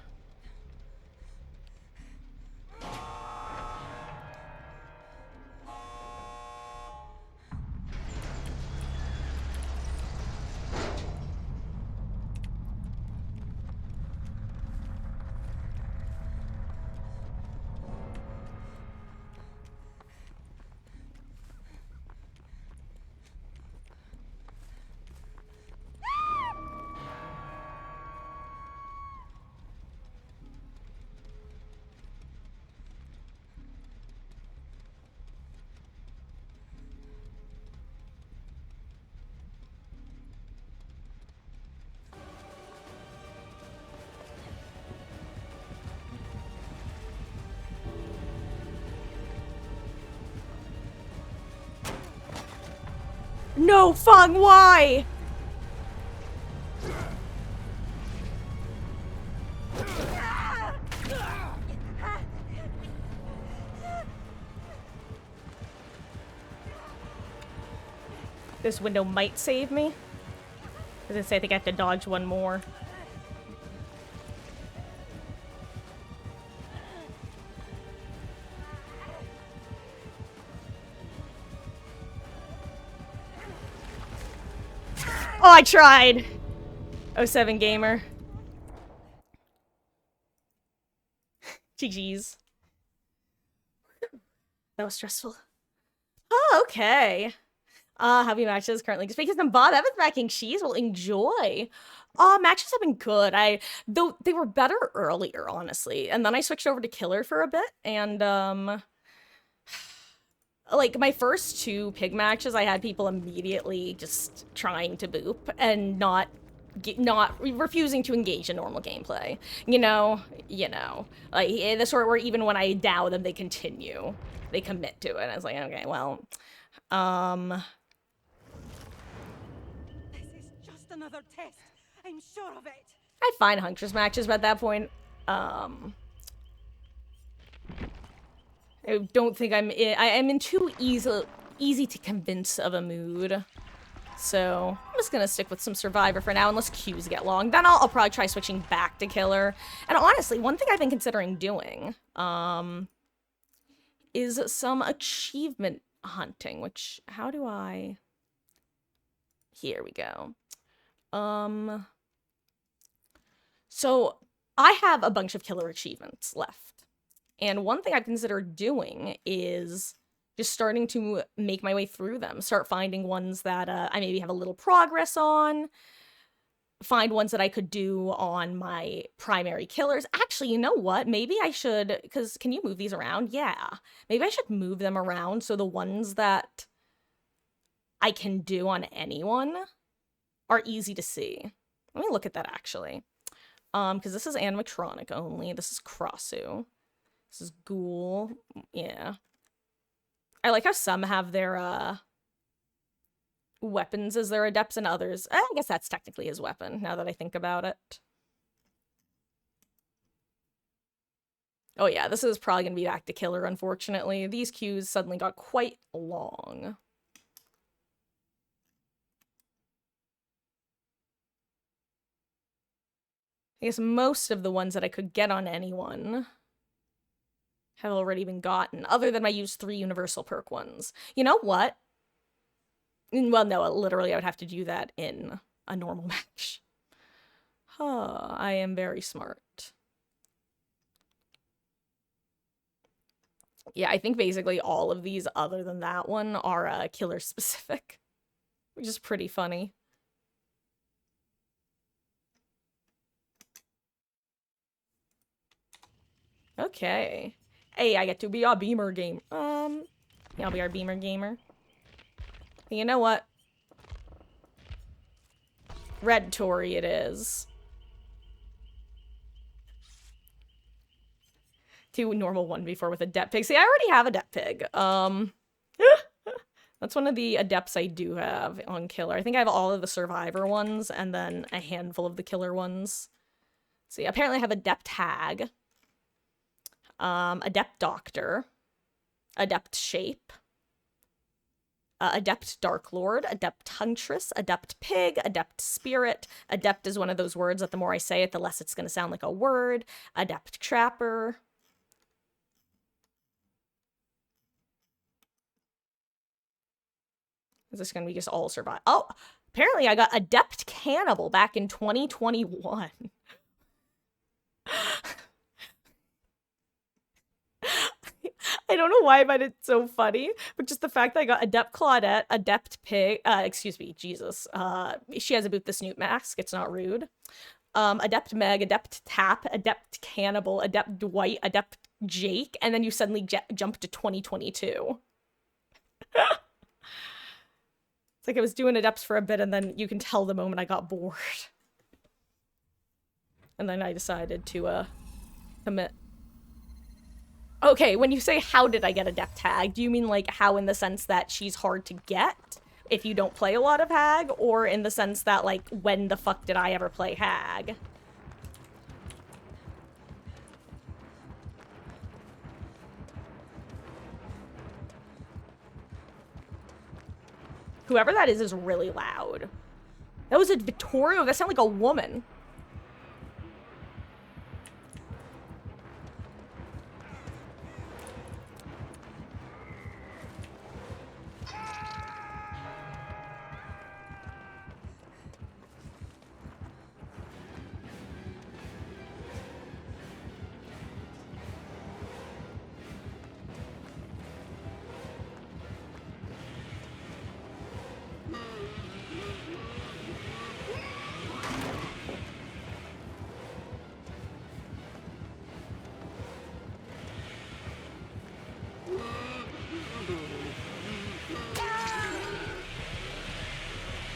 No, Fung, why? This window might save me. As I say, I think I have to dodge one more. Oh, I tried! 07 Gamer. GG's. That was stressful. Oh, okay. Heavy matches currently just because I'm Bob Evans backing Cheese will enjoy. Matches have been good. Though they were better earlier, honestly. And then I switched over to Killer for a bit, and like my first 2 pig matches, I had people immediately just trying to boop and not refusing to engage in normal gameplay. You know, like the sort where even when I dow them, they continue, they commit to it. And I was like, okay, well, This is just another test. I'm sure of it. I find Huntress matches, but at that point, I don't think I am in too easy to convince of a mood. So I'm just gonna stick with some Survivor for now, unless queues get long. Then I'll probably try switching back to Killer. And honestly, one thing I've been considering doing, is some achievement hunting, which, how do I... Here we go. So I have a bunch of Killer achievements left. And one thing I've considered doing is just starting to make my way through them. Start finding ones that I maybe have a little progress on. Find ones that I could do on my primary killers. Actually, you know what? Maybe I should, because can you move these around? Yeah. Maybe I should move them around so the ones that I can do on anyone are easy to see. Let me look at that, actually. Because this is animatronic only. This is Krassu. This is Ghoul. Yeah. I like how some have their, weapons as their adepts and others. I guess that's technically his weapon, now that I think about it. Oh yeah, this is probably gonna be back to Killer, unfortunately. These queues suddenly got quite long. I guess most of the ones that I could get on anyone have already been gotten, other than my use 3 universal perk ones. You know what? Well, no, literally I would have to do that in a normal match. Huh, I am very smart. Yeah, I think basically all of these, other than that one, are Killer specific, which is pretty funny. Okay. Hey, I get to be a Beamer game. Yeah, I'll be our Beamer gamer. You know what? Red Tory it is. 2 normal, 1 before with Adept Pig. See, I already have Adept Pig. That's one of the Adepts I do have on Killer. I think I have all of the Survivor ones, and then a handful of the Killer ones. See, apparently I have Adept Hag. Adept Doctor. Adept Shape. Adept Dark Lord, Adept Huntress, Adept Pig, Adept Spirit. Adept is one of those words that the more I say it, the less it's going to sound like a word. Adept Trapper. Is this going to be just all survive? Oh, apparently I got Adept Cannibal back in 2021. I don't know why I find it so funny, but just the fact that I got Adept Claudette, Adept Pig, excuse me, Jesus. She has a Boot the Snoot mask, it's not rude. Adept Meg, Adept Tap, Adept Cannibal, Adept Dwight, Adept Jake, and then you suddenly jump to 2022. It's like I was doing Adepts for a bit, and then you can tell the moment I got bored. And then I decided to, commit. Okay, when you say how did I get Adept Tag, do you mean like how in the sense that she's hard to get? if you don't play a lot of Hag, or in the sense that, like, when the fuck did I ever play Hag? Whoever that is really loud. That was a Vittorio? That sounded like a woman.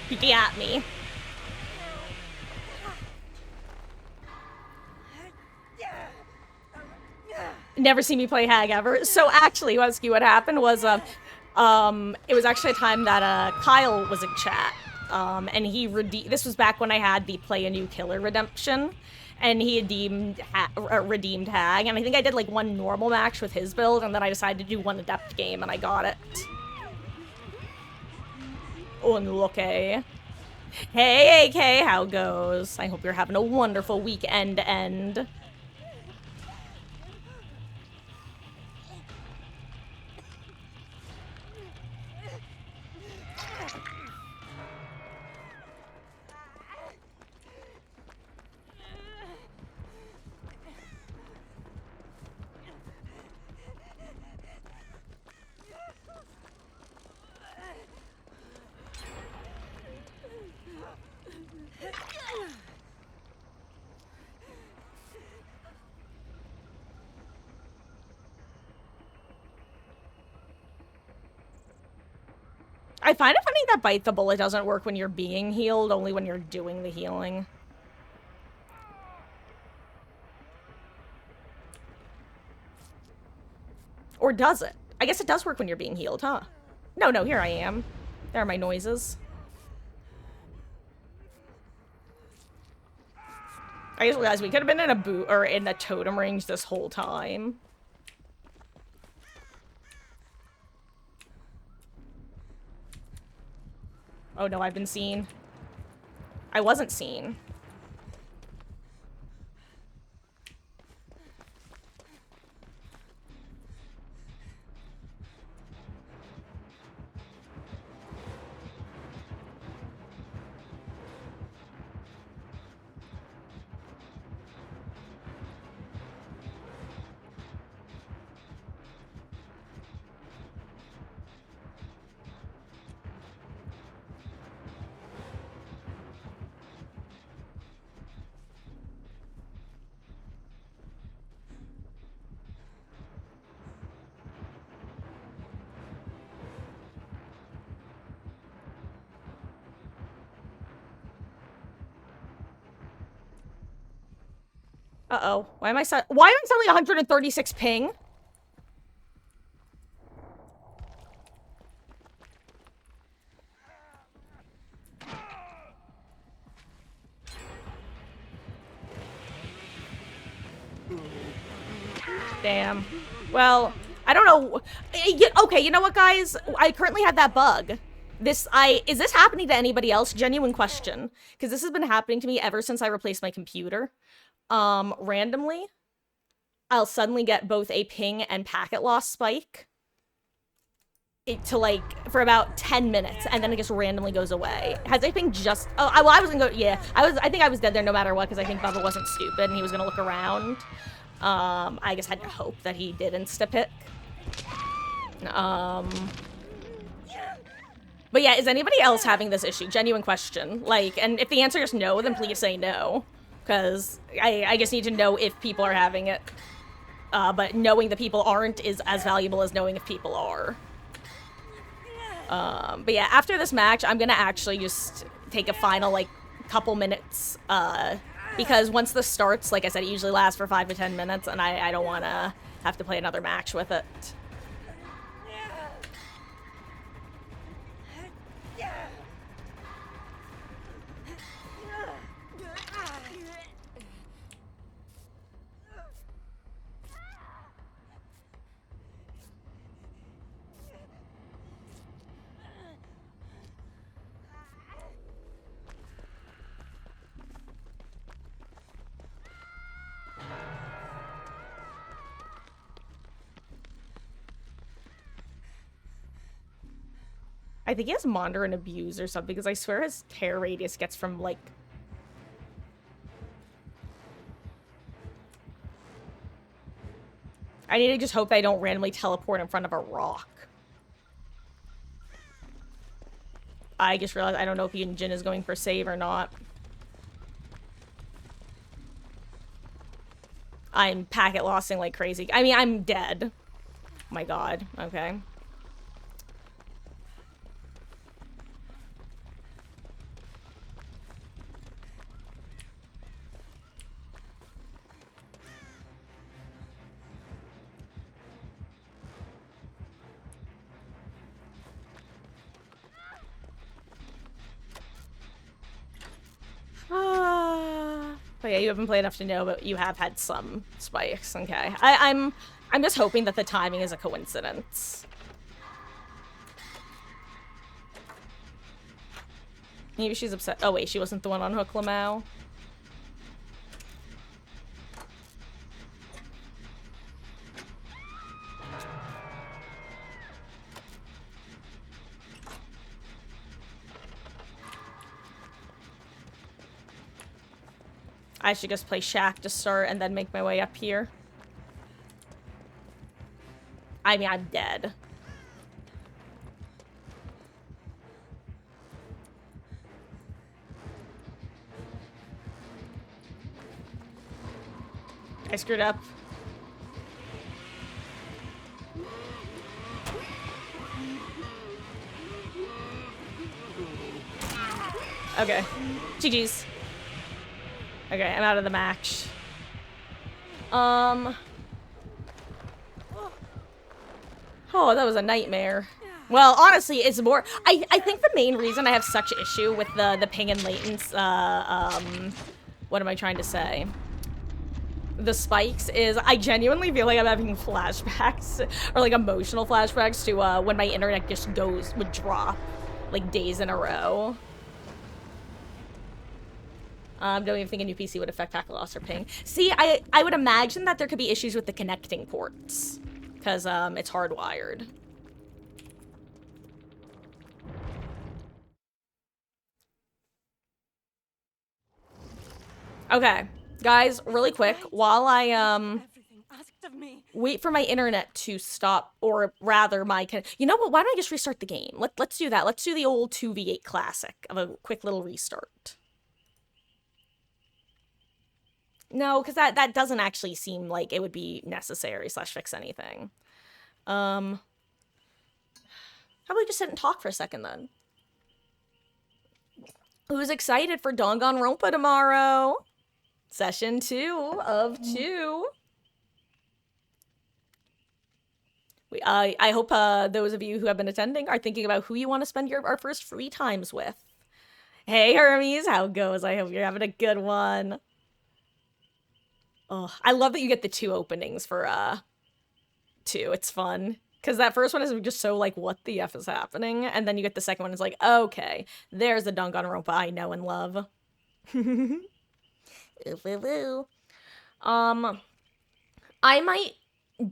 Peeking at me. Never seen me play Hag ever. So actually, Husky, what happened was, it was actually a time that Kyle was in chat, and he this was back when I had the play a new killer redemption, and he had redeemed Hag, and I think I did like one normal match with his build, and then I decided to do one adept game, and I got it. Unlucky. Hey, AK, how goes? I hope you're having a wonderful weekend end. I find it funny that Bite the Bullet doesn't work when you're being healed, only when you're doing the healing. Or does it? I guess it does work when you're being healed, huh? No, here I am. There are my noises. I just realized we could have been in in the totem range this whole time. Oh no, I've been seen. I wasn't seen. Uh-oh. Why am I suddenly 136 ping? Damn. Well, I don't know. Okay, you know what, guys? I currently have that bug. Is this happening to anybody else? Genuine question. Because this has been happening to me ever since I replaced my computer. Randomly, I'll suddenly get both a ping and packet loss spike for about 10 minutes, and then it just randomly goes away. Has a ping just... Oh, well, I was gonna go... Yeah, I think I was dead there no matter what, because I think Bubba wasn't stupid, and he was gonna look around. I just had to hope that he did insta-pick. But yeah, is anybody else having this issue? Genuine question. And if the answer is no, then please say no. Because I just need to know if people are having it. But knowing that people aren't is as valuable as knowing if people are. But yeah, after this match, I'm gonna actually just take a final, couple minutes. Because once this starts, like I said, it usually lasts for 5 to 10 minutes, and I don't want to have to play another match with it. I think he has Mandarin Abuse or something, because I swear his tear radius gets from, like... I need to just hope that I don't randomly teleport in front of a rock. I just realized I don't know if Jin is going for save or not. I'm packet lossing like crazy. I mean, I'm dead. Oh my god. Okay. But yeah, you haven't played enough to know, but you have had some spikes. Okay. I'm just hoping that the timing is a coincidence. Maybe she's upset. Oh wait, she wasn't the one on Hook Lamau. I should just play Shack to start and then make my way up here. I mean, I'm dead. I screwed up. Okay. GG's. Okay, I'm out of the match. Oh, that was a nightmare. Well, honestly, it's more... I think the main reason I have such issue with the ping and latents, what am I trying to say? The spikes is I genuinely feel like I'm having flashbacks, or like emotional flashbacks to when my internet just would drop, like days in a row. Don't even think a new PC would affect packet loss or ping. See, I would imagine that there could be issues with the connecting ports, because it's hardwired. Okay, guys, really quick, while I wait for my internet to stop, or rather my you know what? Why don't I just restart the game? Let's do that. Let's do the old 2v8 classic of a quick little restart. No, because that doesn't actually seem like it would be necessary / fix anything. How about we just sit and talk for a second then? Who's excited for Danganronpa tomorrow? Session 2 of 2. I hope those of you who have been attending are thinking about who you want to spend our first free times with. Hey Hermes, how it goes? I hope you're having a good one. Oh, I love that you get the 2 openings for 2. It's fun. Because that first one is just so like, what the F is happening? And then you get the second one, it's like, okay, there's the Danganronpa I know and love. I might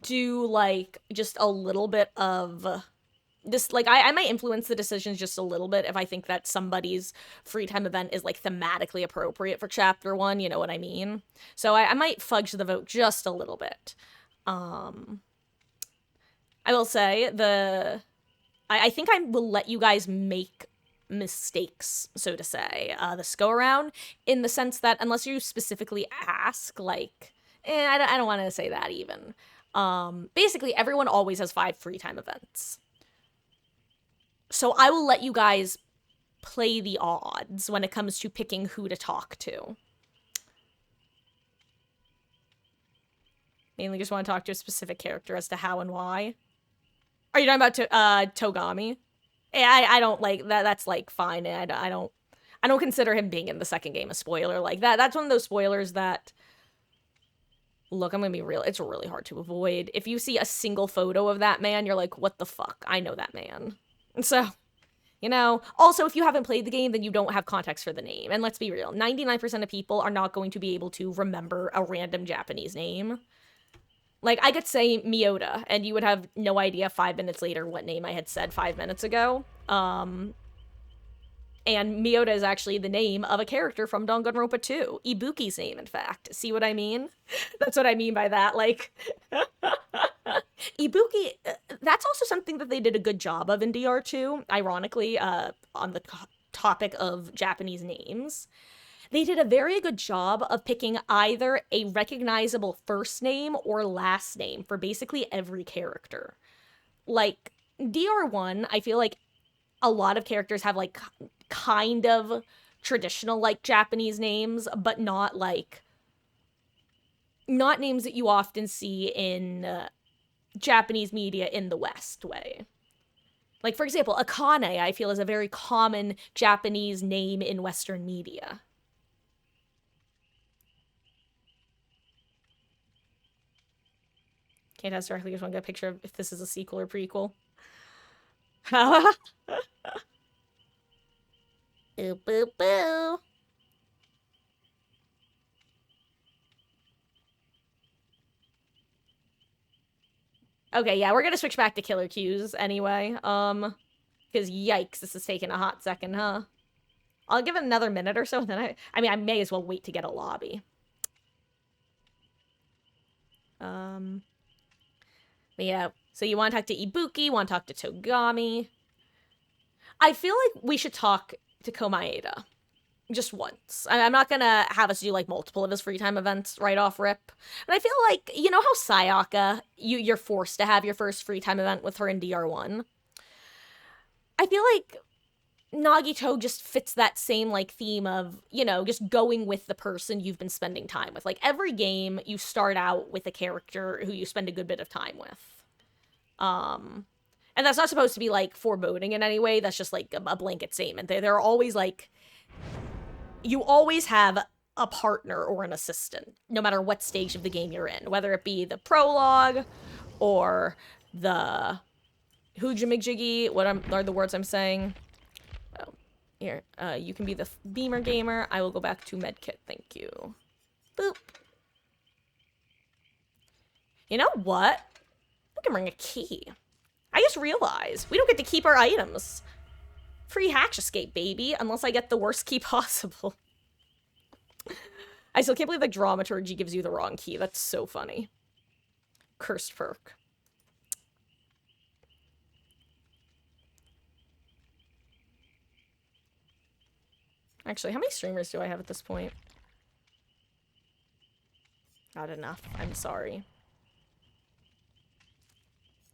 do like just a little bit of this, like I might influence the decisions just a little bit if I think that somebody's free time event is like thematically appropriate for chapter 1, you know what I mean? So I might fudge the vote just a little bit. I will say I think I will let you guys make mistakes, so to say, this go around, in the sense that unless you specifically ask, like, I don't want to say that even. Basically, everyone always has 5 free time events. So I will let you guys play the odds when it comes to picking who to talk to. Mainly just want to talk to a specific character as to how and why. Are you talking about Togami? Yeah, I don't like that. That's like fine. I don't consider him being in the second game a spoiler like that. That's one of those spoilers that, look, I'm gonna be real. It's really hard to avoid. If you see a single photo of that man, you're like, what the fuck? I know that man. So, you know, also, if you haven't played the game, then you don't have context for the name. And let's be real, 99% of people are not going to be able to remember a random Japanese name. Like, I could say Miyota, and you would have no idea 5 minutes later what name I had said 5 minutes ago. And Miyota is actually the name of a character from Danganronpa 2. Ibuki's name, in fact. See what I mean? That's what I mean by that. Like, Ibuki, that's also something that they did a good job of in DR2, ironically, on the topic of Japanese names. They did a very good job of picking either a recognizable first name or last name for basically every character. Like, DR1, I feel like a lot of characters have, like, kind of traditional, like, Japanese names, but not names that you often see in Japanese media in the West way. Like, for example, Akane, I feel, is a very common Japanese name in Western media. Can't ask directly, just want to get a picture of if this is a sequel or prequel. Boo boo boo. Okay, yeah, we're gonna switch back to killer cues anyway. Because yikes, this is taking a hot second, huh? I'll give it another minute or so, and then I mean, I may as well wait to get a lobby. But yeah, so you want to talk to Ibuki, want to talk to Togami. I feel like we should talk to Komaeda. Just once. I'm not gonna have us do, like, multiple of his free time events right off rip. But I feel like, you know how Sayaka, you're forced to have your first free time event with her in DR1? I feel like Nagito just fits that same, like, theme of, you know, just going with the person you've been spending time with. Like, every game, you start out with a character who you spend a good bit of time with. And that's not supposed to be, like, foreboding in any way. That's just, like, a blanket statement. They're always, like, you always have a partner or an assistant, no matter what stage of the game you're in, whether it be the prologue or the Hujimijigi, what are the words I'm saying? Oh, here, you can be the Beamer Gamer. I will go back to Medkit, thank you. Boop. You know what? I can bring a key. I just realized we don't get to keep our items. Free hatch escape, baby, unless I get the worst key possible. I still can't believe the dramaturgy gives you the wrong key. That's so funny. Cursed perk. Actually, how many streamers do I have at this point? Not enough. I'm sorry.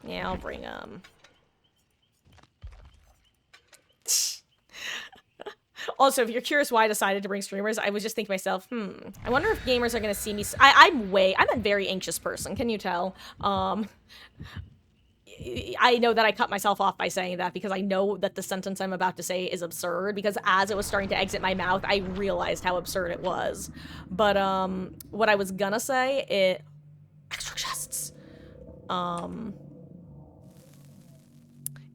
Yeah, I'll bring, Also, if you're curious why I decided to bring streamers, I was just thinking to myself, I wonder if gamers are gonna see me. I'm a very anxious person. Can you tell? I know that I cut myself off by saying that because I know that the sentence I'm about to say is absurd, because as it was starting to exit my mouth, I realized how absurd it was. But, what I was gonna say, extra chests.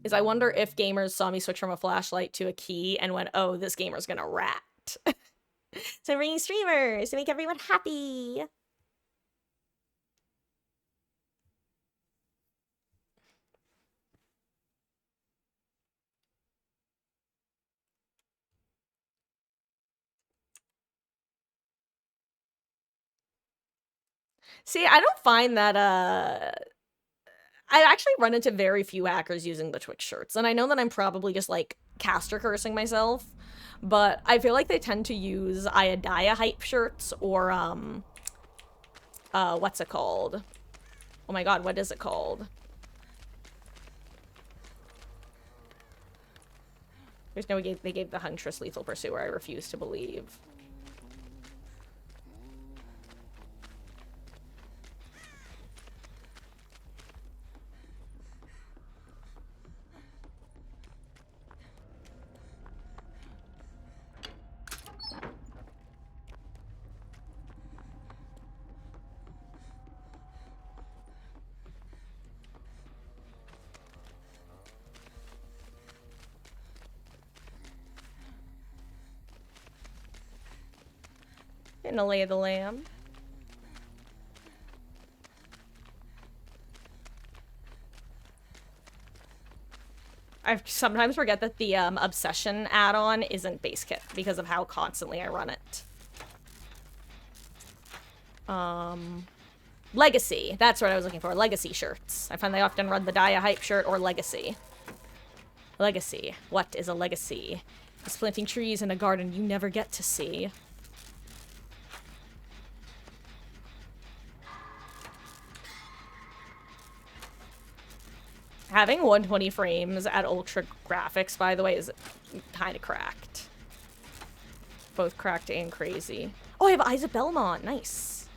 Is I wonder if gamers saw me switch from a flashlight to a key and went, oh, this gamer's gonna rat. So I'm bringing streamers to make everyone happy. See, I don't find that, I actually run into very few hackers using the Twitch shirts, and I know that I'm probably just, like, caster cursing myself, but I feel like they tend to use Ayadaya hype shirts, or, what's it called? Oh my god, what is it called? There's no way they gave the Huntress Lethal Pursuer, I refuse to believe. In the Lay of the Lamb. I sometimes forget that the Obsession add-on isn't base kit because of how constantly I run it. Legacy. That's what I was looking for. Legacy shirts. I find they often run the Dia Hype shirt or Legacy. Legacy. What is a legacy? It's planting trees in a garden you never get to see. Having 120 frames at ultra graphics, by the way, is kind of cracked. Both cracked and crazy. Oh, I have Eyes of Belmont. Nice.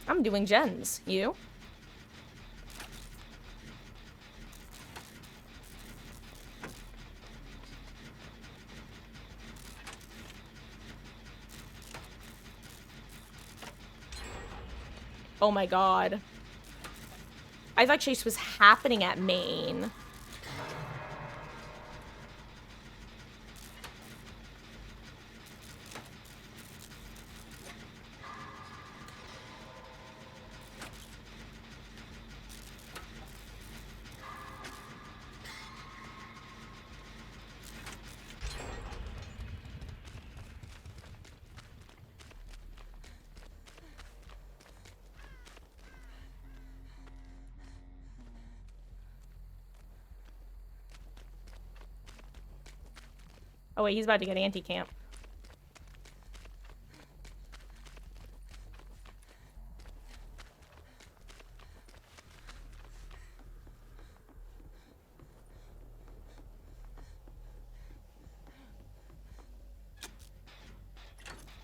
I'm doing gens. You? Oh my god. I thought Chase was happening at Maine. Oh wait, he's about to get anti-camp.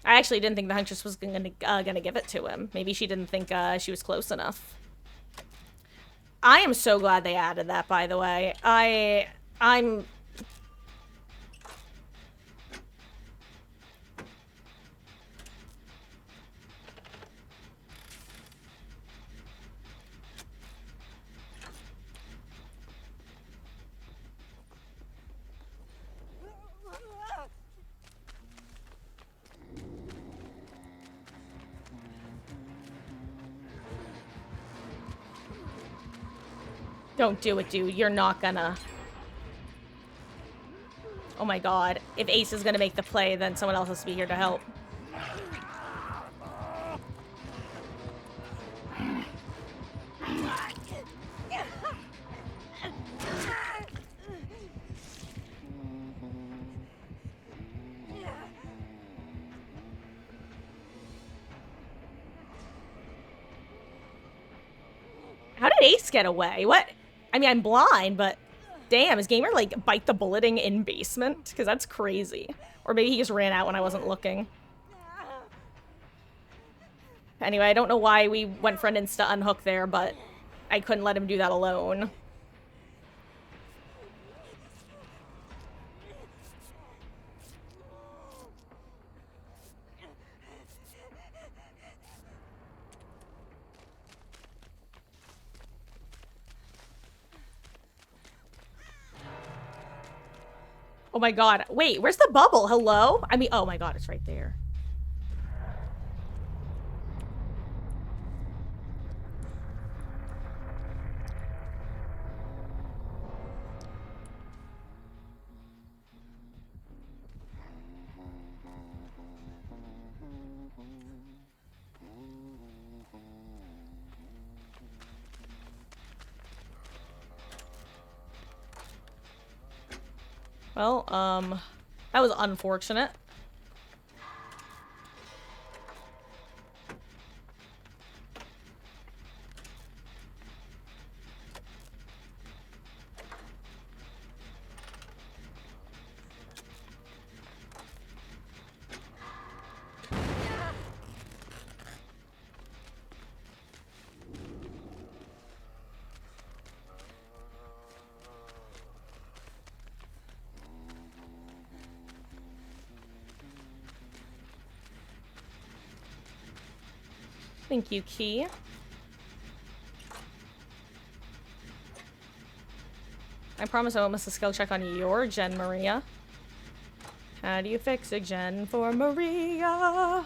I actually didn't think the Huntress was gonna give it to him. Maybe she didn't think she was close enough. I am so glad they added that, by the way. I'm... Don't do it, dude. You're not gonna. Oh my god. If Ace is gonna make the play, then someone else has to be here to help. How did Ace get away? What? I mean, I'm blind, but damn, is Gamer, like, bite the bulleting in basement? Because that's crazy. Or maybe he just ran out when I wasn't looking. Anyway, I don't know why we went for an insta-unhook there, but I couldn't let him do that alone. Oh my god. Wait, where's the bubble? Hello? I mean, oh my god, it's right there. Well, that was unfortunate. Thank you, Key. I promise I won't miss a skill check on your gen, Maria. How do you fix a gen for Maria?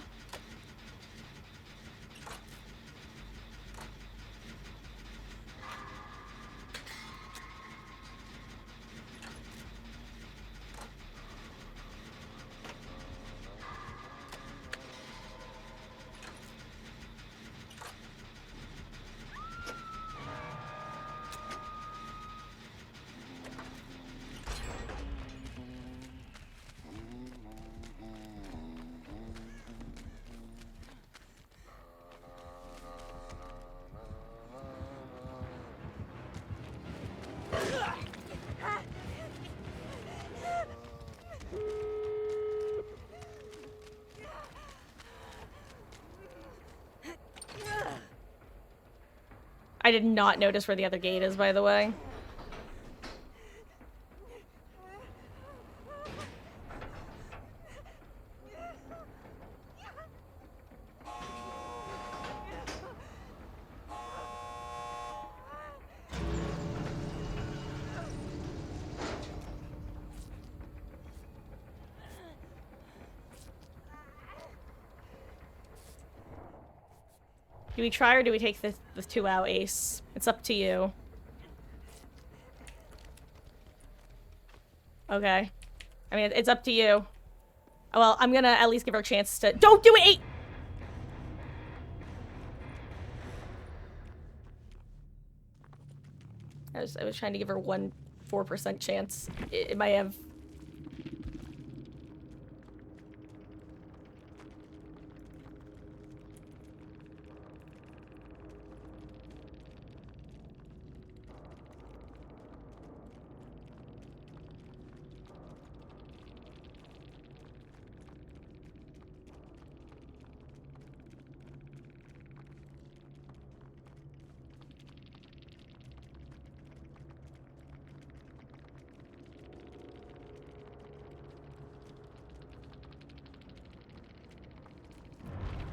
I did not notice where the other gate is, by the way. Do we try or do we take the 2 out, Ace? It's up to you. Okay. I mean, it's up to you. Well, I'm gonna at least give her a chance to- Don't do it, 8! I was trying to give her 4% chance. It might have...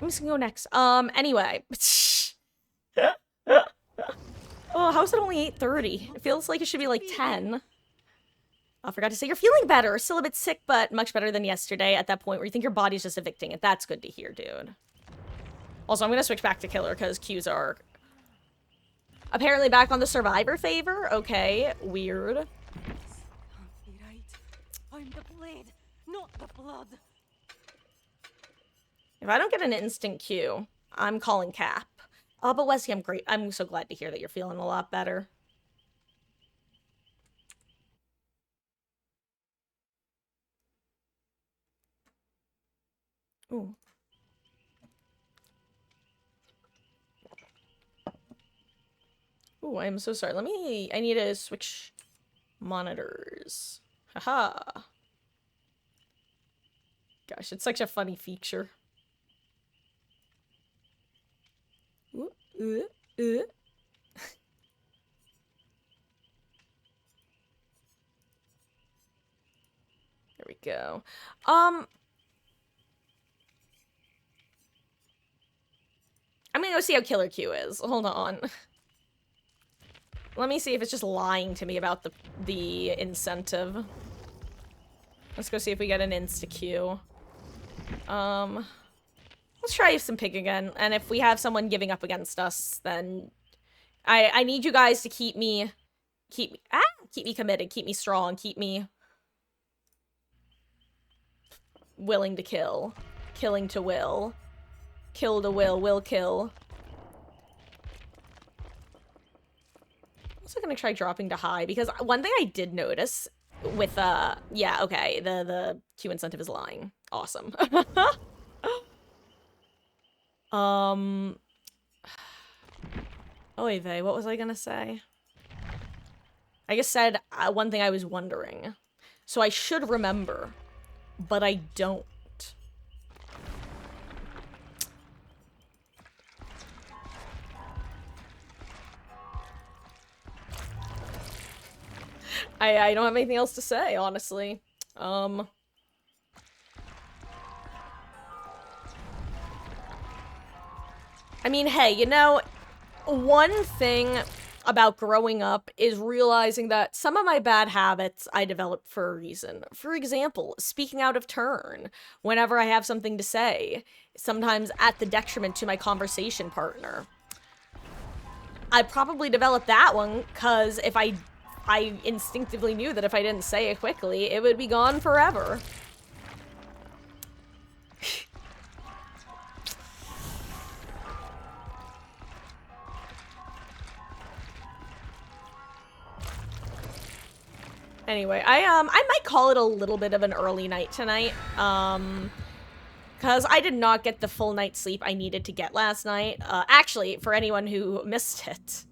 I'm just gonna go next. Anyway. Oh, how is it only 8:30? It feels like it should be like 10. I forgot to say you're feeling better. Still a bit sick, but much better than yesterday at that point where you think your body's just evicting it. That's good to hear, dude. Also, I'm gonna switch back to killer because Qs are apparently back on the survivor favor. Okay, weird. Can't be right. I'm the blade, not the blood. If I don't get an instant Q, I'm calling cap. Oh, but Wesley, I'm great. I'm so glad to hear that you're feeling a lot better. Ooh. Ooh, I'm so sorry. I need to switch monitors. Haha. Gosh, it's such a funny feature. Ooh, There we go. I'm gonna go see how Killer Q is. Hold on. Let me see if it's just lying to me about the incentive. Let's go see if we get an insta-Q. Let's try some pig again, and if we have someone giving up against us, then I need you guys to keep me committed, keep me strong, keep me willing to kill, killing to will to will kill. I'm also gonna try dropping to high because one thing I did notice with yeah, okay, the Q incentive is lying. Awesome. Oy vey, what was I gonna say? I just said one thing I was wondering. So I should remember, but I don't. I don't have anything else to say, honestly. I mean, hey, you know, one thing about growing up is realizing that some of my bad habits I developed for a reason. For example, speaking out of turn whenever I have something to say, sometimes at the detriment to my conversation partner. I probably developed that one because if I instinctively knew that if I didn't say it quickly, it would be gone forever. Anyway, I might call it a little bit of an early night tonight. Because I did not get the full night's sleep I needed to get last night. Actually, for anyone who missed it,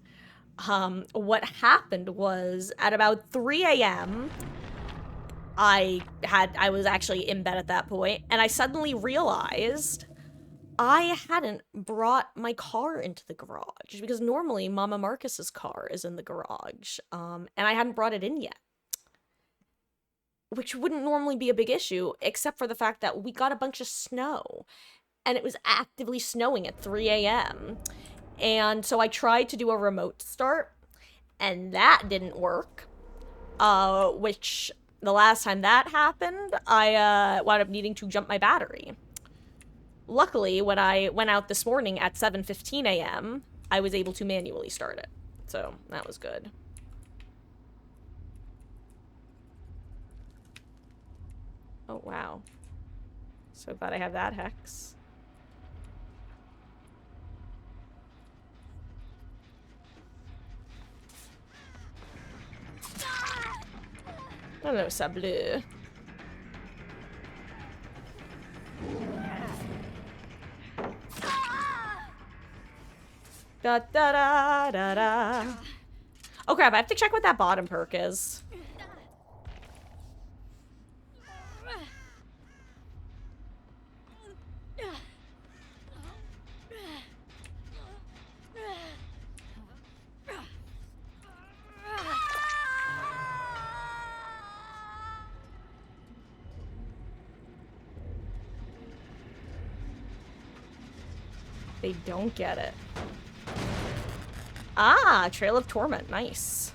what happened was at about 3 a.m., I was actually in bed at that point, and I suddenly realized I hadn't brought my car into the garage, because normally Mama Marcus's car is in the garage, and I hadn't brought it in yet. Which wouldn't normally be a big issue, except for the fact that we got a bunch of snow, and it was actively snowing at 3 a.m. And so I tried to do a remote start, and that didn't work, which the last time that happened, I wound up needing to jump my battery. Luckily, when I went out this morning at 7:15 a.m., I was able to manually start it, so that was good. Oh, wow. So glad I have that hex. Hello, Sableux. Da da da da da. Oh crap, I have to check what that bottom perk is. They don't get it. Ah, Trail of Torment. Nice.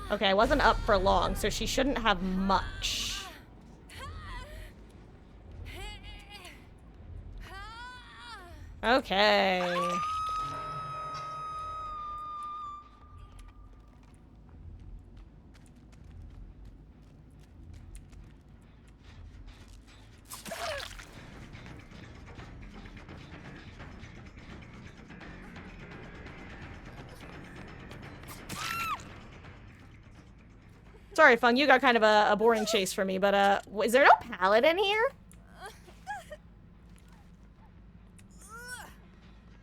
Okay, I wasn't up for long, so she shouldn't have much. Okay. Sorry, Fung, you got kind of a boring chase for me, but, is there no pallet in here?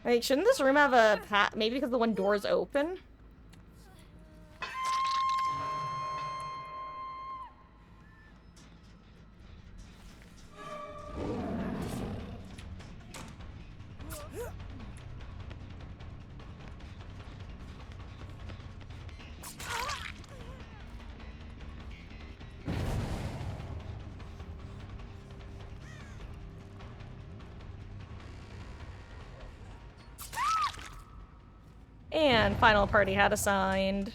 Like, shouldn't this room have a maybe because the one door's open? And final party hat assigned.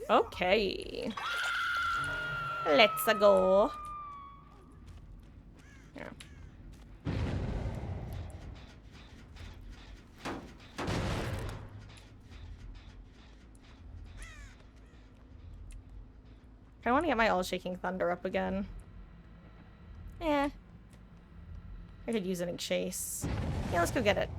Okay. Let's go. Yeah. I want to get my All Shaking Thunder up again. Eh. I could use it in chase. Yeah, let's go get it.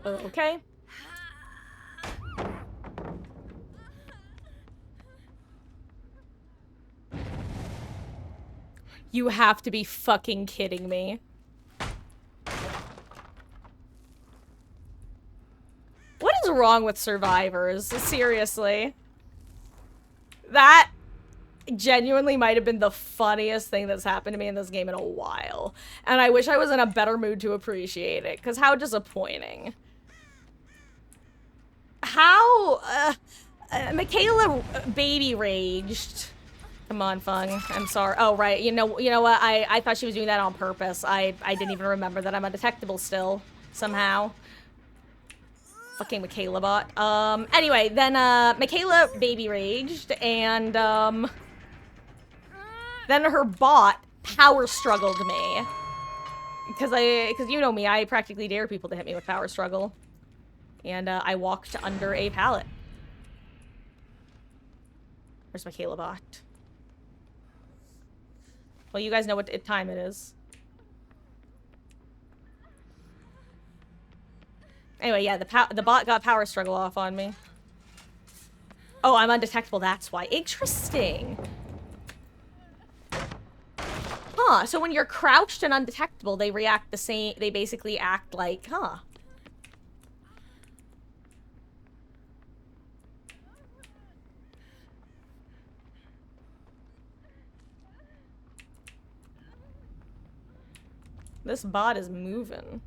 Okay. You have to be fucking kidding me. What is wrong with survivors? Seriously. That genuinely might have been the funniest thing that's happened to me in this game in a while. And I wish I was in a better mood to appreciate it, because how disappointing. How, Michaela baby raged. Come on, Fung. I'm sorry. Oh, right. You know what? I thought she was doing that on purpose. I didn't even remember that I'm undetectable still, somehow. Fucking Michaela bot. Anyway, then, Michaela baby raged, and, then her bot power struggled me. Because you know me, I practically dare people to hit me with power struggle. And, I walked under a pallet. Where's Michaela bot? Well, you guys know what time it is. Anyway, yeah, the bot got power struggle off on me. Oh, I'm undetectable, that's why. Interesting. Huh, so when you're crouched and undetectable, they react the same, they basically act like, huh. This bot is moving.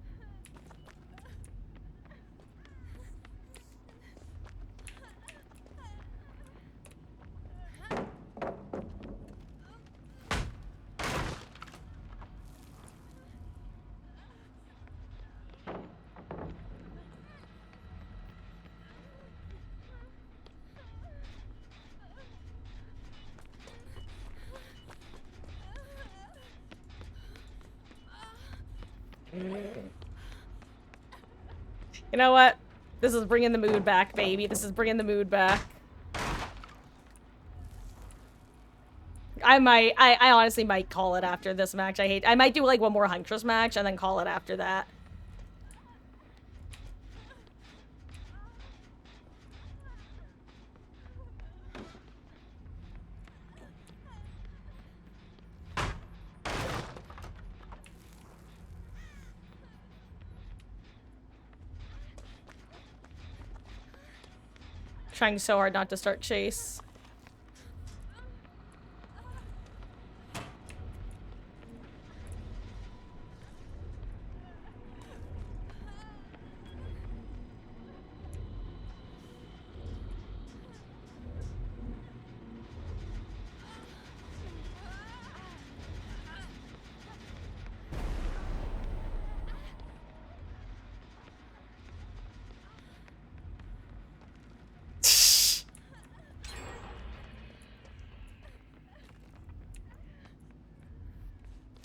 You know what? This is bringing the mood back, baby. This is bringing the mood back. I honestly might call it after this match. I might do like one more Huntress match and then call it after that. Trying so hard not to start chase.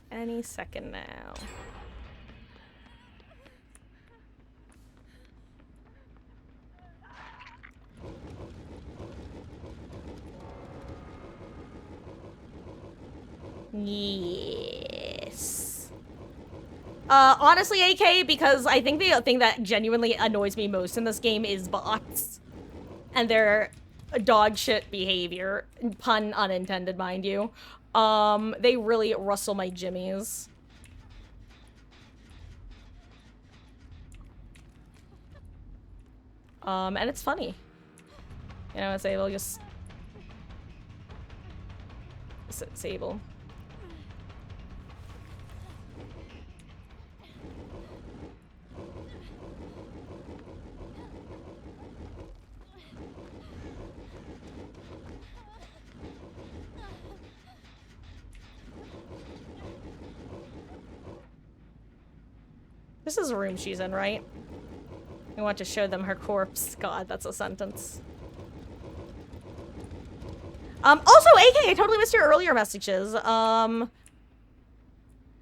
Any second now. Yes. Honestly, AK, because I think the thing that genuinely annoys me most in this game is bots. And their dog shit behavior. Pun unintended, mind you. They really rustle my jimmies. And it's funny. You know, Sable just... Sable. This is a room she's in, right? We want to show them her corpse. God, that's a sentence. Also, AK, I totally missed your earlier messages.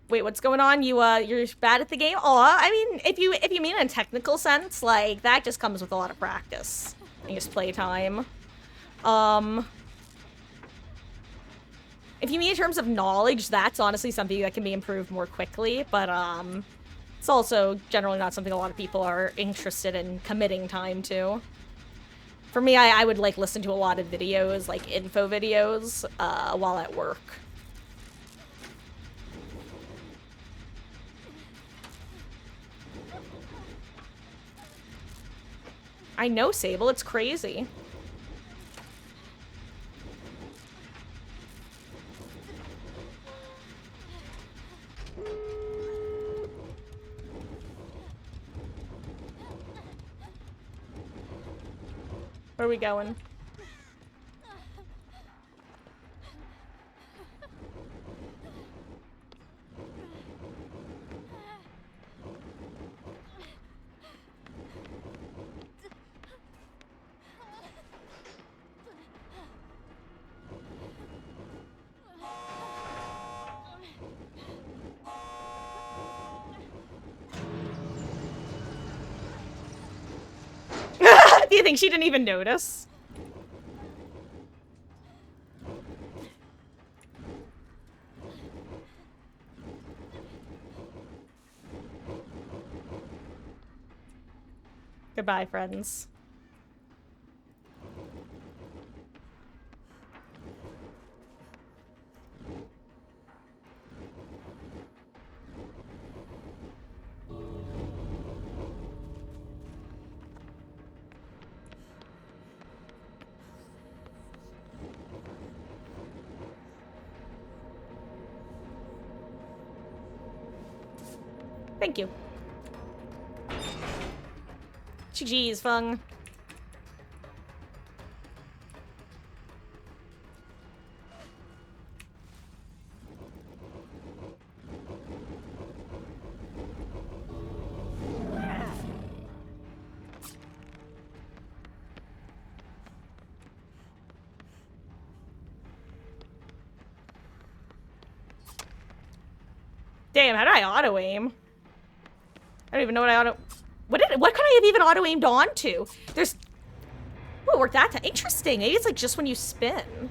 Wait, what's going on? You're bad at the game? Aw, I mean, if you mean in a technical sense, like, that just comes with a lot of practice. And just play time. If you mean in terms of knowledge, that's honestly something that can be improved more quickly, but, It's also generally not something a lot of people are interested in committing time to. For me, I would like listen to a lot of videos, like info videos, while at work. I know, Sable, it's crazy. Where are we going? Do you think she didn't even notice? Goodbye, friends. Thank you. GG's, Fung. Damn, how did I auto-aim? I don't even know what I auto... What could I have even auto-aimed onto? There's... Oh, it worked that time. Interesting. Maybe it's like just when you spin.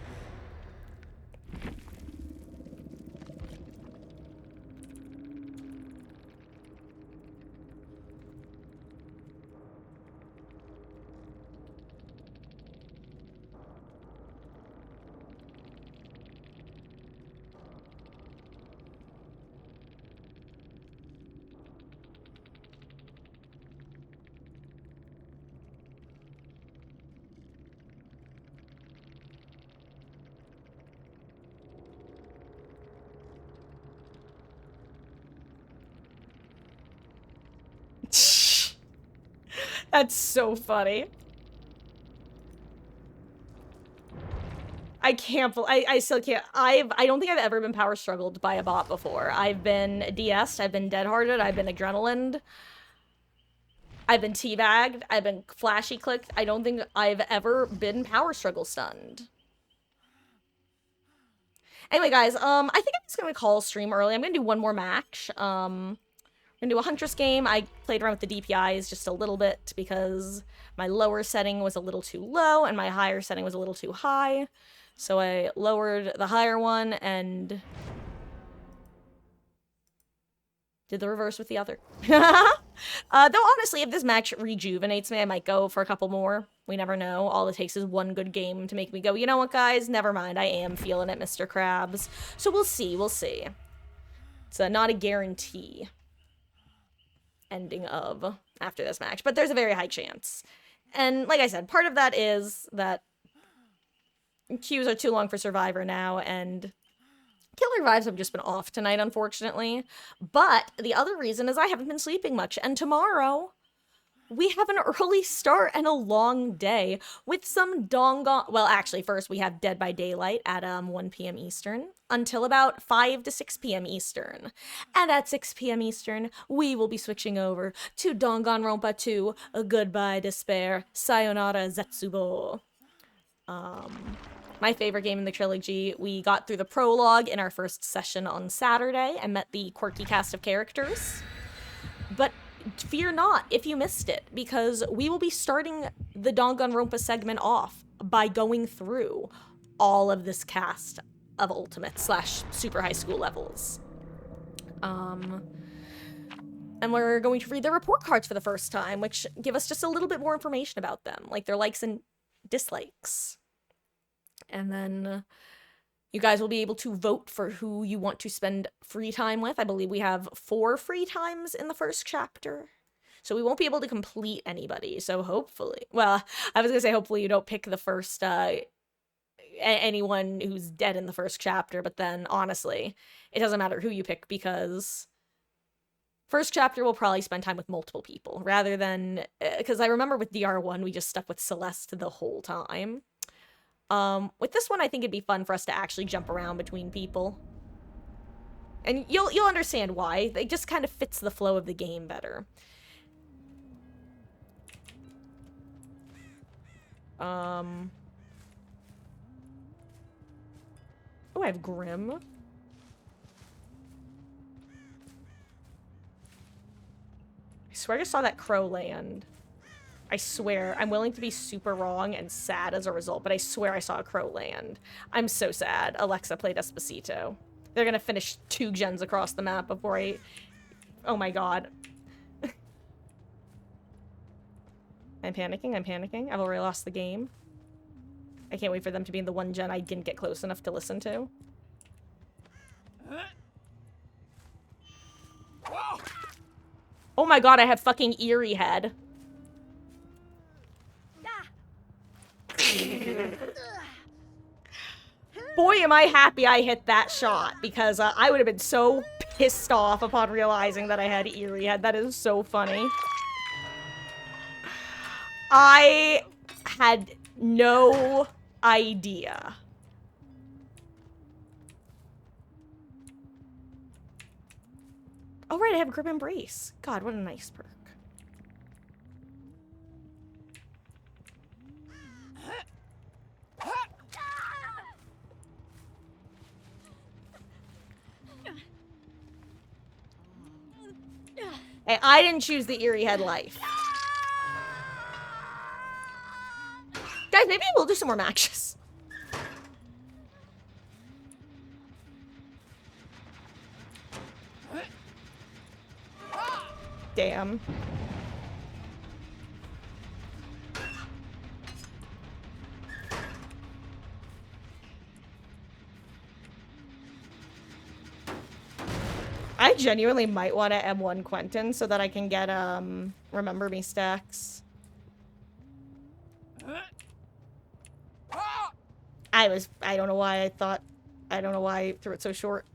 That's so funny. I can't. I still can't. I don't think I've ever been power struggled by a bot before. I've been DS'd. I've been dead-hearted. I've been adrenalined. I've been teabagged. I've been flashy clicked. I don't think I've ever been power struggle stunned. Anyway, guys, I think I'm just gonna call stream early. I'm gonna do one more match. We're gonna do a Huntress game. I played around with the DPIs just a little bit because my lower setting was a little too low and my higher setting was a little too high. So I lowered the higher one and did the reverse with the other. Though honestly, if this match rejuvenates me, I might go for a couple more. We never know. All it takes is one good game to make me go, you know what, guys? Never mind. I am feeling it, Mr. Krabs. So we'll see. We'll see. It's not a guarantee ending of after this match, but there's a very high chance. And like I said, part of that is that queues are too long for Survivor now, and Killer vibes have just been off tonight, unfortunately. But the other reason is I haven't been sleeping much, and tomorrow we have an early start and a long day with some Dongon. Well, actually, first we have Dead by Daylight at 1 p.m. Eastern until about 5 to 6 p.m. Eastern. And at 6 p.m. Eastern, we will be switching over to Danganronpa 2, Goodbye Despair, Sayonara Zetsubo. My favorite game in the trilogy. We got through the prologue in our first session on Saturday and met the quirky cast of characters. But fear not if you missed it, because we will be starting the Danganronpa segment off by going through all of this cast of Ultimate / Super High School levels. And we're going to read their report cards for the first time, which give us just a little bit more information about them, like their likes and dislikes. And then you guys will be able to vote for who you want to spend free time with. I believe we have 4 free times in the first chapter. So we won't be able to complete anybody. So hopefully, well, I was going to say hopefully you don't pick the first, anyone who's dead in the first chapter. But then honestly, it doesn't matter who you pick because first chapter will probably spend time with multiple people rather than, because I remember with DR1, we just stuck with Celeste the whole time. With this one, I think it'd be fun for us to actually jump around between people. And you'll understand why. It just kind of fits the flow of the game better. Oh, I have Grim. I swear I just saw that crow land. I swear, I'm willing to be super wrong and sad as a result, but I swear I saw a crow land. I'm so sad. Alexa, play Despacito. They're gonna finish 2 gens across the map before I... Oh my god. I'm panicking. I've already lost the game. I can't wait for them to be in the 1 gen I didn't get close enough to listen to. Oh my god, I have fucking Eerie Head. Boy, am I happy I hit that shot, because I would have been so pissed off upon realizing that I had Eerie Head. That is so funny. I had no idea. Oh, right, I have Grip Embrace. God, what a nice perk. Hey, I didn't choose the Eerie Head life. Guys, maybe we'll do some more matches. Damn. I genuinely might want to M1 Quentin so that I can get, Remember Me stacks. I don't know why I threw it so short.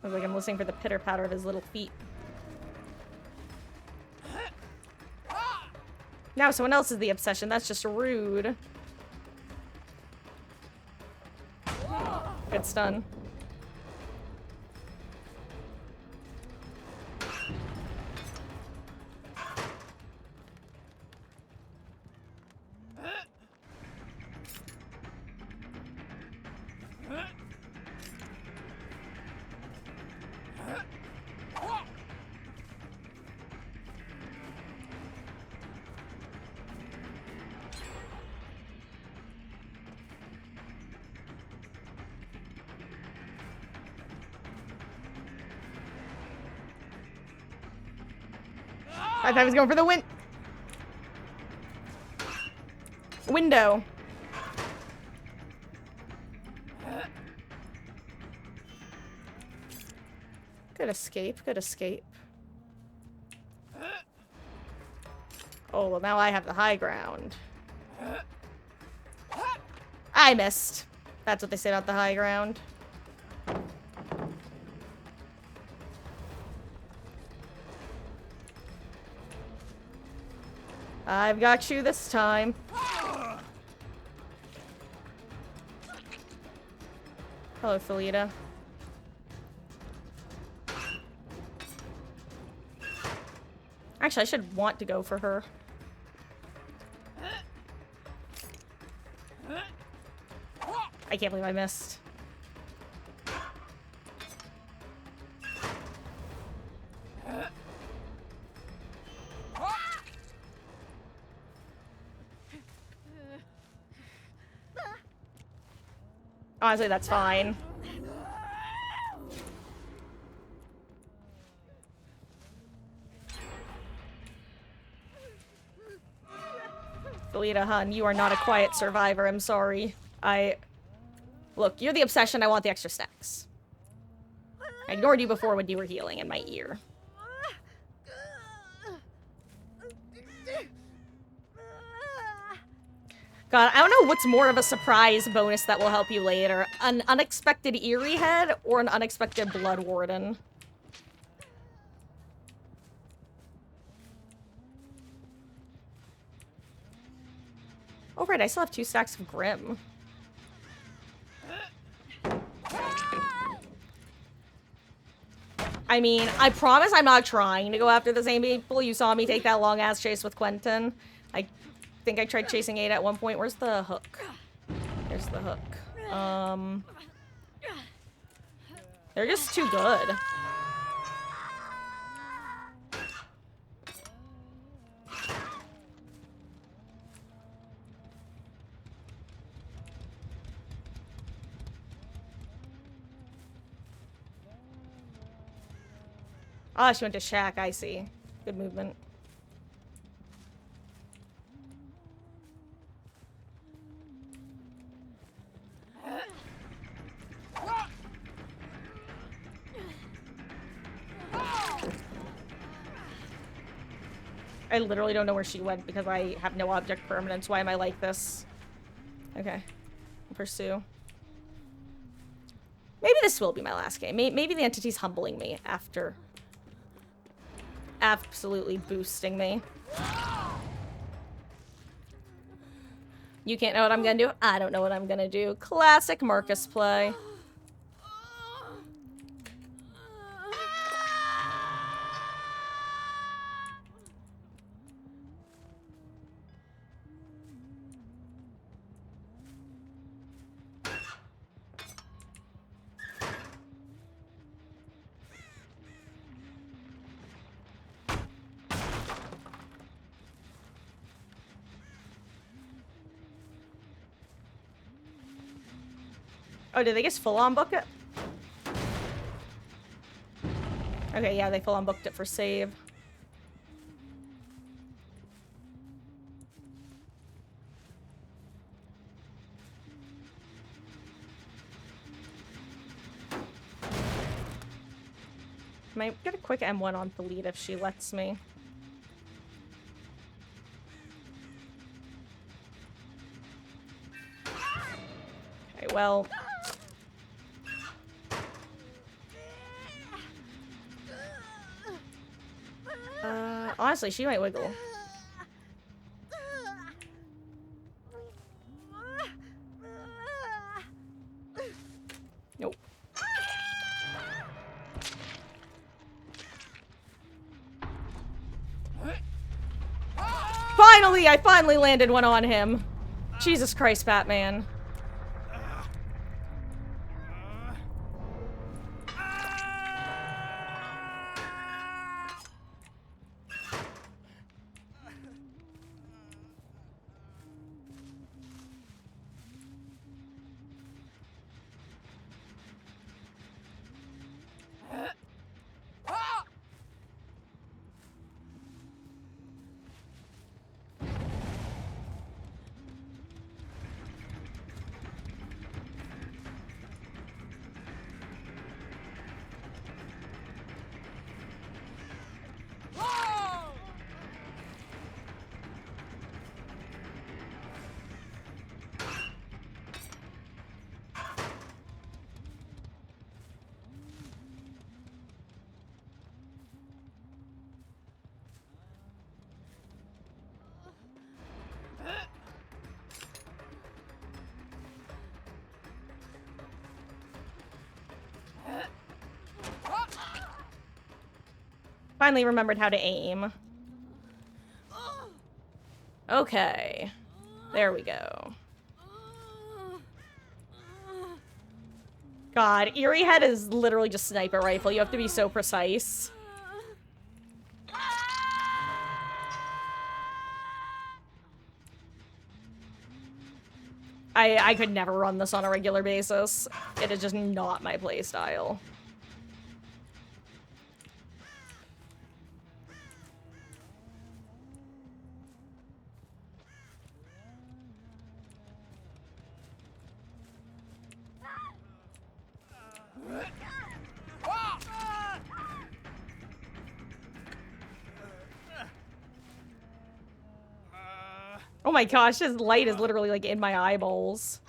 I was like, I'm listening for the pitter-patter of his little feet. Now someone else is the obsession. That's just rude. Good stun. I thought I was going for the window. Good escape, good escape. Oh, well now I have the high ground. I missed. That's what they say about the high ground. I've got you this time. Hello, Felita. Actually, I should want to go for her. I can't believe I missed. Honestly, that's fine. Felita, hun, you are not a quiet survivor. I'm sorry. Look, you're the obsession. I want the extra snacks. I ignored you before when you were healing in my ear. God, I don't know what's more of a surprise bonus that will help you later. An unexpected Eerie head or an unexpected Blood Warden. Oh right, I still have 2 stacks of Grim. I mean, I promise I'm not trying to go after the same people. You saw me take that long-ass chase with Quentin. I think I tried chasing Ada at one point. Where's the hook? There's the hook. They're just too good. Ah, she went to Shack, I see. Good movement. I literally don't know where she went because I have no object permanence. Why am I like this? Okay. Pursue. Maybe this will be my last game. Maybe the entity's humbling me after absolutely boosting me. You can't know what I'm gonna do? I don't know what I'm gonna do. Classic Marcus play. Oh, did they just full-on book it? Okay, yeah, they full-on booked it for save. Might get a quick M1 on Felita if she lets me. Okay, well... honestly, she might wiggle. Nope. Finally! I finally landed one on him. Jesus Christ, Batman. Finally remembered how to aim. Okay. There we go. God, Eerie Head is literally just sniper rifle. You have to be so precise. I could never run this on a regular basis. It is just not my playstyle. Oh my gosh, his light is literally like in my eyeballs.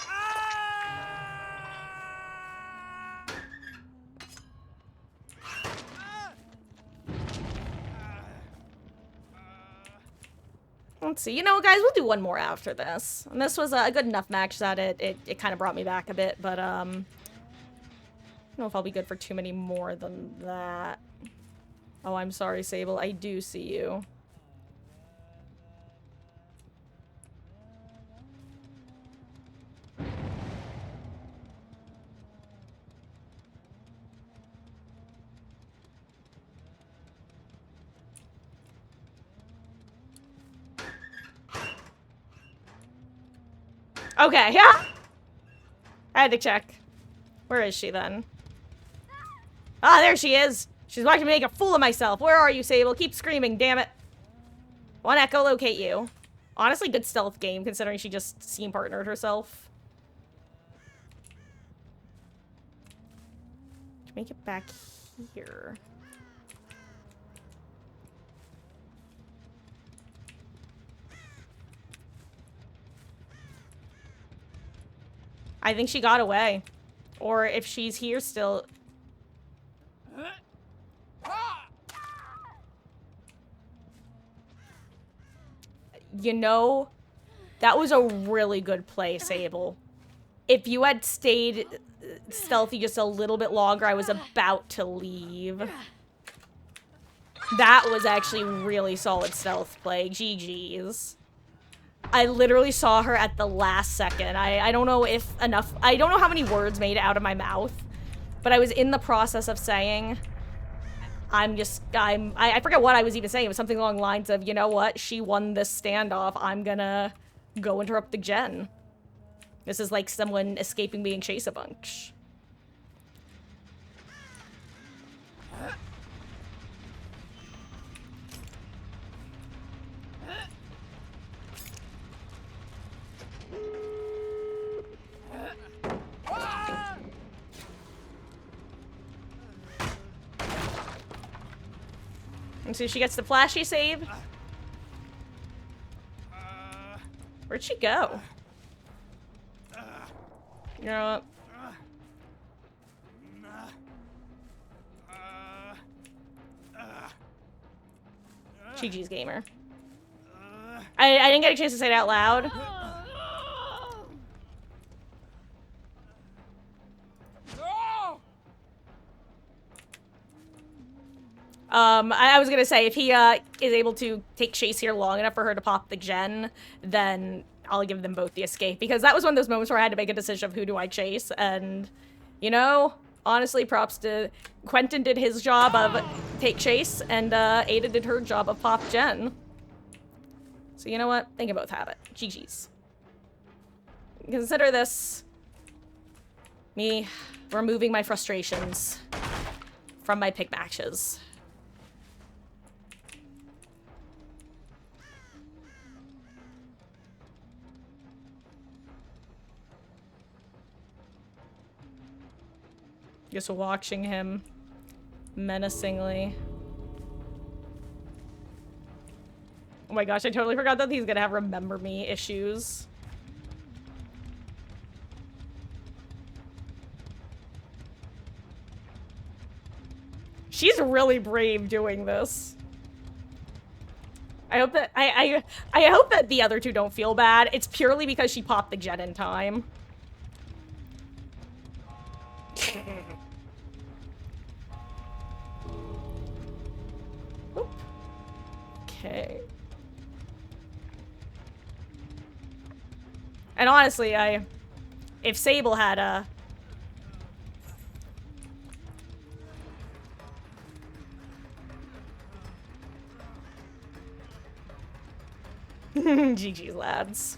Let's see. You know, guys, we'll do one more after this. And this was a good enough match that it kind of brought me back a bit, but I don't know if I'll be good for too many more than that. Oh, I'm sorry, Sable. I do see you. Okay, yeah. I had to check. Where is she then? Ah, there she is. She's watching me make a fool of myself. Where are you, Sable? Keep screaming, damn it. Want to echolocate you. Honestly, good stealth game, considering she just scene partnered herself. To make it back here. I think she got away. Or if she's here still... You know, that was a really good play, Sable. If you had stayed stealthy just a little bit longer, I was about to leave. That was actually really solid stealth play. GG's. I literally saw her at the last second. I don't know if enough... I don't know how many words made it out of my mouth, but I was in the process of saying... I forget what I was even saying. It was something along the lines of, you know what? She won this standoff. I'm gonna go interrupt the gen. This is like someone escaping being chased a bunch. And so she gets the flashy save. Where'd she go? You know what? GG's gamer. I didn't get a chance to say it out loud. I was gonna say, if he is able to take Chase here long enough for her to pop the gen, then I'll give them both the escape. Because that was one of those moments where I had to make a decision of who do I chase, and, you know, honestly, props to... Quentin did his job of take Chase, and Ada did her job of pop gen. So you know what? They can both have it. GG's. Consider this me removing my frustrations from my pick matches. Just watching him menacingly. Oh my gosh, I totally forgot that he's gonna have remember me issues. She's really brave doing this. I hope that I hope that the other two don't feel bad. It's purely because she popped the gen in time. Okay. And honestly, if Sable had a... GG's, lads.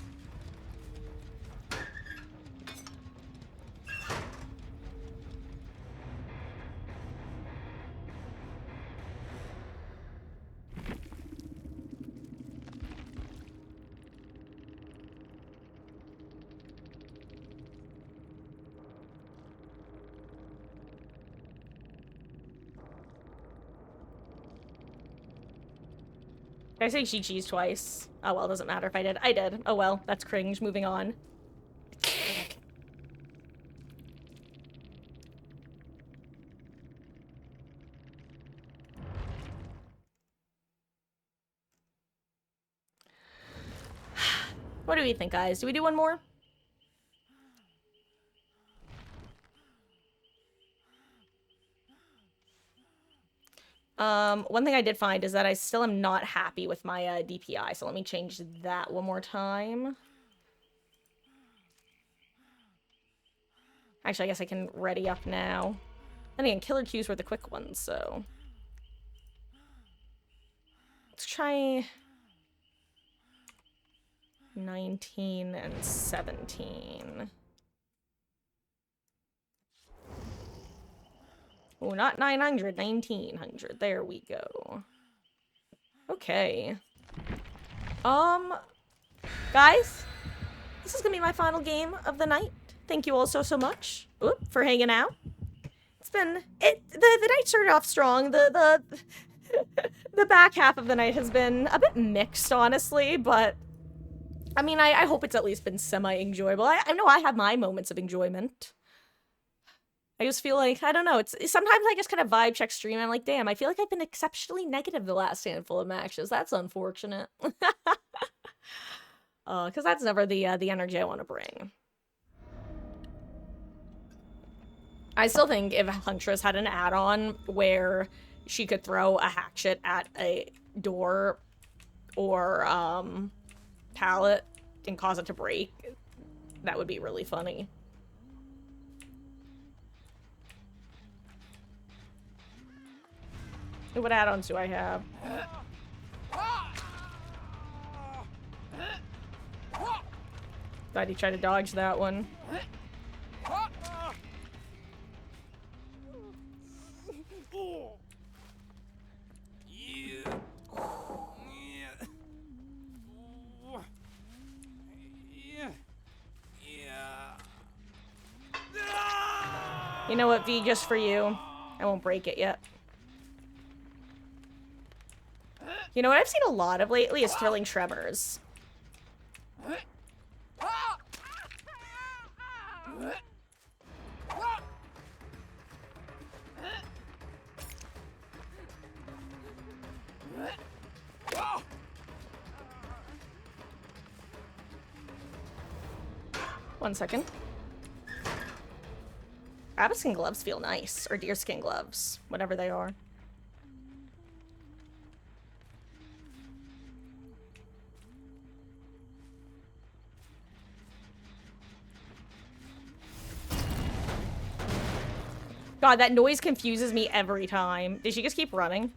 Did I say Chi-Chi's twice? Oh well, doesn't matter if I did. I did. Oh well, that's cringe. Moving on. What do we think, guys? Do we do one more? One thing I did find is that I still am not happy with my DPI, so let me change that one more time. Actually, I guess I can ready up now. Then again, killer cues were the quick ones, so... Let's try... 19 and 17. Oh, not 900, 1900. There we go. Okay. Guys, this is gonna be my final game of the night. Thank you all so much for hanging out. It's been the night started off strong. The back half of the night has been a bit mixed, honestly, but I mean, I hope it's at least been semi-enjoyable. I know I have my moments of enjoyment. I just feel like, I don't know, sometimes I just kind of vibe check stream and I'm like, damn, I feel like I've been exceptionally negative the last handful of matches. That's unfortunate. Because that's never the energy I want to bring. I still think if Huntress had an add-on where she could throw a hatchet at a door or pallet and cause it to break, that would be really funny. What add-ons do I have? Glad he tried to dodge that one. You know what, V, just for you. I won't break it yet. You know what I've seen a lot of lately is Thrilling Tremors. One second. Rabbitskin gloves feel nice, or deerskin gloves, whatever they are. God, that noise confuses me every time. Did she just keep running?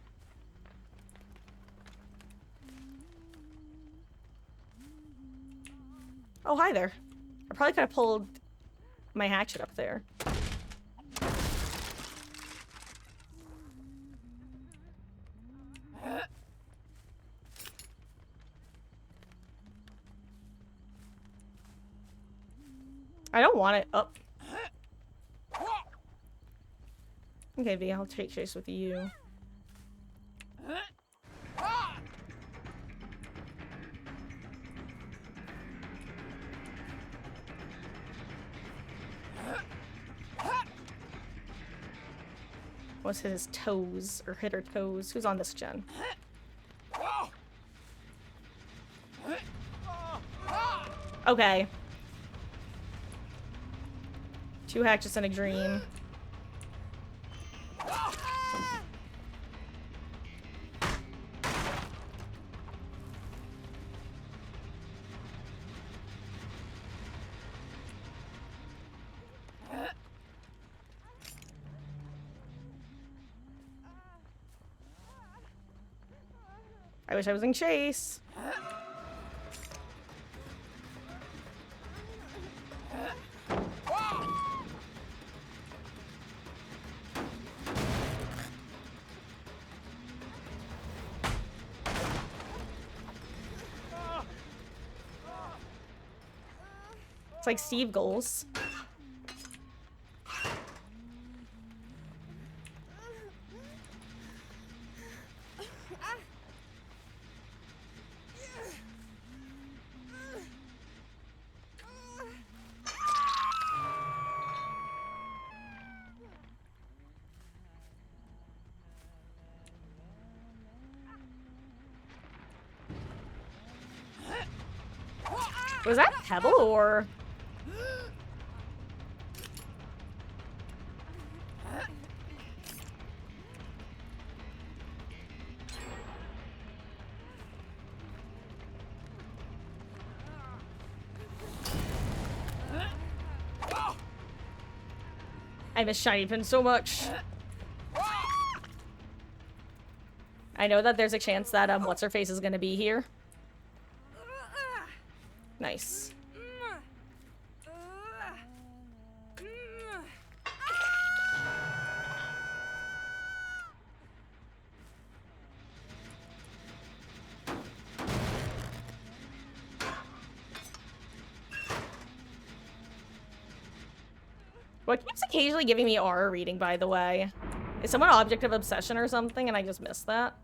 Oh, hi there. I probably could have pulled my hatchet up there. I don't want it up. Okay, V, I'll take chase with you. What's his toes, or hit her toes? Who's on this gen? Okay. 2 hatchets and a green. I wish I was in chase. It's like Steve goals. Was that Pebble or... I miss Shiny Pin so much. I know that there's a chance that what's-her-face is gonna be here. Nice. What keeps occasionally giving me aura reading, by the way? Is someone object of obsession or something and I just missed that?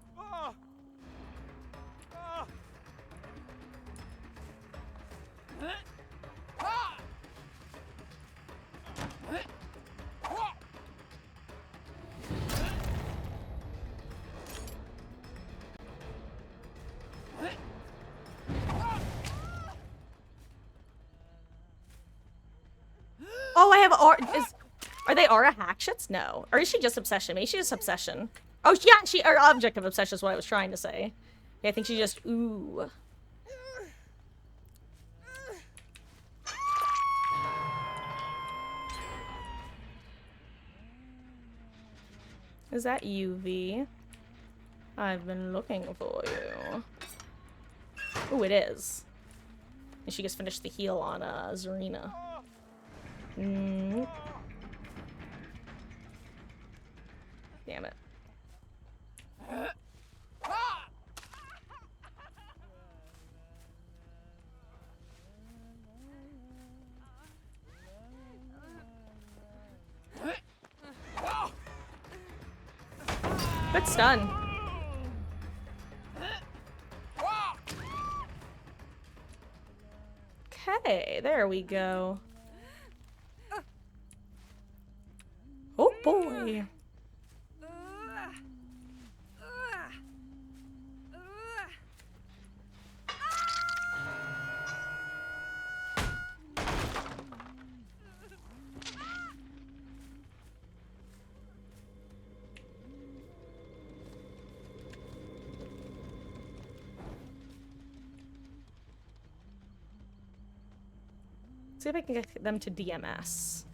Oh, I have aura. Are they aura hackshits? No. Or is she just obsession? Maybe she's just obsession. Oh, yeah, or object of obsession is what I was trying to say. Yeah, I think she just, ooh. Is that UV? I've been looking for you. Ooh, it is. And she just finished the heal on Zarina. Damn it. Good stun. Okay, there we go. Oh boy. See if I can get them to DMS.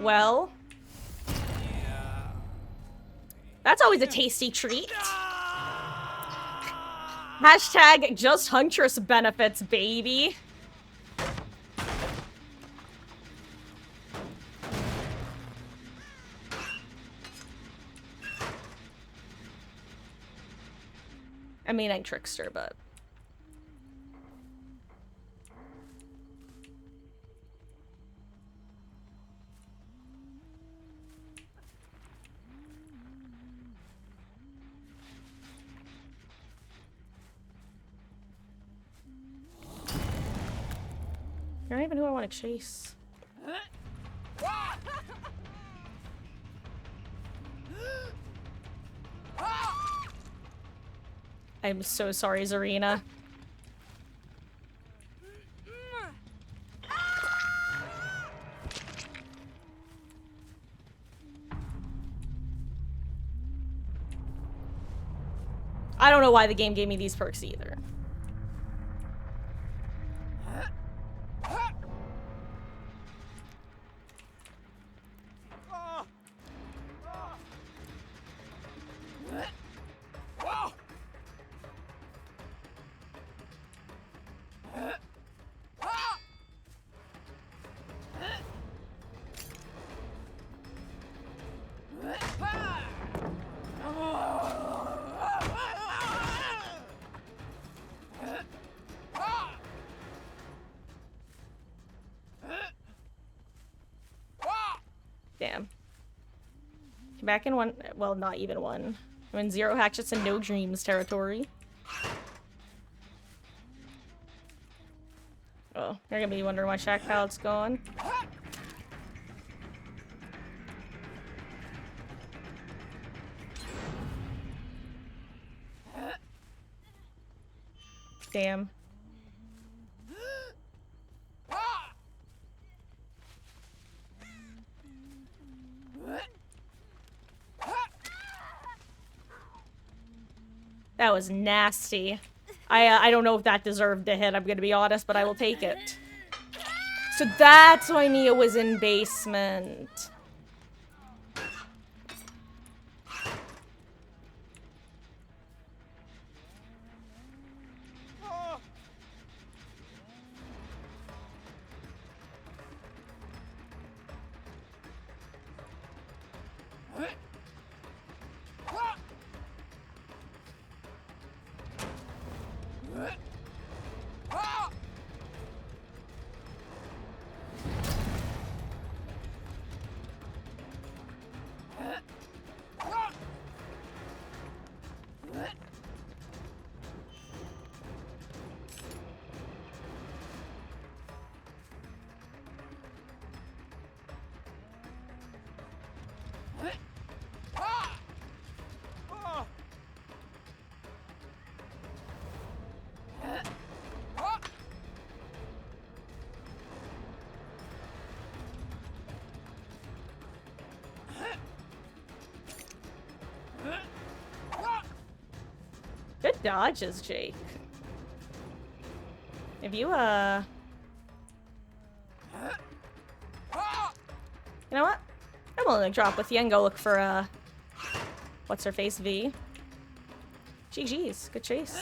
Well, that's always a tasty treat. Hashtag just Huntress benefits, baby. I mean, I'm Trickster, but... I don't even know who I want to chase. I'm so sorry, Zarina. I don't know why the game gave me these perks either. Damn. Back in one, well, not even one. I'm in Zero Hatchets and No Dreams territory. Oh, you're gonna be wondering why Shack Pallet's gone. Damn. That was nasty. I don't know if that deserved a hit, I'm gonna be honest, but I will take it. So that's why Nia was in basement. Good dodges, Jake. If you, You know what? I'm willing to drop with you and go look for, what's her face, V. GG's. Good chase.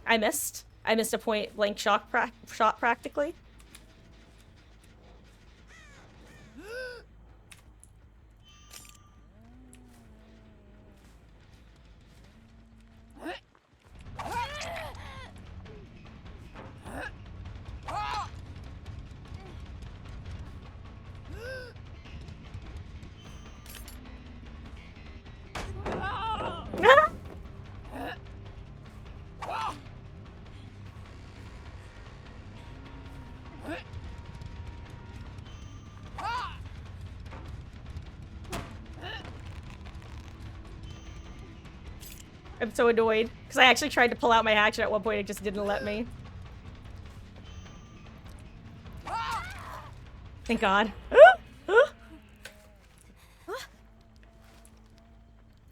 I missed. I missed a point blank shot practically. I'm so annoyed because I actually tried to pull out my hatchet at one point, it just didn't let me. Thank God.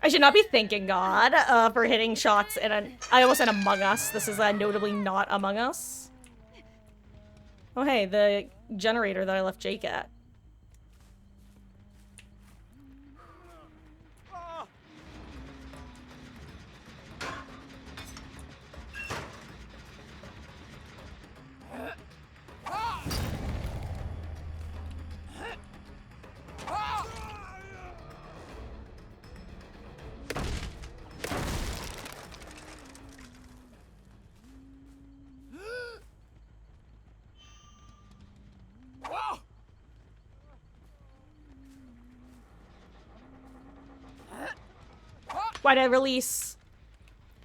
I should not be thanking God for hitting shots in I almost said Among Us. This is notably not Among Us. Oh hey, the generator that I left Jake at. Why'd I release?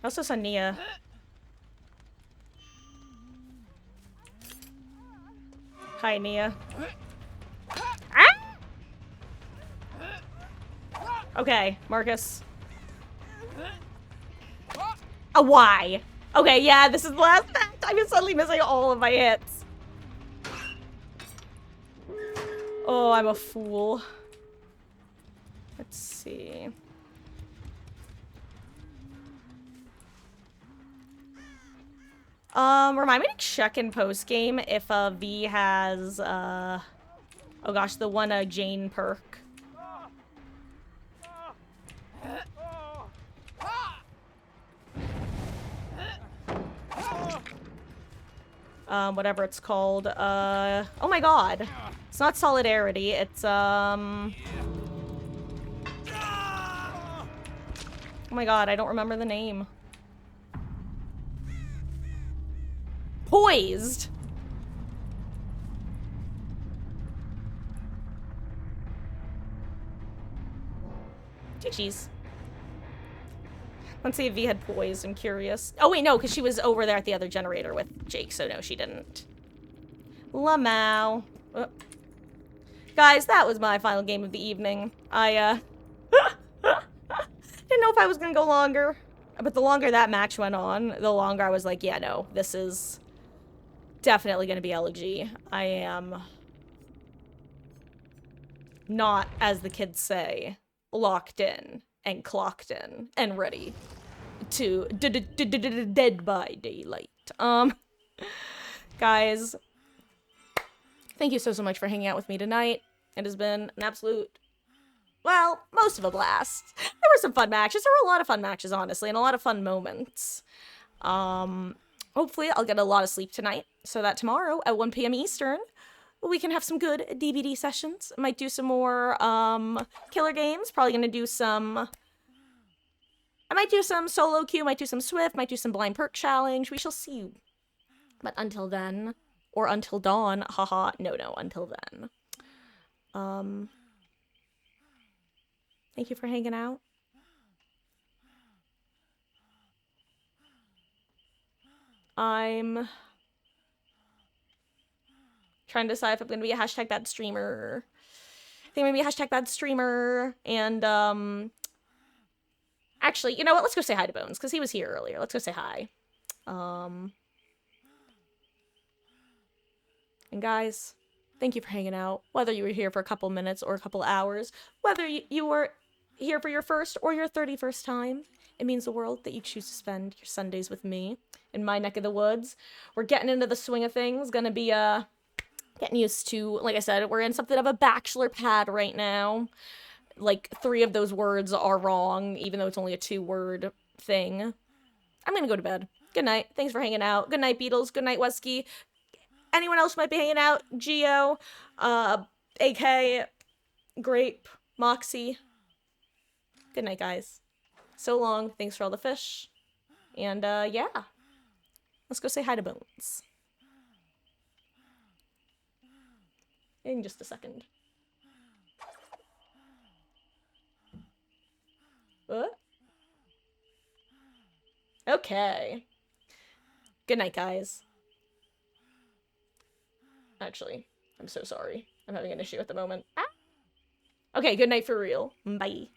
I also saw Nia. Hi, Nia. Ah! Okay, Marcus. Oh, why? Okay, yeah, this is the last match. I'm suddenly missing all of my hits. Oh, I'm a fool. Let's see. Remind me to check in post-game if, V has, oh gosh, the one, Jane perk. Whatever it's called, oh my god. It's not Solidarity, it's, oh my god, I don't remember the name. Poised. Chi-Chi's. Let's see if V had poise. I'm curious. Oh, wait, no, because she was over there at the other generator with Jake, so no, she didn't. Lamau. Oh. Guys, that was my final game of the evening. I, didn't know if I was gonna go longer. But the longer that match went on, the longer I was like, yeah, no, this is definitely gonna be LG. I am not, as the kids say, locked in and clocked in and ready to Dead by Daylight. Guys, thank you so much for hanging out with me tonight. It has been an absolute, well, most of a blast. There were some fun matches. There were a lot of fun matches, honestly, and a lot of fun moments. Hopefully I'll get a lot of sleep tonight so that tomorrow at 1 p.m. Eastern, we can have some good DVD sessions. Might do some more killer games. Probably gonna do some... I might do some solo queue, might do some Swift, might do some blind perk challenge. We shall see. But until then, or until dawn, haha, no, until then. Thank you for hanging out. I'm trying to decide if I'm gonna be a hashtag bad streamer. I think I'm gonna be a hashtag bad streamer, and actually, you know what? Let's go say hi to Bones, because he was here earlier. Let's go say hi. And guys, thank you for hanging out. Whether you were here for a couple minutes or a couple hours, whether you were here for your first or your 31st time, it means the world that you choose to spend your Sundays with me in my neck of the woods. We're getting into the swing of things. Gonna be, getting used to, like I said, we're in something of a bachelor pad right now. Like, 3 of those words are wrong, even though it's only a 2-word thing. I'm gonna go to bed. Good night. Thanks for hanging out. Good night, Beatles. Good night, Wesky. Anyone else might be hanging out? Geo, AK, Grape, Moxie. Good night, guys. So long. Thanks for all the fish. And, yeah. Let's go say hi to Bones. In just a second. What? Okay. Good night, guys. Actually, I'm so sorry. I'm having an issue at the moment. Ah! Okay, good night for real. Bye.